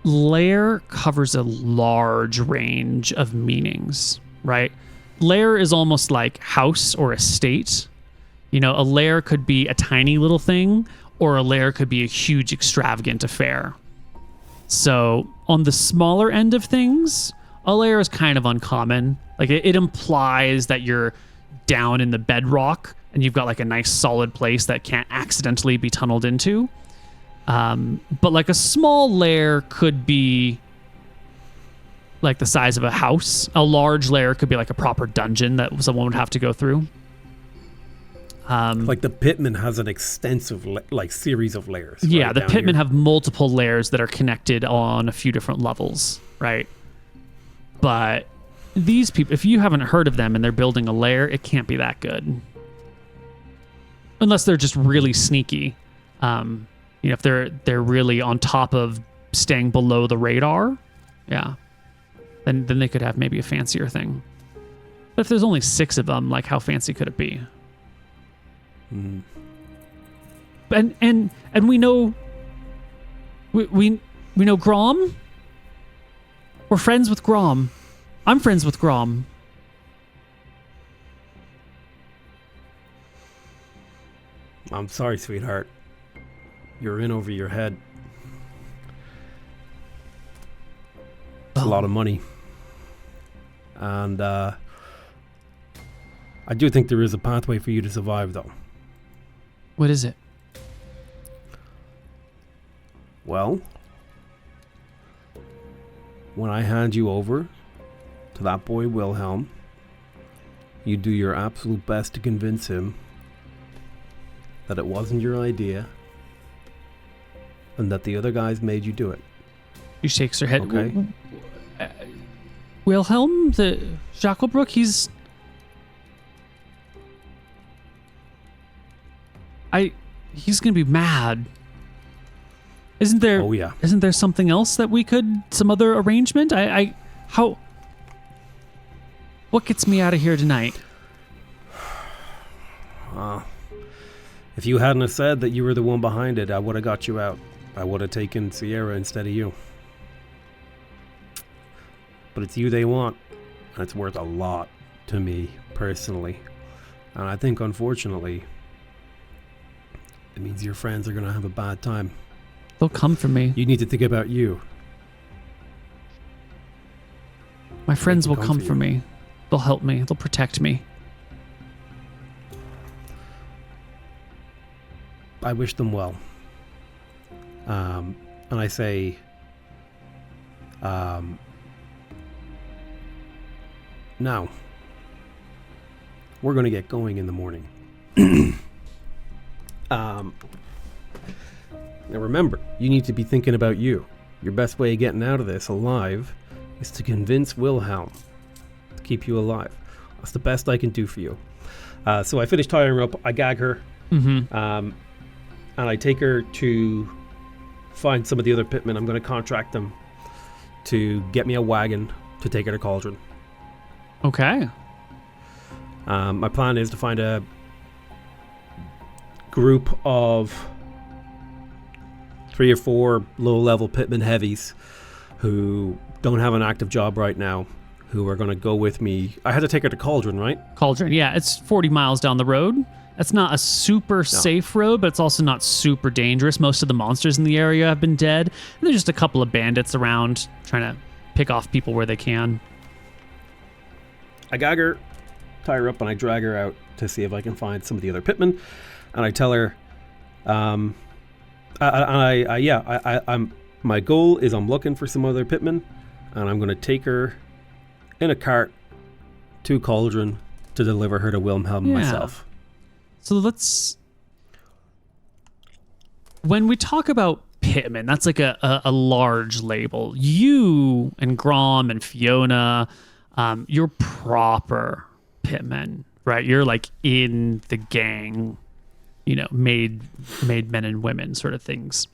lair covers a large range of meanings, right? Lair is almost like house or estate. A lair could be a tiny little thing, or a lair could be a huge, extravagant affair. So on the smaller end of things, a lair is kind of uncommon. Like it implies that you're down in the bedrock and you've got like a nice solid place that can't accidentally be tunneled into. But like a small lair could be like the size of a house. A large lair could be like a proper dungeon that someone would have to go through. Like the Pitman has an extensive series of layers. Yeah, right, the Pitmen here. have multiple layers that are connected on a few different levels, right? But these people, if you haven't heard of them and they're building a lair, it can't be that good. Unless they're just really sneaky. If they're really on top of staying below the radar, yeah. Then they could have maybe a fancier thing. But if there's only 6 of them, like how fancy could it be? Mm. And we know we know Grom. We're friends with Grom. I'm friends with Grom. I'm sorry, sweetheart. You're in over your head. It's a lot of money. And I do think there is a pathway for you to survive, though. What is it? Well, when I hand you over to that boy Wilhelm, you do your absolute best to convince him that it wasn't your idea and that the other guys made you do it. She shakes her head. Okay. Wilhelm, the Jackelbrook, he's gonna be mad. Isn't there? Oh yeah. Isn't there something else that we could? Some other arrangement? What gets me out of here tonight? If you hadn't have said that you were the one behind it, I would have got you out. I would have taken Sierra instead of you. But it's you they want, and it's worth a lot to me personally. And I think, unfortunately, it means your friends are going to have a bad time. They'll come for me. You need to think about you. My friends will come for me. They'll help me. They'll protect me. I wish them well. And I say, now, we're going to get going in the morning. Now remember, you need to be thinking about you. Your best way of getting out of this alive is to convince Wilhelm to keep you alive. That's the best I can do for you. So I finish tying her up. I gag her. And I take her to find some of the other pitmen. I'm going to contract them to get me a wagon to take her to Cauldron. Okay. My plan is to find a group of 3 or 4 low-level pitman heavies who don't have an active job right now, who are going to go with me. I had to take her to Cauldron, right? Cauldron, yeah. It's 40 miles down the road. It's not a super safe road, but it's also not super dangerous. Most of the monsters in the area have been dead. And there's just a couple of bandits around trying to pick off people where they can. I gag her, tie her up, and I drag her out to see if I can find some of the other pitmen. And I tell her, my goal is I'm looking for some other pitmen, and I'm going to take her in a cart to Cauldron to deliver her to Wilhelm myself. So when we talk about pitmen, that's like a large label. You and Grom and Fiona, you're proper pitmen, right? You're like in the gang, made men and women sort of things.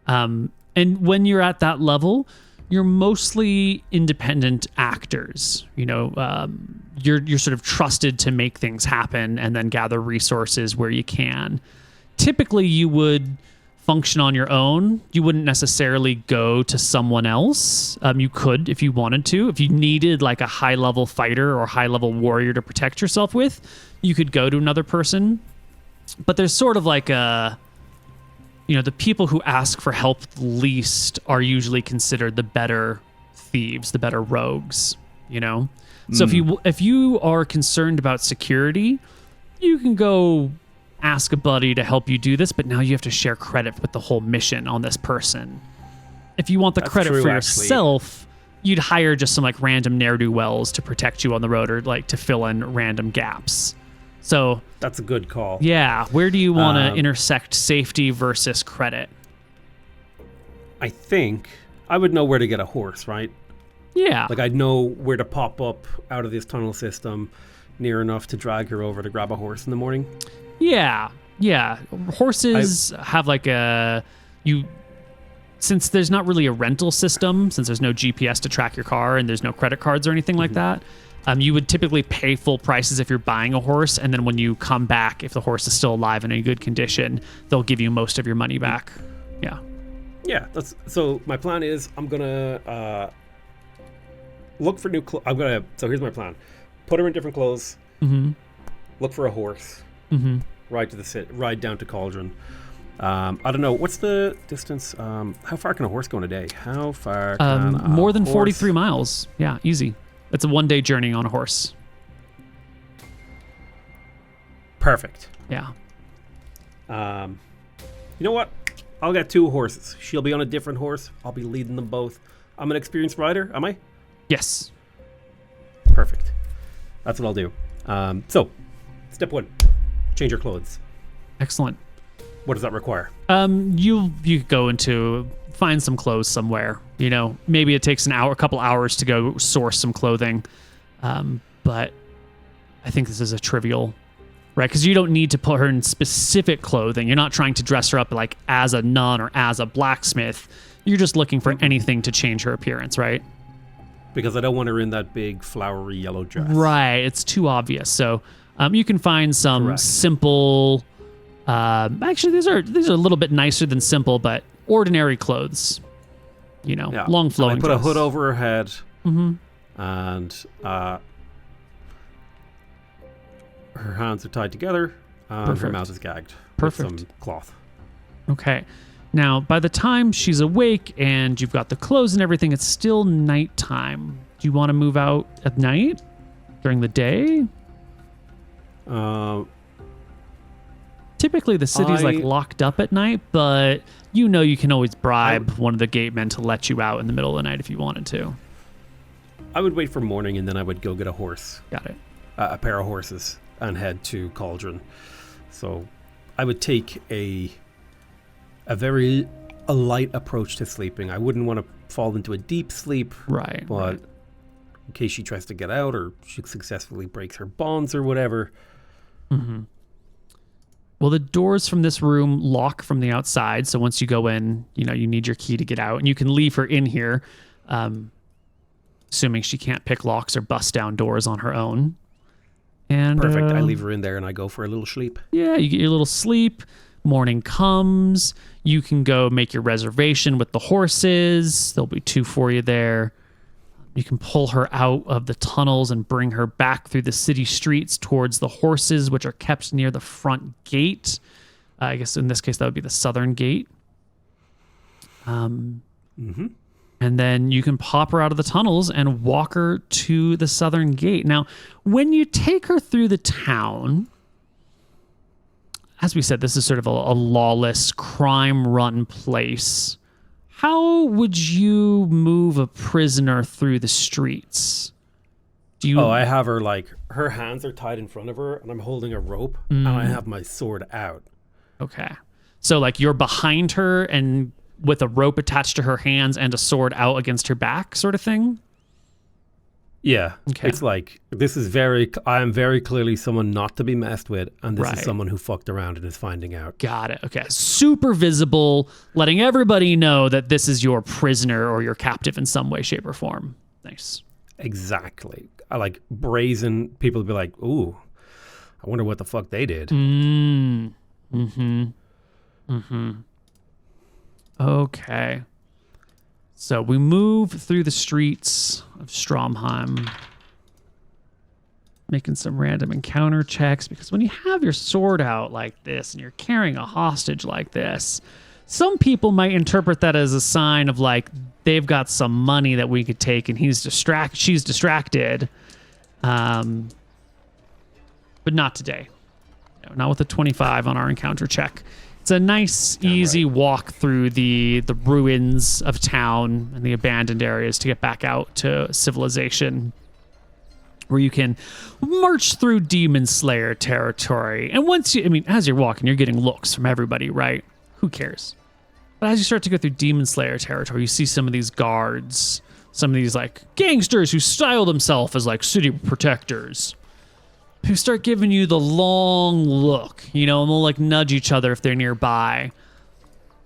And when you're at that level, you're mostly independent actors. You're sort of trusted to make things happen and then gather resources where you can. Typically, you would function on your own. You wouldn't necessarily go to someone else. You could if you wanted to. If you needed like a high-level fighter or high-level warrior to protect yourself with, you could go to another person. But there's sort of like the people who ask for help least are usually considered the better thieves, the better rogues, So if you are concerned about security, you can go ask a buddy to help you do this, but now you have to share credit with the whole mission on this person. If you want the credit for yourself, you'd hire just some like random ne'er-do-wells to protect you on the road or like to fill in random gaps. So that's a good call. Yeah. Where do you want to intersect safety versus credit? I think I would know where to get a horse, right? Yeah. Like I'd know where to pop up out of this tunnel system near enough to drag her over to grab a horse in the morning. Yeah. Yeah. Horses have like since there's not really a rental system, since there's no GPS to track your car and there's no credit cards or anything like that, you would typically pay full prices if you're buying a horse, and then when you come back, if the horse is still alive and in good condition, they'll give you most of your money back. Yeah. Yeah. So my plan is I'm gonna look for new clothes. So here's my plan: put her in different clothes. Mm-hmm. Look for a horse. Mm-hmm. Ride down to Cauldron. I don't know what's the distance. How far can a horse go in a day? How far? More than 43 miles. Yeah, easy. It's a one-day journey on a horse. Perfect. Yeah. You know what? I'll get 2 horses. She'll be on a different horse. I'll be leading them both. I'm an experienced rider, am I? Yes. Perfect. That's what I'll do. So, step 1, change your clothes. Excellent. What does that require? You go into find some clothes somewhere. Maybe it takes a couple hours to go source some clothing. But I think this is a trivial, right? Because you don't need to put her in specific clothing. You're not trying to dress her up like as a nun or as a blacksmith. You're just looking for anything to change her appearance, right? Because I don't want her in that big flowery yellow dress. Right. It's too obvious. So you can find some simple. Actually, these are a little bit nicer than simple, but ordinary clothes. Long flowing. I put a hood over her head, and her hands are tied together, and her mouth is gagged. Perfect. With some cloth. Okay. Now, by the time she's awake and you've got the clothes and everything, it's still nighttime. Do you want to move out at night? During the day? Typically, the city's locked up at night, but you can always bribe one of the gatemen to let you out in the middle of the night if you wanted to. I would wait for morning, and then I would go get a horse. Got it. A pair of horses, and head to Cauldron. So I would take a very light approach to sleeping. I wouldn't want to fall into a deep sleep. Right. But in case she tries to get out or she successfully breaks her bonds or whatever. Mm-hmm. Well, the doors from this room lock from the outside. So once you go in, you need your key to get out. And you can leave her in here, assuming she can't pick locks or bust down doors on her own. And perfect. I leave her in there and I go for a little sleep. Yeah, you get your little sleep. Morning comes. You can go make your reservation with the horses. There'll be 2 for you there. You can pull her out of the tunnels and bring her back through the city streets towards the horses, which are kept near the front gate. I guess in this case, that would be the southern gate. And then you can pop her out of the tunnels and walk her to the southern gate. Now, when you take her through the town, as we said, this is sort of a lawless, crime-run place. How would you move a prisoner through the streets? Do you? Oh, I have her her hands are tied in front of her, and I'm holding a rope, and I have my sword out. Okay. So you're behind her and with a rope attached to her hands and a sword out against her back sort of thing? Yeah. Okay. It's I am very clearly someone not to be messed with, and this is someone who fucked around and is finding out. Got it. Okay. Super visible, letting everybody know that this is your prisoner or your captive in some way, shape, or form. Nice. Exactly. I like brazen people to be like, ooh, I wonder what the fuck they did. Okay. So we move through the streets of Stromheim, making some random encounter checks, because when you have your sword out like this and you're carrying a hostage like this, some people might interpret that as a sign of they've got some money that we could take and she's distracted. But not today. No, not with a 25 on our encounter check. It's a nice, easy walk through the ruins of town and the abandoned areas to get back out to civilization, where you can march through Demon Slayer territory. And as you're walking, you're getting looks from everybody, right? Who cares? But as you start to go through Demon Slayer territory, you see some of these guards, some of these gangsters who style themselves as city protectors, who start giving you the long look, and they'll nudge each other if they're nearby.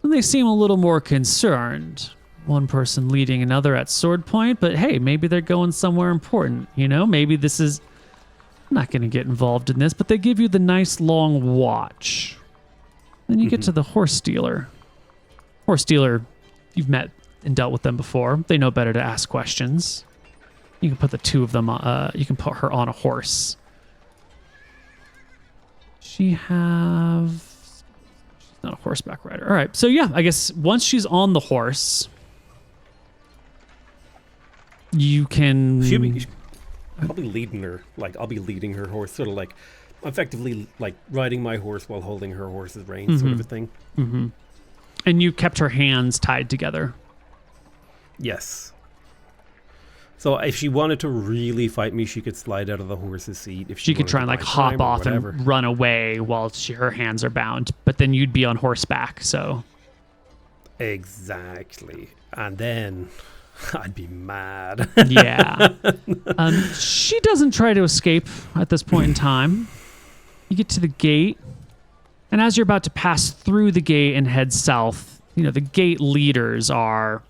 And they seem a little more concerned. One person leading another at sword point, but hey, maybe they're going somewhere important, Maybe this is... I'm not going to get involved in this, but they give you the nice long watch. Then you get to the horse dealer. Horse dealer, you've met and dealt with them before. They know better to ask questions. You can put the two of them, you can put her on a horse. She's not a horseback rider. All right. So yeah, I guess once she's on the horse, you can... I'll be leading her. I'll be leading her horse, sort of effectively riding my horse while holding her horse's reins, sort of a thing. Mm-hmm. And you kept her hands tied together. Yes. So if she wanted to really fight me, she could slide out of the horse's seat. If she could try and hop off and run away while her hands are bound, but then you'd be on horseback, so... Exactly. And then I'd be mad. Yeah. She doesn't try to escape at this point in time. You get to the gate, and as you're about to pass through the gate and head south, the gate leaders are...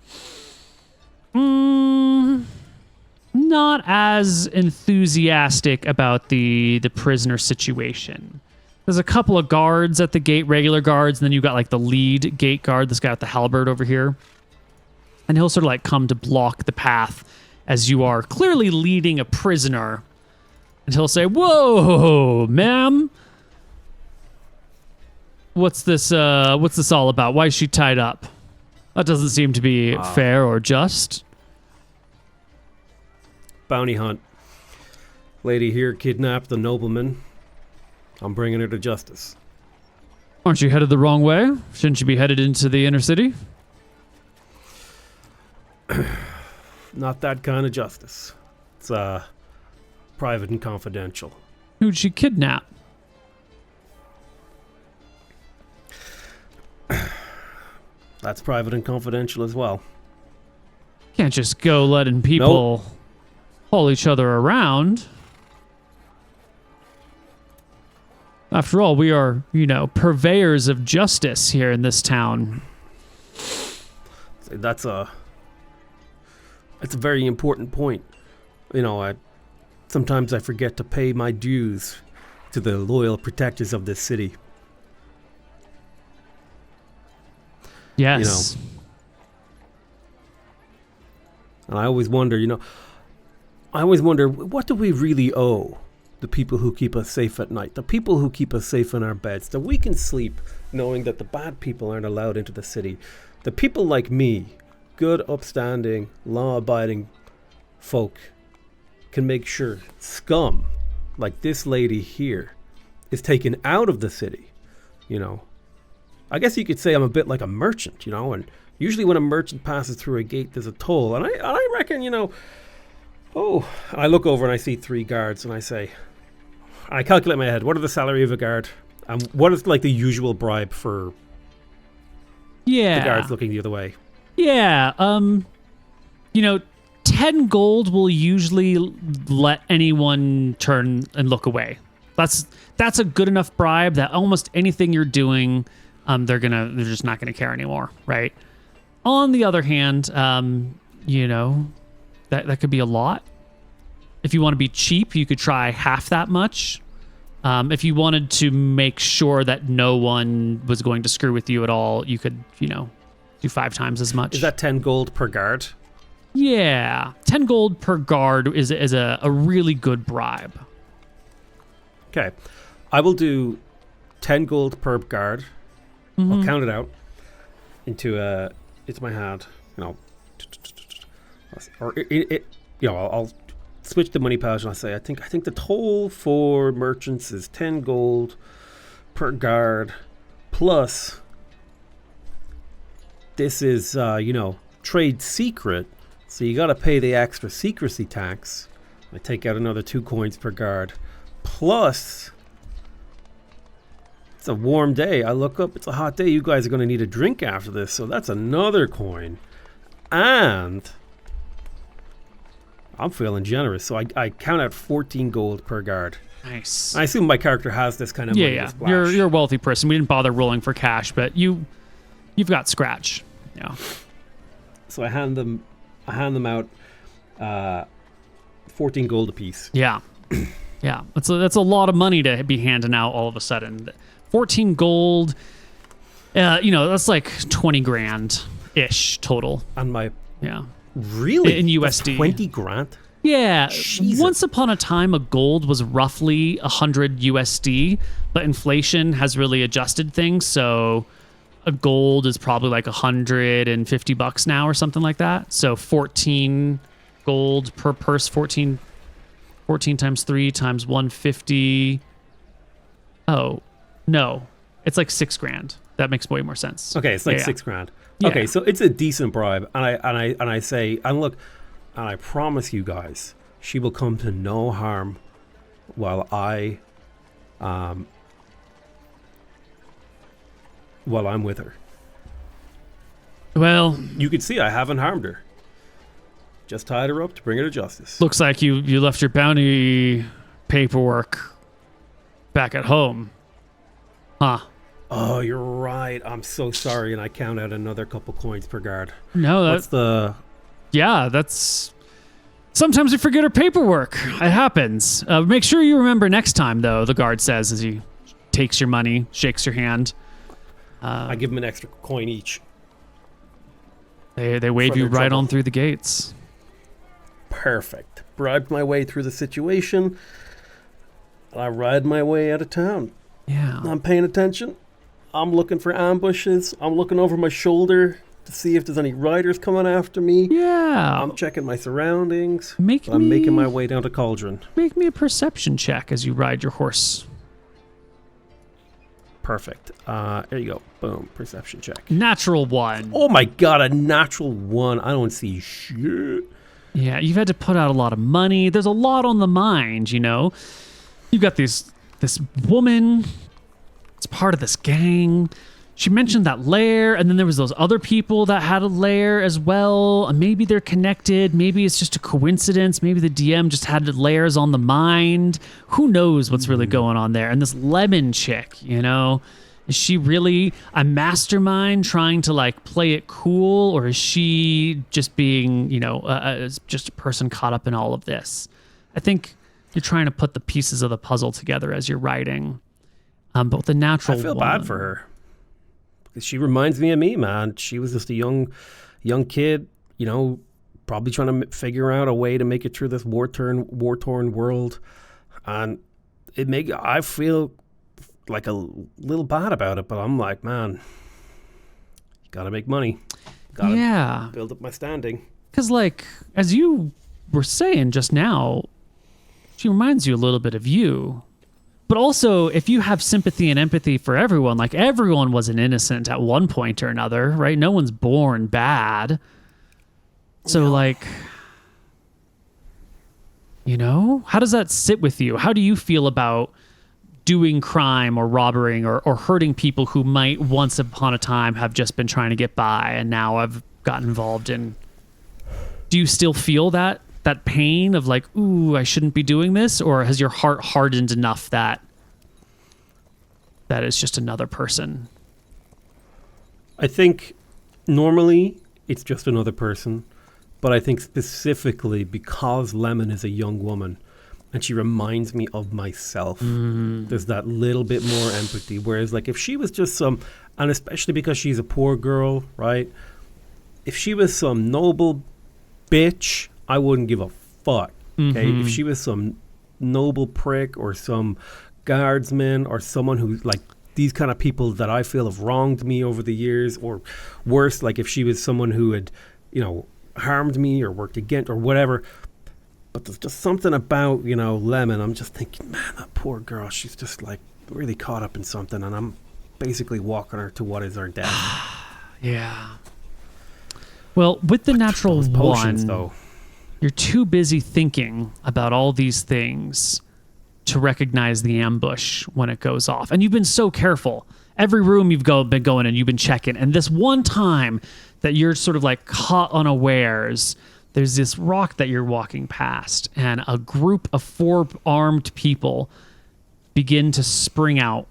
not as enthusiastic about the prisoner situation. There's a couple of guards at the gate, regular guards, and then you've got the lead gate guard, this guy with the halberd over here. And he'll sort of come to block the path as you are clearly leading a prisoner. And he'll say, "Whoa, ma'am. What's this all about? Why is she tied up? That doesn't seem to be fair or just." Bounty hunt. Lady here kidnapped a nobleman. I'm bringing her to justice. Aren't you headed the wrong way? Shouldn't you be headed into the inner city? Not that kind of justice. It's private and confidential. Who'd she kidnap? That's private and confidential as well. Can't just go letting people haul each other around. After all, we are, purveyors of justice here in this town. That's a very important point. Sometimes I forget to pay my dues to the loyal protectors of this city. Yes. And I always wonder, I always wonder, what do we really owe the people who keep us safe at night, the people who keep us safe in our beds, that we can sleep knowing that the bad people aren't allowed into the city? The people like me, good, upstanding, law-abiding folk, can make sure scum like this lady here is taken out of the city, you know. I guess you could say I'm a bit like a merchant, you know, and usually when a merchant passes through a gate, there's a toll. And I reckon, you know, I look over and I see 3 guards and I calculate in my head, what are the salary of a guard? And what is like the usual bribe for the guards looking the other way? Yeah. You know, 10 gold will usually let anyone turn and look away. That's a good enough bribe that almost anything you're doing, they're just not gonna care anymore, right? On the other hand, you know, that could be a lot. If you want to be cheap, you could try half that much. If you wanted to make sure that no one was going to screw with you at all, you could, you know, do 5 times as much. Is that 10 gold per guard? Yeah, 10 gold per guard is a really good bribe. Okay, I will do 10 gold per guard. Mm-hmm. I'll count it out into my hand, you know, or you know, I'll switch the money pouch and I'll say I think the toll for merchants is 10 gold per guard plus this is you know, trade secret, so you got to pay the extra secrecy tax. I take out another 2 coins per guard plus it's a warm day. I look up, it's a hot day. You guys are going to need a drink after this, so that's another coin. And I'm feeling generous, so I count out 14 gold per guard. Nice. I assume my character has this kind of money. Yeah. You're a wealthy person. We didn't bother rolling for cash, but you've got scratch. Yeah. So I hand them out 14 gold apiece. Yeah. Yeah. That's a lot of money to be handing out all of a sudden. 14 gold. You know, that's like 20 grand ish total. And my Yeah. really in USD. That's 20 grand. Yeah. Jesus. Once upon a time, a gold was roughly 100 USD, but inflation has really adjusted things. So a gold is probably like $150 now or something like that. So 14 gold per purse, 14 times 3 times 150. Oh, no. It's like 6 grand. That makes way more sense. Okay, it's like 6 grand. Yeah. Okay, so it's a decent bribe, and I say, and look, and I promise you guys, she will come to no harm while I'm with her. Well, You can see I haven't harmed her. Just tied her up to bring her to justice. looks like you left your bounty paperwork back at home. Huh. Oh, you're right. I'm so sorry, and I count out another couple coins per guard. No, What's the... Yeah, that's... Sometimes we forget our paperwork. It happens. Make sure you remember next time, though, the guard says as he takes your money, shakes your hand. I give them an extra coin each. They wave For you their right trouble. on through the gates. Perfect. Bribed my way through the situation. I ride my way out of town. Yeah. I'm paying attention. I'm looking for ambushes. I'm looking over my shoulder to see if there's any riders coming after me. Yeah. I'm checking my surroundings. I'm making my way down to Cauldron. Make me a perception check as you ride your horse. Perfect. There you go. Boom. Perception check. Natural 1. Oh my god, a natural 1. I don't see shit. Yeah, you've had to put out a lot of money. There's a lot on the mind, you know. You've got this woman. It's part of this gang. She mentioned that lair, and then there was those other people that had a lair as well. And maybe they're connected. Maybe it's just a coincidence. Maybe the DM just had lairs on the mind. Who knows what's really going on there? And this lemon chick, you know, is she really a mastermind trying to like play it cool, or is she just being, you know, just a person caught up in all of this? I think you're trying to put the pieces of the puzzle together as you're writing. But with the natural I feel one, bad for her. Because she reminds me of me, man. She was just a young kid, you know, probably trying to figure out a way to make it through this war-torn world. And I feel like a little bad about it, but I'm like, man, you got to make money. Got to build up my standing. Because, like, as you were saying just now, she reminds you a little bit of you. But also, if you have sympathy and empathy for everyone, like everyone was an innocent at one point or another, right? No one's born bad. So, like, you know, how does that sit with you? How do you feel about doing crime or robbering or hurting people who might once upon a time have just been trying to get by and now have gotten involved in? Do you still feel that pain of like, ooh, I shouldn't be doing this? Or has your heart hardened enough that it's just another person? I think normally it's just another person. But I think specifically because Lemon is a young woman and she reminds me of myself, there's that little bit more empathy. Whereas like if she was just and especially because she's a poor girl, right? If she was some noble bitch, I wouldn't give a fuck. Okay, if she was some noble prick or some guardsman or someone who like these kind of people that I feel have wronged me over the years, or worse, like if she was someone who had, you know, harmed me or worked against or whatever. But there's just something about, you know, Lemon. I'm just thinking, man, that poor girl, she's just like really caught up in something, and I'm basically walking her to what is her death. Yeah. Well, with the natural potions, one, though, you're too busy thinking about all these things to recognize the ambush when it goes off. And you've been so careful. Every room you've been going in, you've been checking. And this one time that you're sort of like caught unawares, there's this rock that you're walking past, and a group of 4 armed people begin to spring out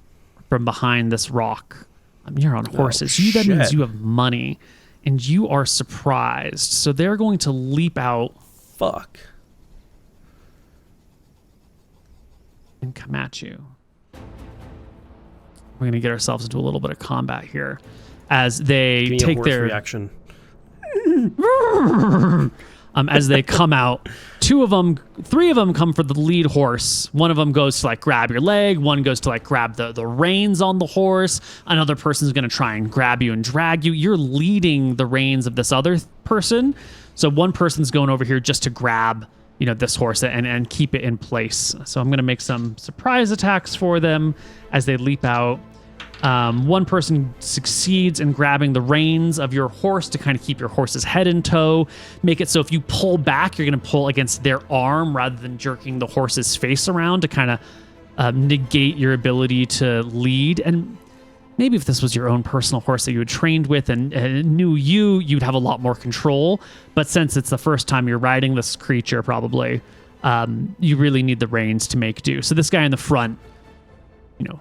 from behind this rock. I mean, you're on horses. That means you have money, and you are surprised. So they're going to leap out. Fuck. And come at you. We're going to get ourselves into a little bit of combat here as they take their reaction. As they come out, 3 of them come for the lead horse. One of them goes to like grab your leg. One goes to like grab the reins on the horse. Another person's going to try and grab you and drag you. You're leading the reins of this other person. So one person's going over here just to grab, you know, this horse and keep it in place. So I'm going to make some surprise attacks for them as they leap out. One person succeeds in grabbing the reins of your horse to kind of keep your horse's head in tow. Make it so if you pull back, you're going to pull against their arm rather than jerking the horse's face around to kind of negate your ability to lead. And maybe if this was your own personal horse that you had trained with and knew you'd have a lot more control. But since it's the first time you're riding this creature, probably, you really need the reins to make do. So this guy in the front, you know,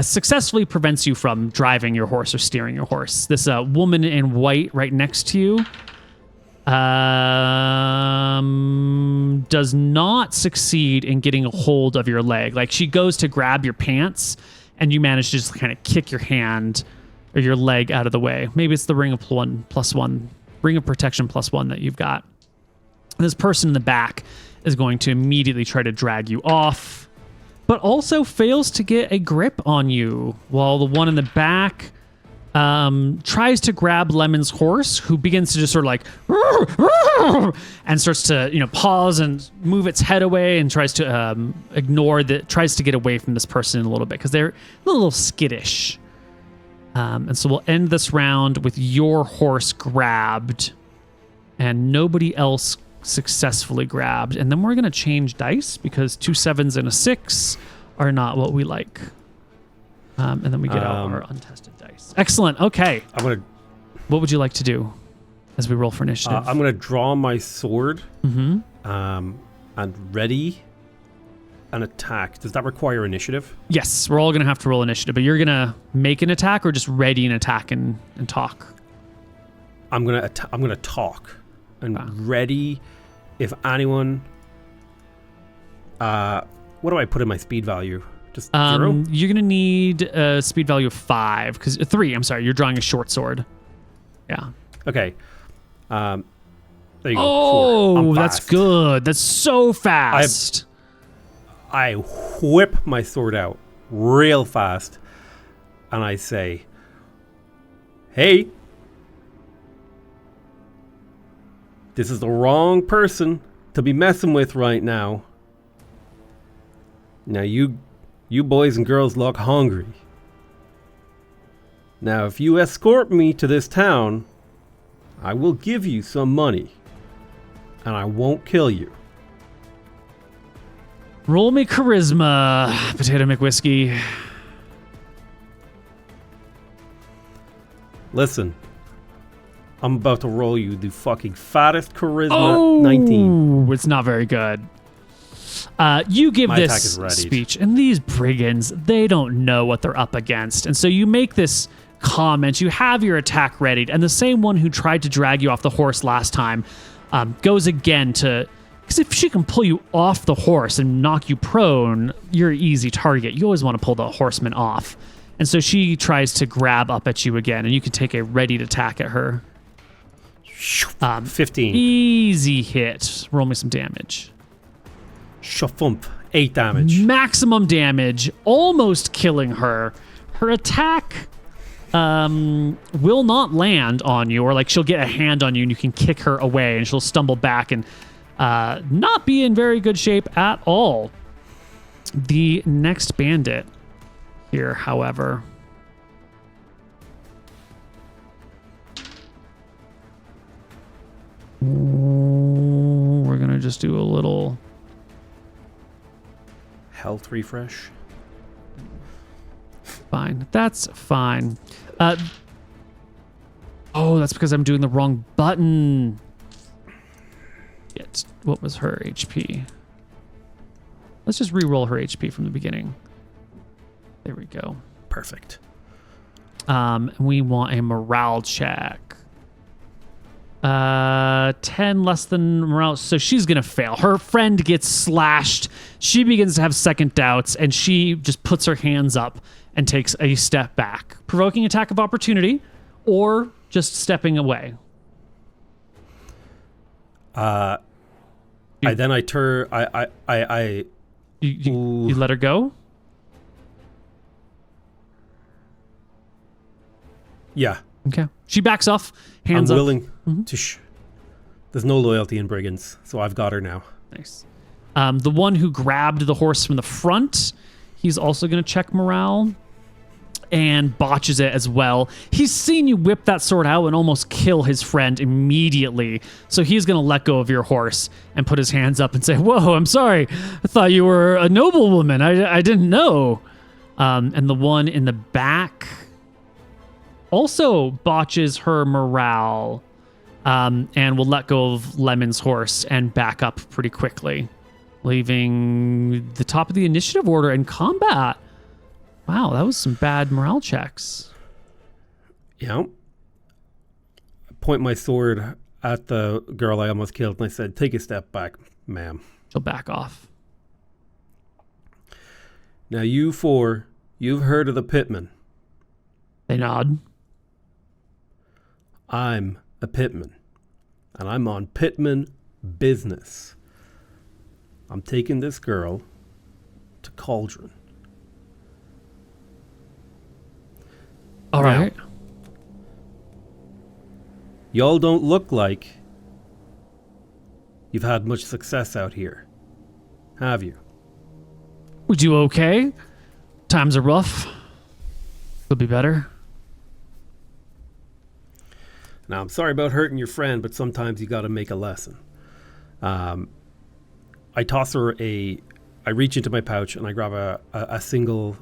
successfully prevents you from driving your horse or steering your horse. This woman in white right next to you does not succeed in getting a hold of your leg. Like she goes to grab your pants and you manage to just kind of kick your hand or your leg out of the way. Maybe it's the ring of protection +1 that you've got. And this person in the back is going to immediately try to drag you off, but also fails to get a grip on you, while the one in the back tries to grab Lemon's horse, who begins to just sort of like and starts to, you know, pause and move its head away and tries to tries to get away from this person a little bit because they're a little skittish. And so we'll end this round with your horse grabbed and nobody else successfully grabbed, and then we're going to change dice because 2 7s and a 6 are not what we like, and then we get out our untested dice. Excellent. Okay, what would you like to do as we roll for initiative? I'm going to draw my sword and ready an attack. Does that require initiative? Yes, we're all going to have to roll initiative, but you're going to make an attack or just ready an attack and talk? I'm going to talk and ready. If anyone, what do I put in my speed value? Just 0? You're gonna need a speed value of 5 3. I'm sorry, you're drawing a short sword. Yeah. Okay. There you go. 4. Oh, I'm that's fast. good. That's so fast. I whip my sword out real fast, and I say, "Hey, this is the wrong person to be messing with right now. Now you boys and girls look hungry. Now if you escort me to this town, I will give you some money, and I won't kill you." Roll me charisma, PotatoMcWhiskey. Listen, I'm about to roll you the fucking fattest charisma 19. Oh, it's not very good. You give My attack this is readied. speech, and these brigands, they don't know what they're up against. And so you make this comment, you have your attack readied, and the same one who tried to drag you off the horse last time goes again to... Because if she can pull you off the horse and knock you prone, you're an easy target. You always want to pull the horseman off. And so she tries to grab up at you again, and you can take a readied attack at her. 15. Easy hit. Roll me some damage. Shafump. 8 damage. Maximum damage, almost killing her. Her attack will not land on you, or like she'll get a hand on you and you can kick her away and she'll stumble back and not be in very good shape at all. The next bandit here, however, we're gonna just do a little Health refresh. fine. That's fine. Oh, that's because I'm doing the wrong button. What was her HP? Let's just re-roll her HP from the beginning. There we go. Perfect. We want a morale check. 10 less than morale, so she's gonna fail. Her friend gets slashed. She begins to have second doubts, and she just puts her hands up and takes a step back, provoking attack of opportunity, or just stepping away. You let her go? Yeah. Okay. She backs off, hands I'm up. willing to There's no loyalty in brigands, so I've got her now. Nice. The one who grabbed the horse from the front, he's also going to check morale and botches it as well. He's seen you whip that sword out and almost kill his friend immediately. So he's going to let go of your horse and put his hands up and say, "Whoa, I'm sorry. I thought you were a noblewoman. I didn't know." And the one in the back also botches her morale and will let go of Lemon's horse and back up pretty quickly, leaving the top of the initiative order in combat. Wow, that was some bad morale checks. Yeah. I point my sword at the girl I almost killed, and I said, "Take a step back, ma'am." She'll back off. Now, you four, you've heard of the pitman. They nod. I'm a pitman, and I'm on pitman business. I'm taking this girl to Cauldron. All right. Y'all don't look like you've had much success out here, have you? We do okay. Times are rough. Could be better. Now, I'm sorry about hurting your friend, but sometimes you got to make a lesson. I toss her I reach into my pouch and I grab a single.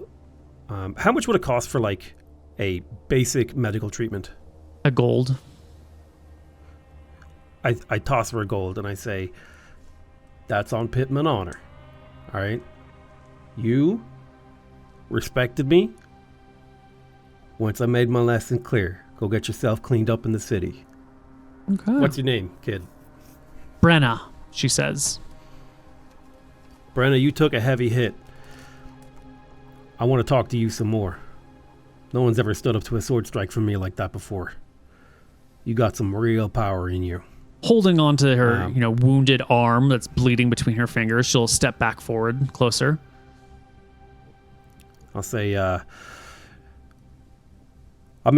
How much would it cost for like a basic medical treatment? A gold. I toss her a gold and I say, "That's on pitman honor. All right? You respected me once I made my lesson clear. Go get yourself cleaned up in the city." Okay. What's your name, kid? Brenna, she says. Brenna, you took a heavy hit. I want to talk to you some more. No one's ever stood up to a sword strike from me like that before. You got some real power in you. holding onto her, wounded arm that's bleeding between her fingers. She'll step back forward, closer. I'll say, I'm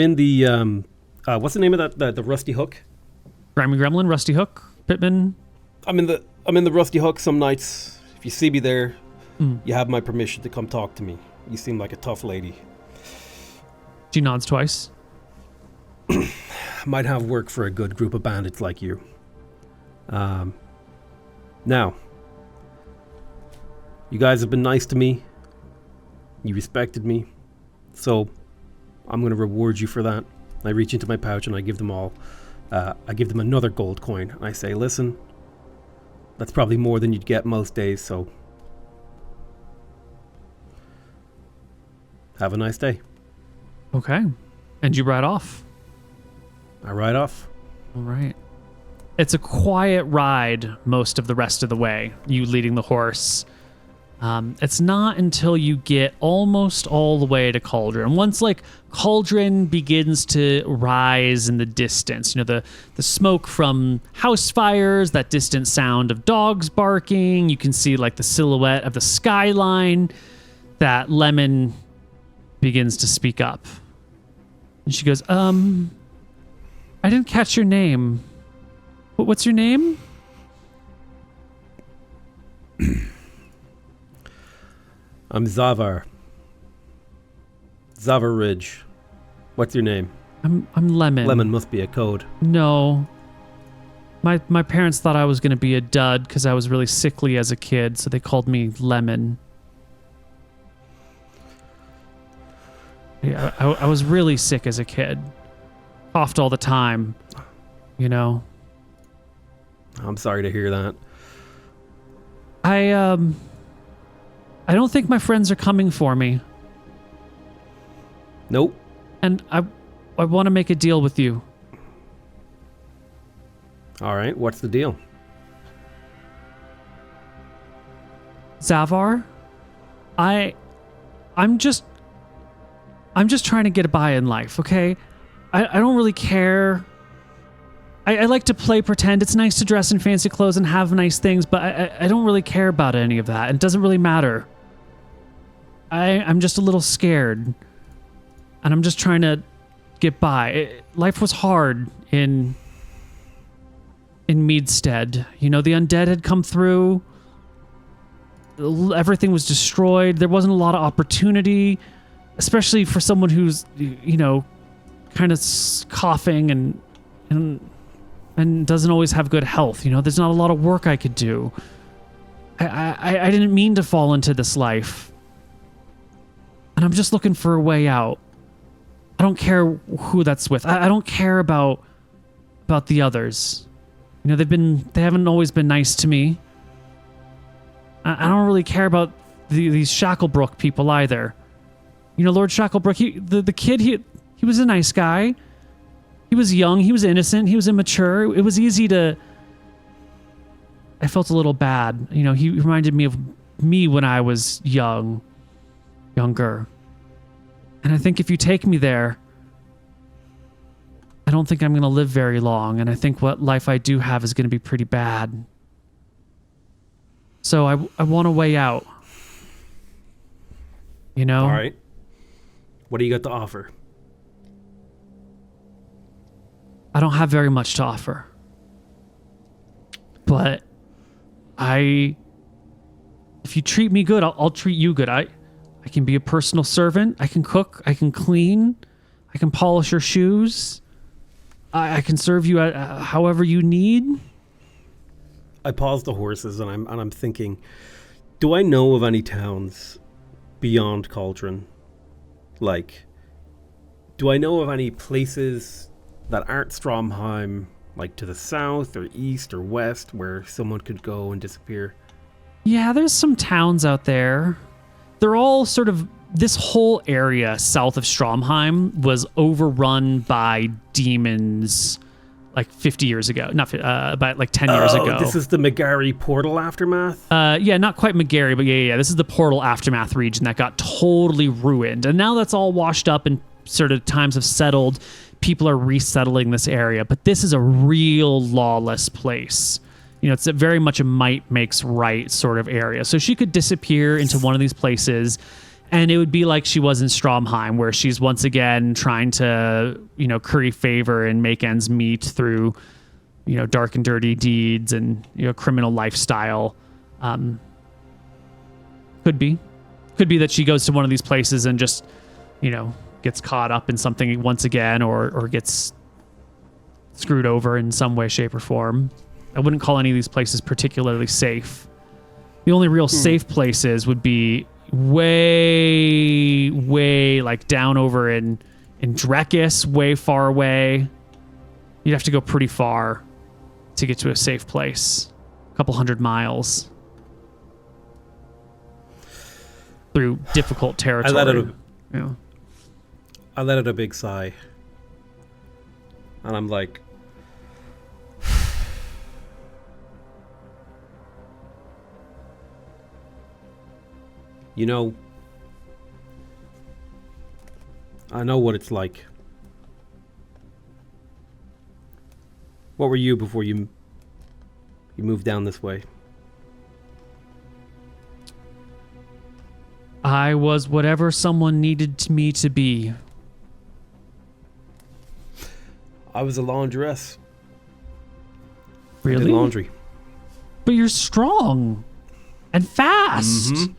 in the, what's the name of that, the Rusty Hook? Grimy Gremlin, Rusty Hook, Pittman. I'm in the Rusty Hook some nights. If you see me there, you have my permission to come talk to me. You seem like a tough lady. She nods twice. Might have work for a good group of bandits like you. Now, you guys have been nice to me. You respected me. So, I'm going to reward you for that. I reach into my pouch and I give them all, I give them another gold coin. I say, listen, that's probably more than you'd get most days, so have a nice day. Okay. And you ride off. I ride off. All right. It's a quiet ride most of the rest of the way, you leading the horse. It's not until you get almost all the way to Cauldron. Once Cauldron begins to rise in the distance, the smoke from house fires, that distant sound of dogs barking, you can see the silhouette of the skyline, that Lemon begins to speak up. And she goes, I didn't catch your name. What's your name? I'm Zavar. Zavar Ridge. What's your name? I'm Lemon. Lemon must be a code. No. My parents thought I was going to be a dud because I was really sickly as a kid, so they called me Lemon. Yeah, I was really sick as a kid. Coughed all the time, I'm sorry to hear that. I don't think my friends are coming for me. Nope. And I want to make a deal with you. All right, what's the deal? Zavar, I'm just trying to get by in life, okay? I don't really care. I like to play pretend. It's nice to dress in fancy clothes and have nice things, but I don't really care about any of that. It doesn't really matter. I'm just a little scared. And I'm just trying to get by. Life was hard in Meadstead. The undead had come through. Everything was destroyed. There wasn't a lot of opportunity, especially for someone who's, kind of coughing and doesn't always have good health. There's not a lot of work I could do. I didn't mean to fall into this life. And I'm just looking for a way out. I don't care who that's with. I don't care about the others. They haven't always been nice to me. I don't really care about these Shacklebrook people either. Lord Shacklebrook, the kid, he was a nice guy. He was young, he was innocent, he was immature. It was easy to... I felt a little bad. He reminded me of me when I was younger. And I think if you take me there, I don't think I'm going to live very long. And I think what life I do have is going to be pretty bad. So I want a way out. All right. What do you got to offer? I don't have very much to offer. But if you treat me good, I'll treat you good. I can be a personal servant. I can cook. I can clean. I can polish your shoes. I can serve you however you need. I pause the horses and I'm thinking, do I know of any towns beyond Cauldron? Do I know of any places that aren't Stromheim, to the south or east or west, where someone could go and disappear? Yeah, there's some towns out there. They're all sort of... This whole area south of Stromheim was overrun by demons 50 years ago. Not about 10 years ago. This is the McGarry Portal Aftermath? Yeah, not quite McGarry, but yeah. This is the Portal Aftermath region that got totally ruined. And now that's all washed up and sort of times have settled. people are resettling this area, but this is a real lawless place. You know, it's very much a might makes right sort of area. So she could disappear into one of these places, and it would be like she was in Stromheim, where she's once again trying to, you know, curry favor and make ends meet through, you know, dark and dirty deeds and, you know, criminal lifestyle. Could be that she goes to one of these places and just, you know, gets caught up in something once again, or gets screwed over in some way, shape, or form. I wouldn't call any of these places particularly safe. The only real safe places would be way like down over in Drekis, way far away. You'd have to go pretty far to get to a safe place. A couple 100 miles. Through difficult territory. I let out a big sigh. And I'm like, you know, I know what it's like. What were you before you moved down this way? I was whatever someone needed me to be. I was a laundress. Really? I did laundry. But you're strong and fast. Mm-hmm.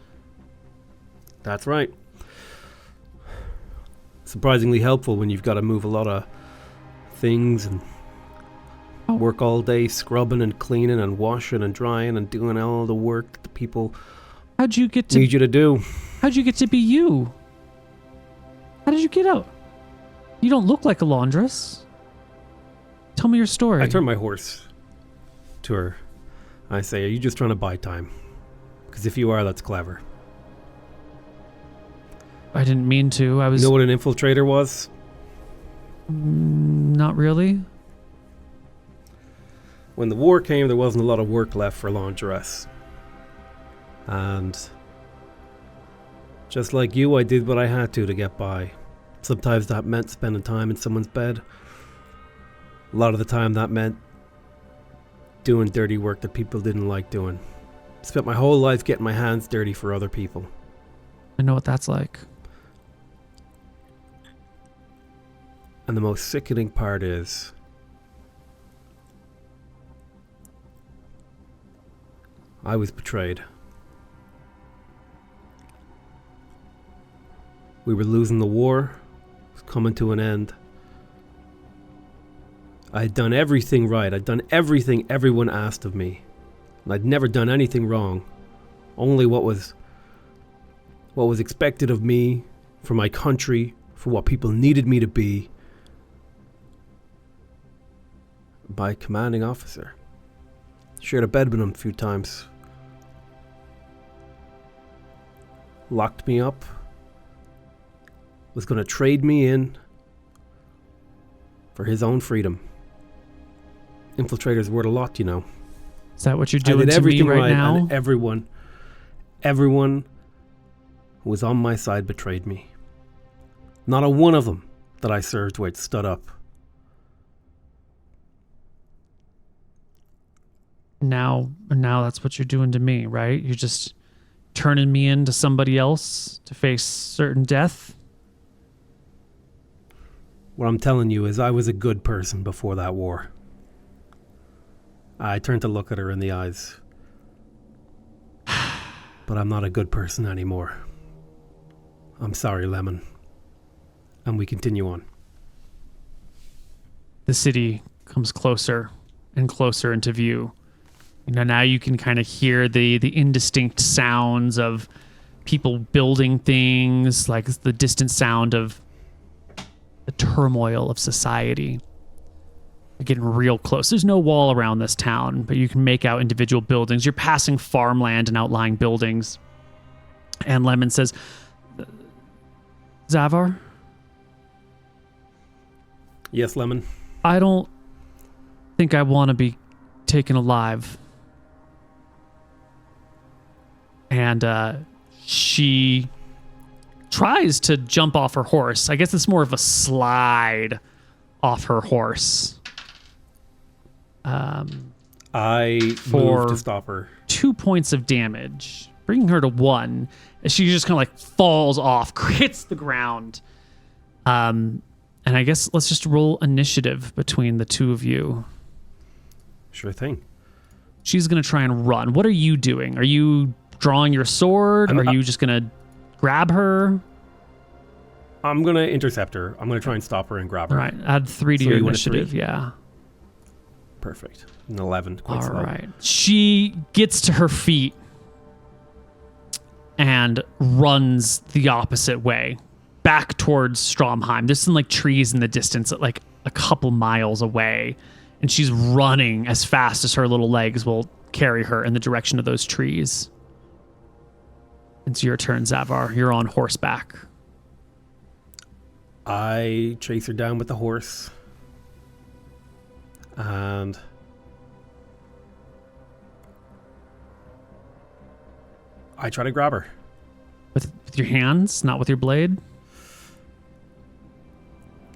That's right. Surprisingly helpful when you've got to move a lot of things and work all day scrubbing and cleaning and washing and drying and doing all the work that the people How'd you get to need you to do. How'd you get to be you? How did you get out? You don't look like a laundress. Tell me your story. I turn my horse to her. I say, are you just trying to buy time? Because if you are, that's clever. I didn't mean to. I was... You know what an infiltrator was? Not really. When the war came, there wasn't a lot of work left for laundress. And just like you, I did what I had to get by. Sometimes that meant spending time in someone's bed. A lot of the time that meant doing dirty work that people didn't like doing. Spent my whole life getting my hands dirty for other people. I know what that's like. And the most sickening part is, I was betrayed. We were losing the war. It was coming to an end. I had done everything right. I'd done everything everyone asked of me. And I'd never done anything wrong. Only what was expected of me, for my country, for what people needed me to be. By commanding officer. Shared a bed with him a few times. Locked me up. Was going to trade me in for his own freedom. Infiltrator's worth a lot, you know. Is that what you're doing I did to everything me right right, now? and everyone who was on my side betrayed me. Not a one of them that I served with stood up. Now that's what you're doing to me, right? You're just turning me into somebody else to face certain death. What I'm telling you is I was a good person before that war. I turned to look at her in the eyes. But I'm not a good person anymore. I'm sorry, Lemon. And we continue on. The city comes closer and closer into view. You know, now you can kind of hear the indistinct sounds of people building things, like the distant sound of the turmoil of society. You're getting real close. There's no wall around this town, but you can make out individual buildings. You're passing farmland and outlying buildings. And Lemon says, Zavar? Yes, Lemon? I don't think I want to be taken alive. And she tries to jump off her horse. I guess it's more of a slide off her horse. I For- move to stop her. 2 points of damage, bringing her to 1. As she just kind of like falls off, hits the ground. And I guess let's just roll initiative between the two of you. Sure thing. She's going to try and run. What are you doing? Are you drawing your sword? Are you just going to grab her? I'm going to intercept her. I'm going to try and stop her and grab her. All right. Add 3 to So your you want a 3? initiative. Yeah. Perfect. An 11. Quite All slow. right. She gets to her feet and runs the opposite way, back towards Stromheim. There's some like trees in the distance, like a couple miles away, and she's running as fast as her little legs will carry her in the direction of those trees. It's your turn, Zavar. You're on horseback. I chase her down with the horse. And I try to grab her. With your hands, not with your blade?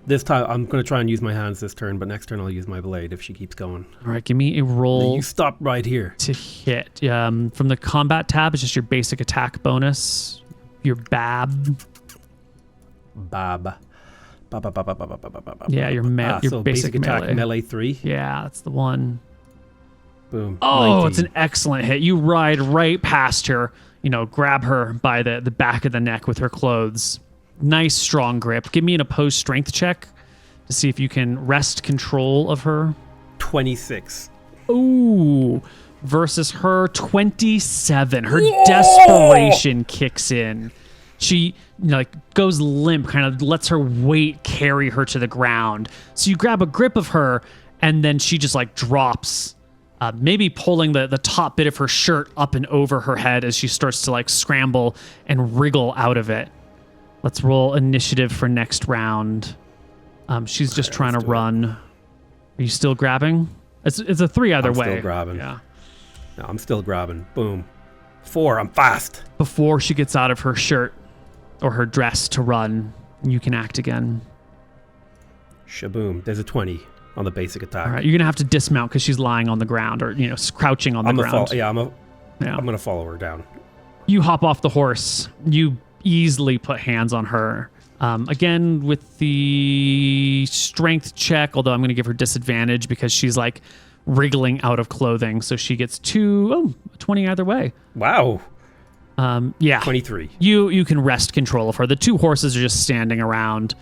This time, I'm going to try and use my hands this turn, but next turn I'll use my blade if she keeps going. All right, give me a roll You stop right here. to hit. From the combat tab, it's just your basic attack bonus. Your BAB. Bab. Yeah, your so basic attack, melee. melee 3. Yeah, that's the one. Boom. Oh, 19. it's an excellent hit. You ride right past her, grab her by the back of the neck with her clothes. Nice, strong grip. Give me an opposed strength check to see if you can wrest control of her. 26. Ooh, versus her 27. Her desperation kicks in. She goes limp, kind of lets her weight carry her to the ground. So you grab a grip of her, and then she just drops, maybe pulling the top bit of her shirt up and over her head as she starts to scramble and wriggle out of it. Let's roll initiative for next round. She's just trying to run. Are you still grabbing? It's a 3 either way. I'm still grabbing. Yeah. No, I'm still grabbing. Boom. 4. I'm fast. Before she gets out of her shirt or her dress to run, you can act again. Shaboom. There's a 20 on the basic attack. All right, you're gonna have to dismount because she's lying on the ground or crouching on the ground. I'm gonna follow her down. You hop off the horse. You easily put hands on her. Again with the strength check, although I'm gonna give her disadvantage because she's wriggling out of clothing, so she gets 20 either way. Wow. Yeah. 23. You can wrest control of her. The 2 horses are just standing around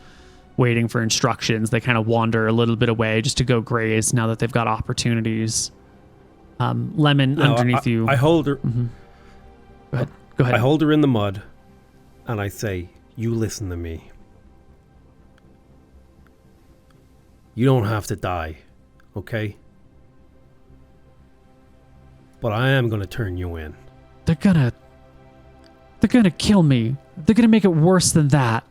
waiting for instructions. They kind of wander a little bit away just to go graze now that they've got opportunities. Lemon underneath you. I hold her. Mm-hmm. Go ahead. I hold her in the mud and I say, you listen to me. You don't have to die, okay? But I am going to turn you in. They're gonna kill me. They're gonna make it worse than that.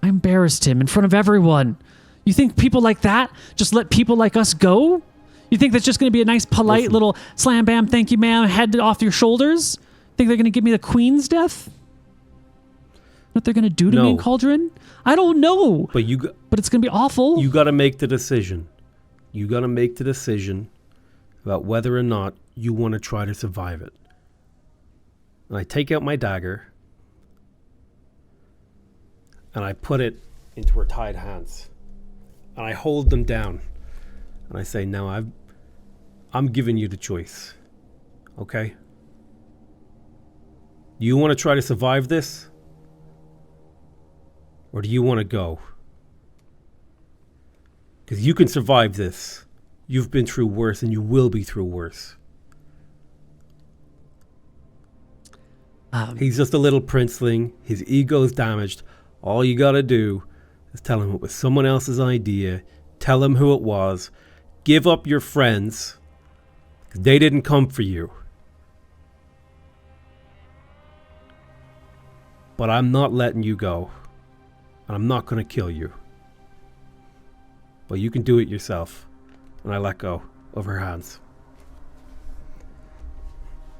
I embarrassed him in front of everyone. You think people like that just let people like us go? You think that's just gonna be a nice, polite little slam bam, thank you, ma'am, head off your shoulders? Think they're gonna give me the queen's death? What they're gonna do to me in Cauldron? I don't know. But it's gonna be awful. You got to make the decision. You got to make the decision about whether or not you want to try to survive it. And I take out my dagger and I put it into her tied hands and I hold them down and I say, now I'm giving you the choice. Okay? Do you want to try to survive this? Or do you want to go? Because you can survive this. You've been through worse and you will be through worse. He's just a little princeling. His ego's damaged. All you gotta do is tell him it was someone else's idea. Tell him who it was. Give up your friends. 'Cause they didn't come for you. But I'm not letting you go. And I'm not gonna kill you. But you can do it yourself. And I let go of her hands.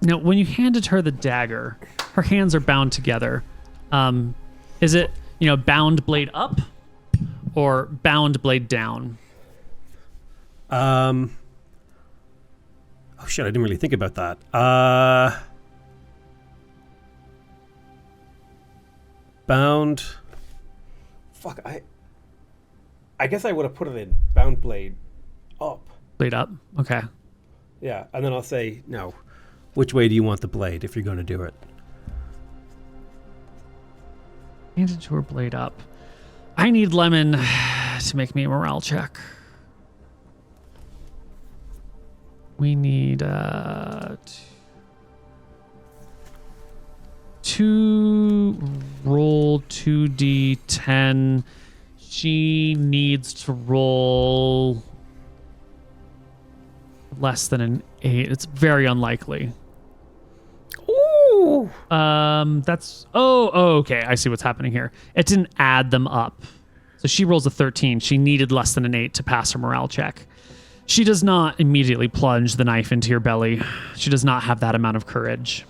Now, when you handed her the dagger, her hands are bound together. Is it, bound blade up? or bound blade down? Oh shit, I didn't really think about that. Bound. Fuck, I guess I would have put it in bound blade up. Blade up. Okay. Yeah, and then I'll say, no, which way do you want the blade if you're going to do it? Handed to her blade up. I need Lemon to make me a morale check. We need to roll 2d10. She needs to roll less than an 8. It's very unlikely. Ooh. That's okay. I see what's happening here. It didn't add them up. So she rolls a 13. She needed less than an 8 to pass her morale check. She does not immediately plunge the knife into your belly. She does not have that amount of courage.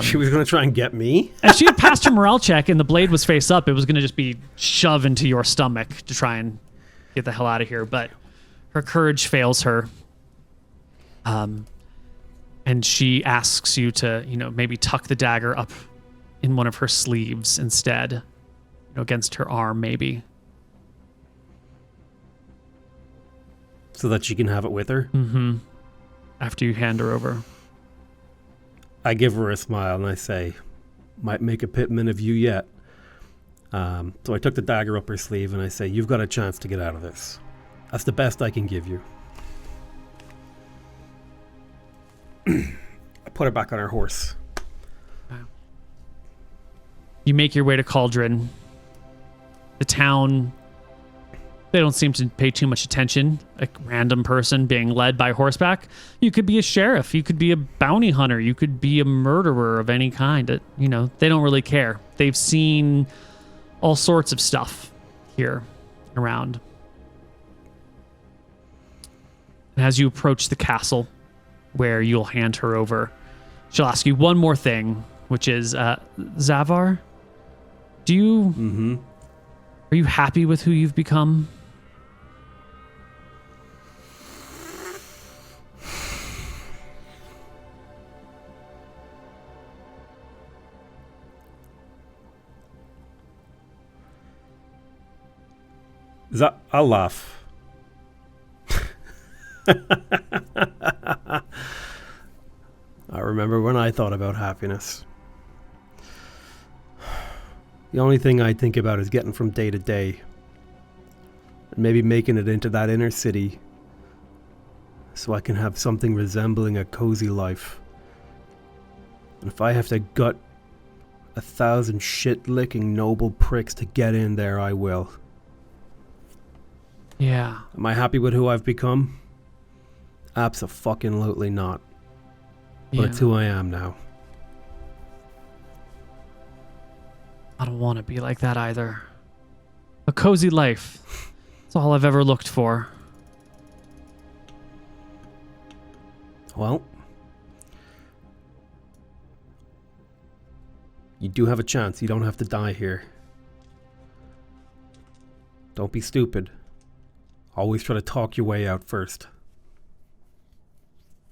She was going to try and get me? If she had passed her morale check and the blade was face up, it was going to just be shoved into your stomach to try and get the hell out of here. But her courage fails her. And she asks you to, maybe tuck the dagger up in one of her sleeves instead, against her arm, maybe. So that she can have it with her? Mm-hmm. After you hand her over. I give her a smile and I say, might make a pitman of you yet. So I took the dagger up her sleeve and I say, you've got a chance to get out of this. That's the best I can give you. I put her back on her horse. Wow. You make your way to Cauldron. The town, they don't seem to pay too much attention. A random person being led by horseback. You could be a sheriff. You could be a bounty hunter. You could be a murderer of any kind. They don't really care. They've seen all sorts of stuff here around. And as you approach the castle where you'll hand her over, she'll ask you one more thing, which is, Zavar, do you... Mm-hmm. Are you happy with who you've become? I'll laugh. I remember when I thought about happiness. The only thing I think about is getting from day to day. And maybe making it into that inner city so I can have something resembling a cozy life. And if I have to gut 1,000 shit-licking noble pricks to get in there, I will. Yeah. Am I happy with who I've become? Abso-fucking-lutely not. But it's who I am now. I don't want to be like that either. A cozy life. That's all I've ever looked for. Well, you do have a chance. You don't have to die here. Don't be stupid. Always try to talk your way out first.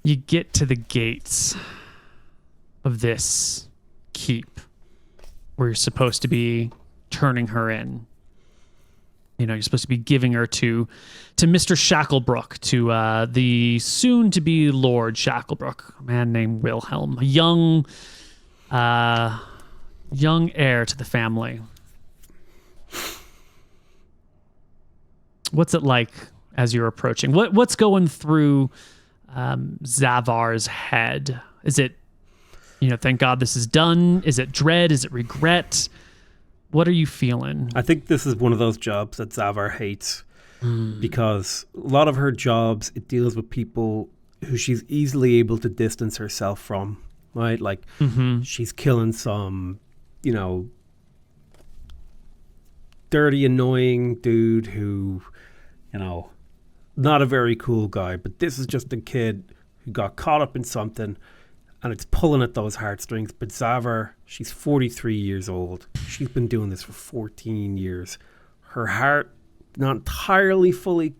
You get to the gates of this keep where you're supposed to be turning her in. You're supposed to be giving her to Mr. Shacklebrook, to the soon-to-be Lord Shacklebrook, a man named Wilhelm, a young heir to the family. What's it like as you're approaching? What's going through Zavar's head? Is it, thank God this is done? Is it dread? Is it regret? What are you feeling? I think this is one of those jobs that Zavar hates because a lot of her jobs, it deals with people who she's easily able to distance herself from, right? Like she's killing some, dirty, annoying dude who, not a very cool guy, but this is just a kid who got caught up in something and it's pulling at those heartstrings. But Zavar, she's 43 years old. She's been doing this for 14 years. her heart not entirely fully,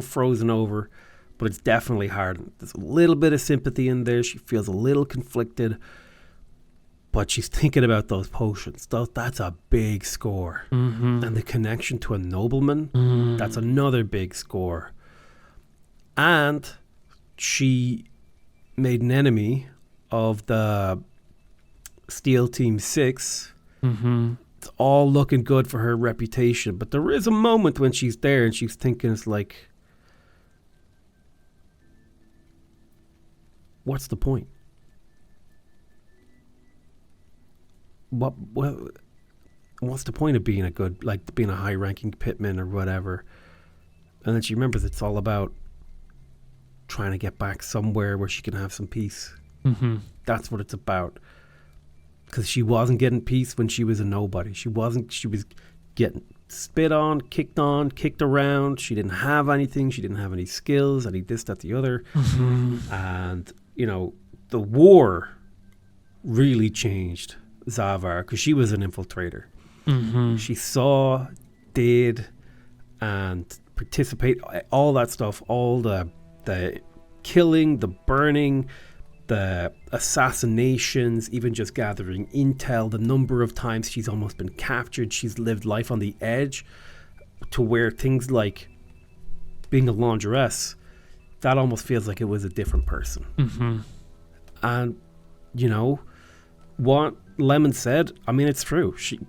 frozen over, but it's definitely hardened. There's a little bit of sympathy in there. She feels a little conflicted, but she's thinking about those potions. That's a big score. Mm-hmm. And the connection to a nobleman, that's another big score. And she made an enemy of the Steel Team 6. Mm-hmm. It's all looking good for her reputation. But there is a moment when she's there and she's thinking, it's like, what's the point? What's the point of being being a high-ranking pitman or whatever? And then she remembers it's all about trying to get back somewhere where she can have some peace. Mm-hmm. That's what it's about. Because she wasn't getting peace when she was a nobody. She was getting spit on, kicked around. She didn't have anything. She didn't have any skills, any this, that, the other. Mm-hmm. And, the war really changed Zavar because she was an infiltrator. Mm-hmm. She saw, did, and participate, all that stuff, all the killing, the burning, the assassinations, even just gathering intel, the number of times she's almost been captured. She's lived life on the edge to where things like being a laundress, that almost feels like it was a different person. Mm-hmm. And, what Lemon said, it's true. She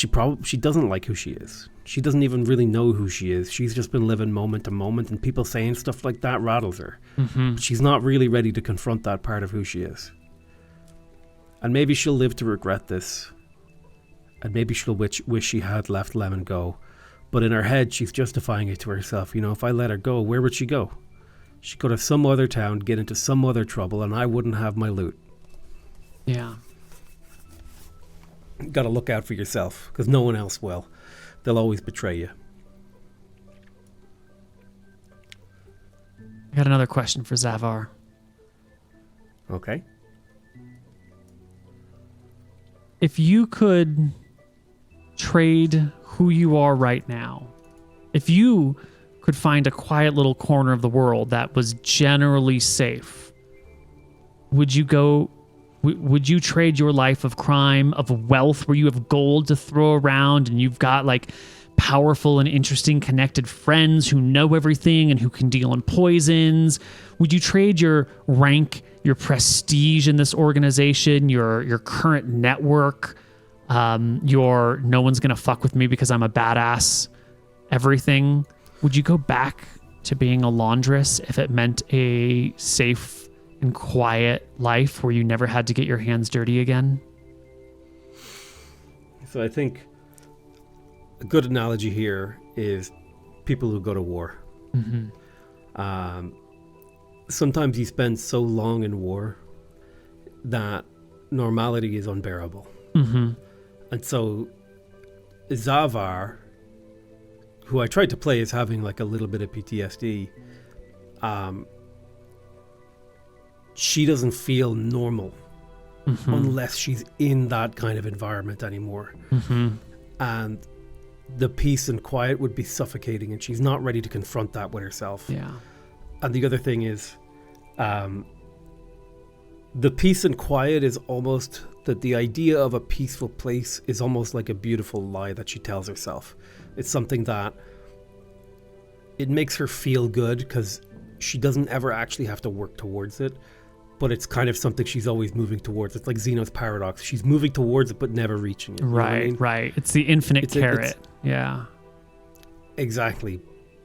doesn't like who she is. She doesn't even really know who she is. She's just been living moment to moment, and people saying stuff like that rattles her. Mm-hmm. But she's not really ready to confront that part of who she is. And maybe she'll live to regret this. And maybe she'll wish she had let Lemon go. But in her head, she's justifying it to herself. If I let her go, where would she go? She'd go to some other town, get into some other trouble, and I wouldn't have my loot. Yeah. Got to look out for yourself, because no one else will. They'll always betray you. I got another question for Zavar. Okay. If you could trade who you are right now, if you could find a quiet little corner of the world that was generally safe, would you trade your life of crime, of wealth, where you have gold to throw around and you've got powerful and interesting connected friends who know everything and who can deal in poisons? Would you trade your rank, your prestige in this organization, your current network, your no one's gonna fuck with me because I'm a badass, everything? Would you go back to being a laundress if it meant a safe and quiet life where you never had to get your hands dirty again? So I think a good analogy here is people who go to war. Mm-hmm. Sometimes you spend so long in war that normality is unbearable. Mm-hmm. And so Zavar, who I tried to play as having a little bit of PTSD, she doesn't feel normal unless she's in that kind of environment anymore. Mm-hmm. And the peace and quiet would be suffocating, and she's not ready to confront that with herself. Yeah. And the other thing is, the peace and quiet is almost that the idea of a peaceful place is almost like a beautiful lie that she tells herself. It's something that it makes her feel good because she doesn't ever actually have to work towards it, but it's kind of something she's always moving towards. It's like Zeno's paradox. She's moving towards it but never reaching it. Right, right. It's the infinite carrot. Yeah. Exactly.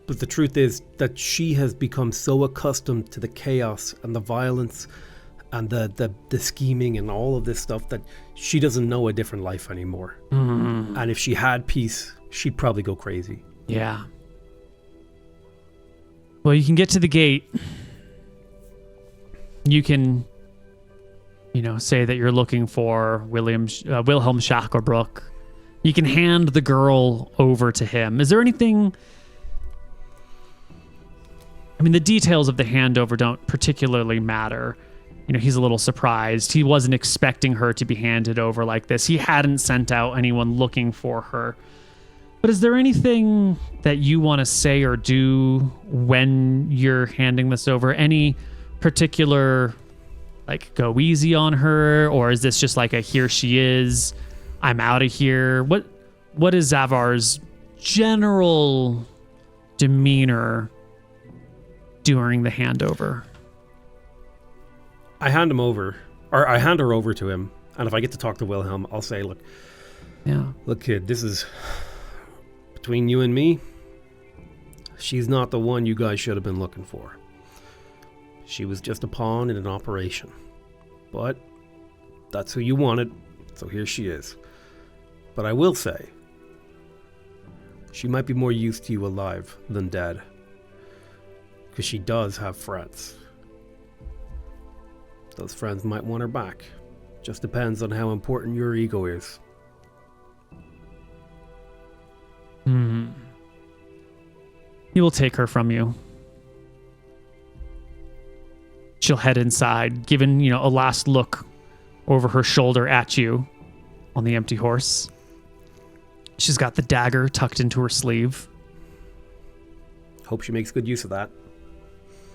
But the truth is that she has become so accustomed to the chaos and the violence and the scheming and all of this stuff that she doesn't know a different life anymore. Mm-hmm. And if she had peace, she'd probably go crazy. Yeah. Well, you can get to the gate. You can, say that you're looking for Wilhelm Schackerbrook. You can hand the girl over to him. Is there anything... the details of the handover don't particularly matter. He's a little surprised. He wasn't expecting her to be handed over like this. He hadn't sent out anyone looking for her. But is there anything that you want to say or do when you're handing this over? Any particular, like, go easy on her? Or is this just like a here she is, I'm out of here? What is Zavar's general demeanor during the handover? I hand her over to him. And if I get to talk to Wilhelm, I'll say, look, kid, this is between you and me. She's not the one you guys should have been looking for. She was just a pawn in an operation. But that's who you wanted, so here she is. But I will say, she might be more used to you alive than dead. Because she does have friends. Those friends might want her back. Just depends on how important your ego is. He will take her from you. She'll head inside, giving, a last look over her shoulder at you on the empty horse. She's got the dagger tucked into her sleeve. Hope she makes good use of that.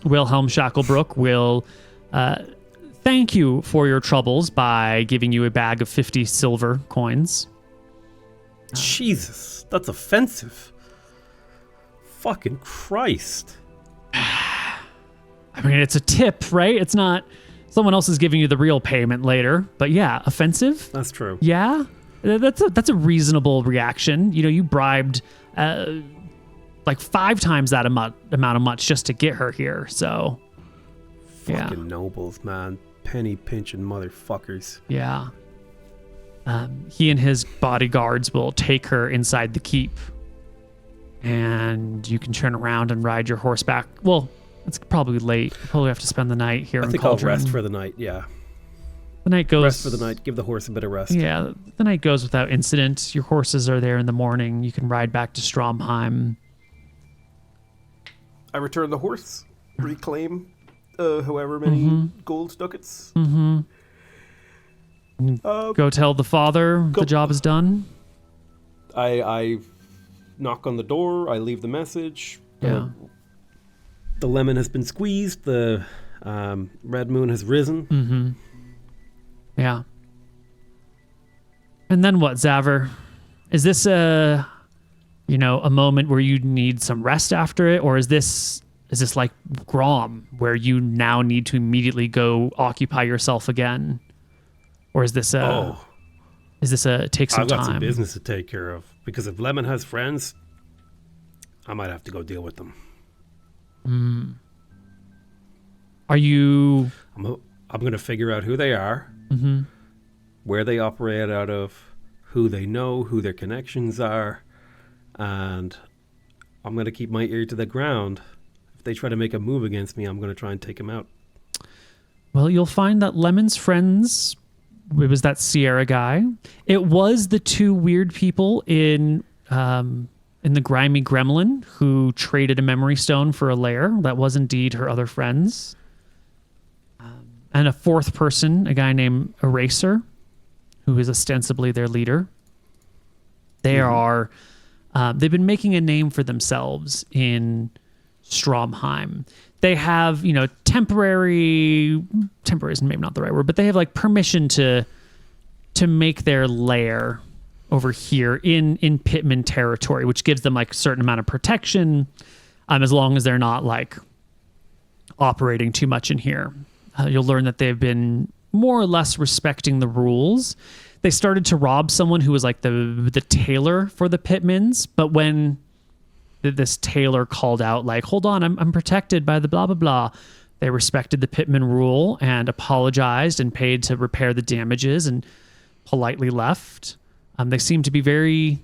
Wilhelm Shacklebrook will thank you for your troubles by giving you a bag of 50 silver coins. Jesus, that's offensive. Fucking Christ. I mean, it's a tip, right? It's not someone else is giving you the real payment later. But yeah, offensive? That's true. Yeah? That's a reasonable reaction. You bribed like 5 times that amount of much just to get her here. So, fucking nobles, man. Penny pinching motherfuckers. Yeah. He and his bodyguards will take her inside the keep. And you can turn around and ride your horse back. Well, it's probably late. You'll probably have to spend the night here in Cauldron. I think I'll rest for the night, yeah. The night goes... Rest for the night. Give the horse a bit of rest. Yeah, the night goes without incident. Your horses are there in the morning. You can ride back to Stromheim. I return the horse. Reclaim however many gold ducats. Go tell the father the job is done. I knock on the door. I leave the message. Yeah. The lemon has been squeezed. The red moon has risen. Yeah. And then what, Zavar? Is this a moment where you need some rest after it, or is this like Grom, where you now need to immediately go occupy yourself again, or is this take some time? I've got some business to take care of, because if Lemon has friends, I might have to go deal with them. Are you? I'm going to figure out who they are, where they operate out of, who they know, who their connections are, and I'm going to keep my ear to the ground. If they try to make a move against me, I'm going to try and take them out. Well, you'll find that Lemon's friends, it was that Sierra guy. It was the 2 weird people in the Grimy Gremlin who traded a memory stone for a lair. That was indeed her other friends. And a 4th person, a guy named Eraser, who is ostensibly their leader. They are... they've been making a name for themselves in Stromheim. They have, temporary is maybe not the right word, but they have like permission to make their lair over here in Pitman territory, which gives them like a certain amount of protection, as long as they're not like operating too much in here. You'll learn that they've been more or less respecting the rules. They started to rob someone who was like the tailor for the Pitmans, but when this tailor called out like, hold on, I'm protected by the blah, blah, blah, they respected the Pitman rule and apologized and paid to repair the damages and politely left. They seem to be very...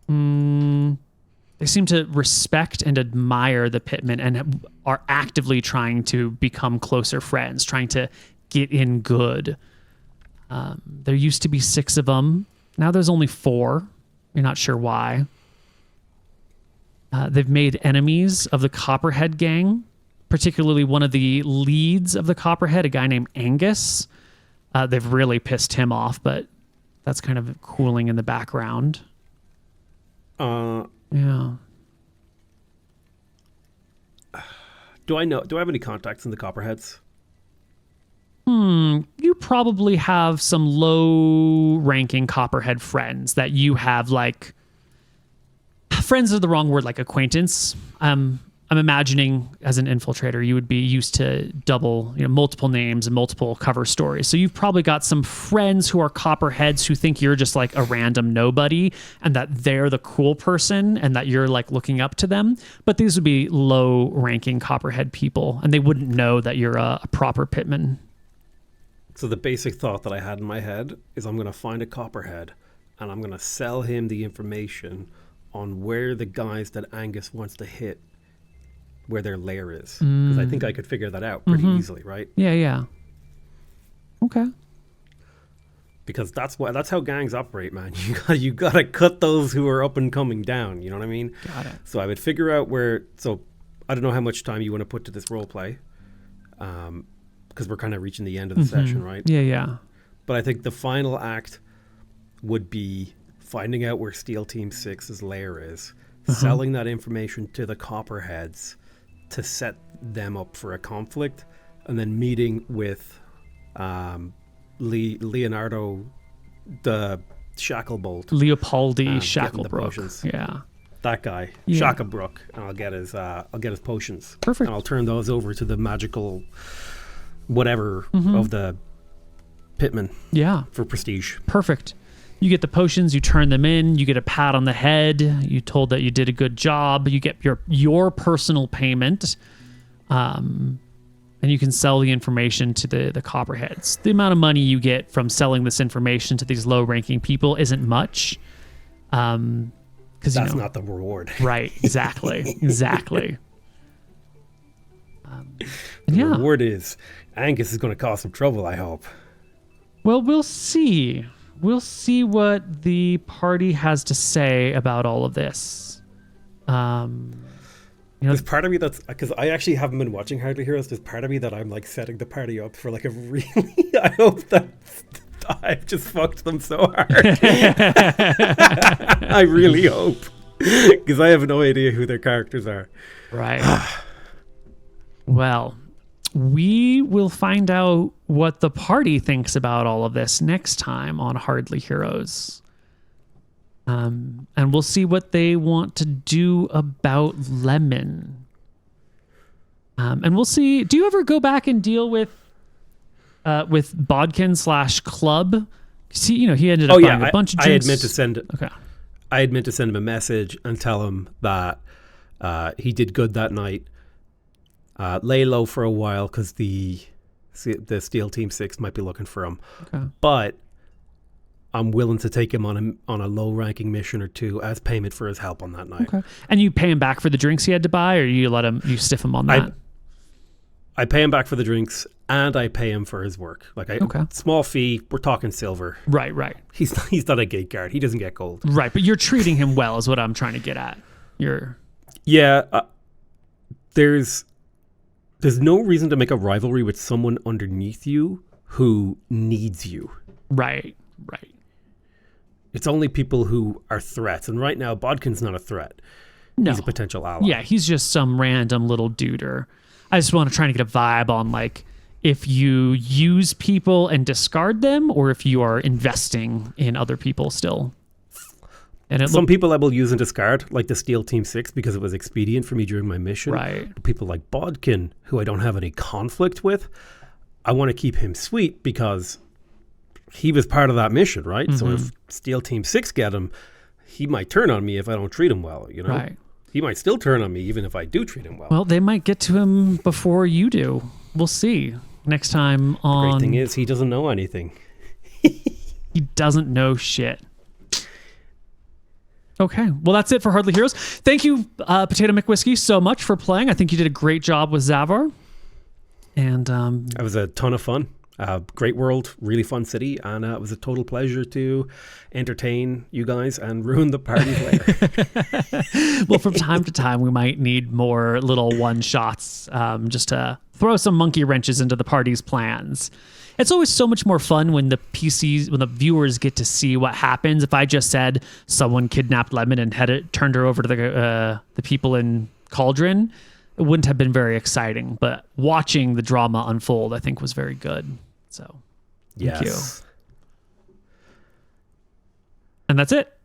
they seem to respect and admire the Pitmen and are actively trying to become closer friends, trying to get in good. There used to be 6 of them. Now there's only 4. You're not sure why. They've made enemies of the Copperhead gang, particularly one of the leads of the Copperhead, a guy named Angus. They've really pissed him off, but that's kind of cooling in the background. Yeah. Do I have any contacts in the Copperheads? You probably have some low-ranking Copperhead friends that you have, like, friends are the wrong word, like acquaintance. I'm imagining as an infiltrator, you would be used to multiple names and multiple cover stories. So you've probably got some friends who are Copperheads who think you're just like a random nobody and that they're the cool person and that you're like looking up to them. But these would be low-ranking Copperhead people, and they wouldn't know that you're a proper pitman. So the basic thought that I had in my head is I'm going to find a Copperhead and I'm going to sell him the information on where the guys that Angus wants to hit, where their lair is. Because I think I could figure that out pretty easily, right? Yeah. Okay. Because that's how gangs operate, man. You gotta cut those who are up and coming down. You know what I mean? Got it. So I would figure out where. So I don't know how much time you want to put to this role play, because we're kind of reaching the end of the session, right? Yeah. But I think the final act would be finding out where Steel Team 6's lair is, selling that information to the Copperheads to set them up for a conflict, and then meeting with Leonardo the Shacklebolt. Leopoldi Shacklebrook. Yeah. That guy, Yeah. Shacklebrook, and I'll get his potions. Perfect. And I'll turn those over to the magical whatever of the pitman. Yeah. For prestige. Perfect. You get the potions, you turn them in, you get a pat on the head, you told that you did a good job, you get your personal payment, and you can sell the information to the Copperheads. The amount of money you get from selling this information to these low-ranking people isn't much. Because that's not the reward. Right, exactly. The reward is Angus is going to cause some trouble, I hope. Well, we'll see. We'll see what the party has to say about all of this. There's part of me that's, because I actually haven't been watching Hardly Heroes, there's part of me that I'm like setting the party up for like a really, I hope that I've just fucked them so hard. I really hope, because I have no idea who their characters are. Right. Well, we will find out what the party thinks about all of this next time on Hardly Heroes. And we'll see what they want to do about Lemon. And we'll see. Do you ever go back and deal with Bodkin / Club? See, he ended up buying a bunch of drinks. I had meant to send him a message and tell him that he did good that night. Lay low for a while because the Steel Team 6 might be looking for him. Okay. But I'm willing to take him on a low-ranking mission or two as payment for his help on that night. Okay. And you pay him back for the drinks he had to buy, or you stiff him on that? I pay him back for the drinks, and I pay him for his work. Small fee. We're talking silver. Right. He's not a gate guard. He doesn't get gold. Right, but you're treating him well, is what I'm trying to get at. There's no reason to make a rivalry with someone underneath you who needs you. Right. It's only people who are threats. And right now, Bodkin's not a threat. No. He's a potential ally. Yeah, he's just some random little duder. I just want to try to get a vibe on, like, if you use people and discard them, or if you are investing in other people still. And some people I will use and discard, like the Steel Team 6, because it was expedient for me during my mission. Right. But people like Bodkin, who I don't have any conflict with, I want to keep him sweet because he was part of that mission, right? So if Steel Team 6 get him, he might turn on me if I don't treat him well, Right. He might still turn on me even if I do treat him well. Well, they might get to him before you do. We'll see next time on... The great thing is he doesn't know anything. He doesn't know shit. Okay, well, that's it for Hardly Heroes. Thank you, PotatoMcWhiskey, so much for playing. I think you did a great job with Zavar. And it was a ton of fun. Great world, really fun city, and it was a total pleasure to entertain you guys and ruin the party later. Well, from time to time, we might need more little one-shots just to throw some monkey wrenches into the party's plans. It's always so much more fun when the viewers get to see what happens. If I just said someone kidnapped Lemon and turned her over to the people in Cauldron, it wouldn't have been very exciting. But watching the drama unfold, I think, was very good. So, thank you. Yes. And that's it.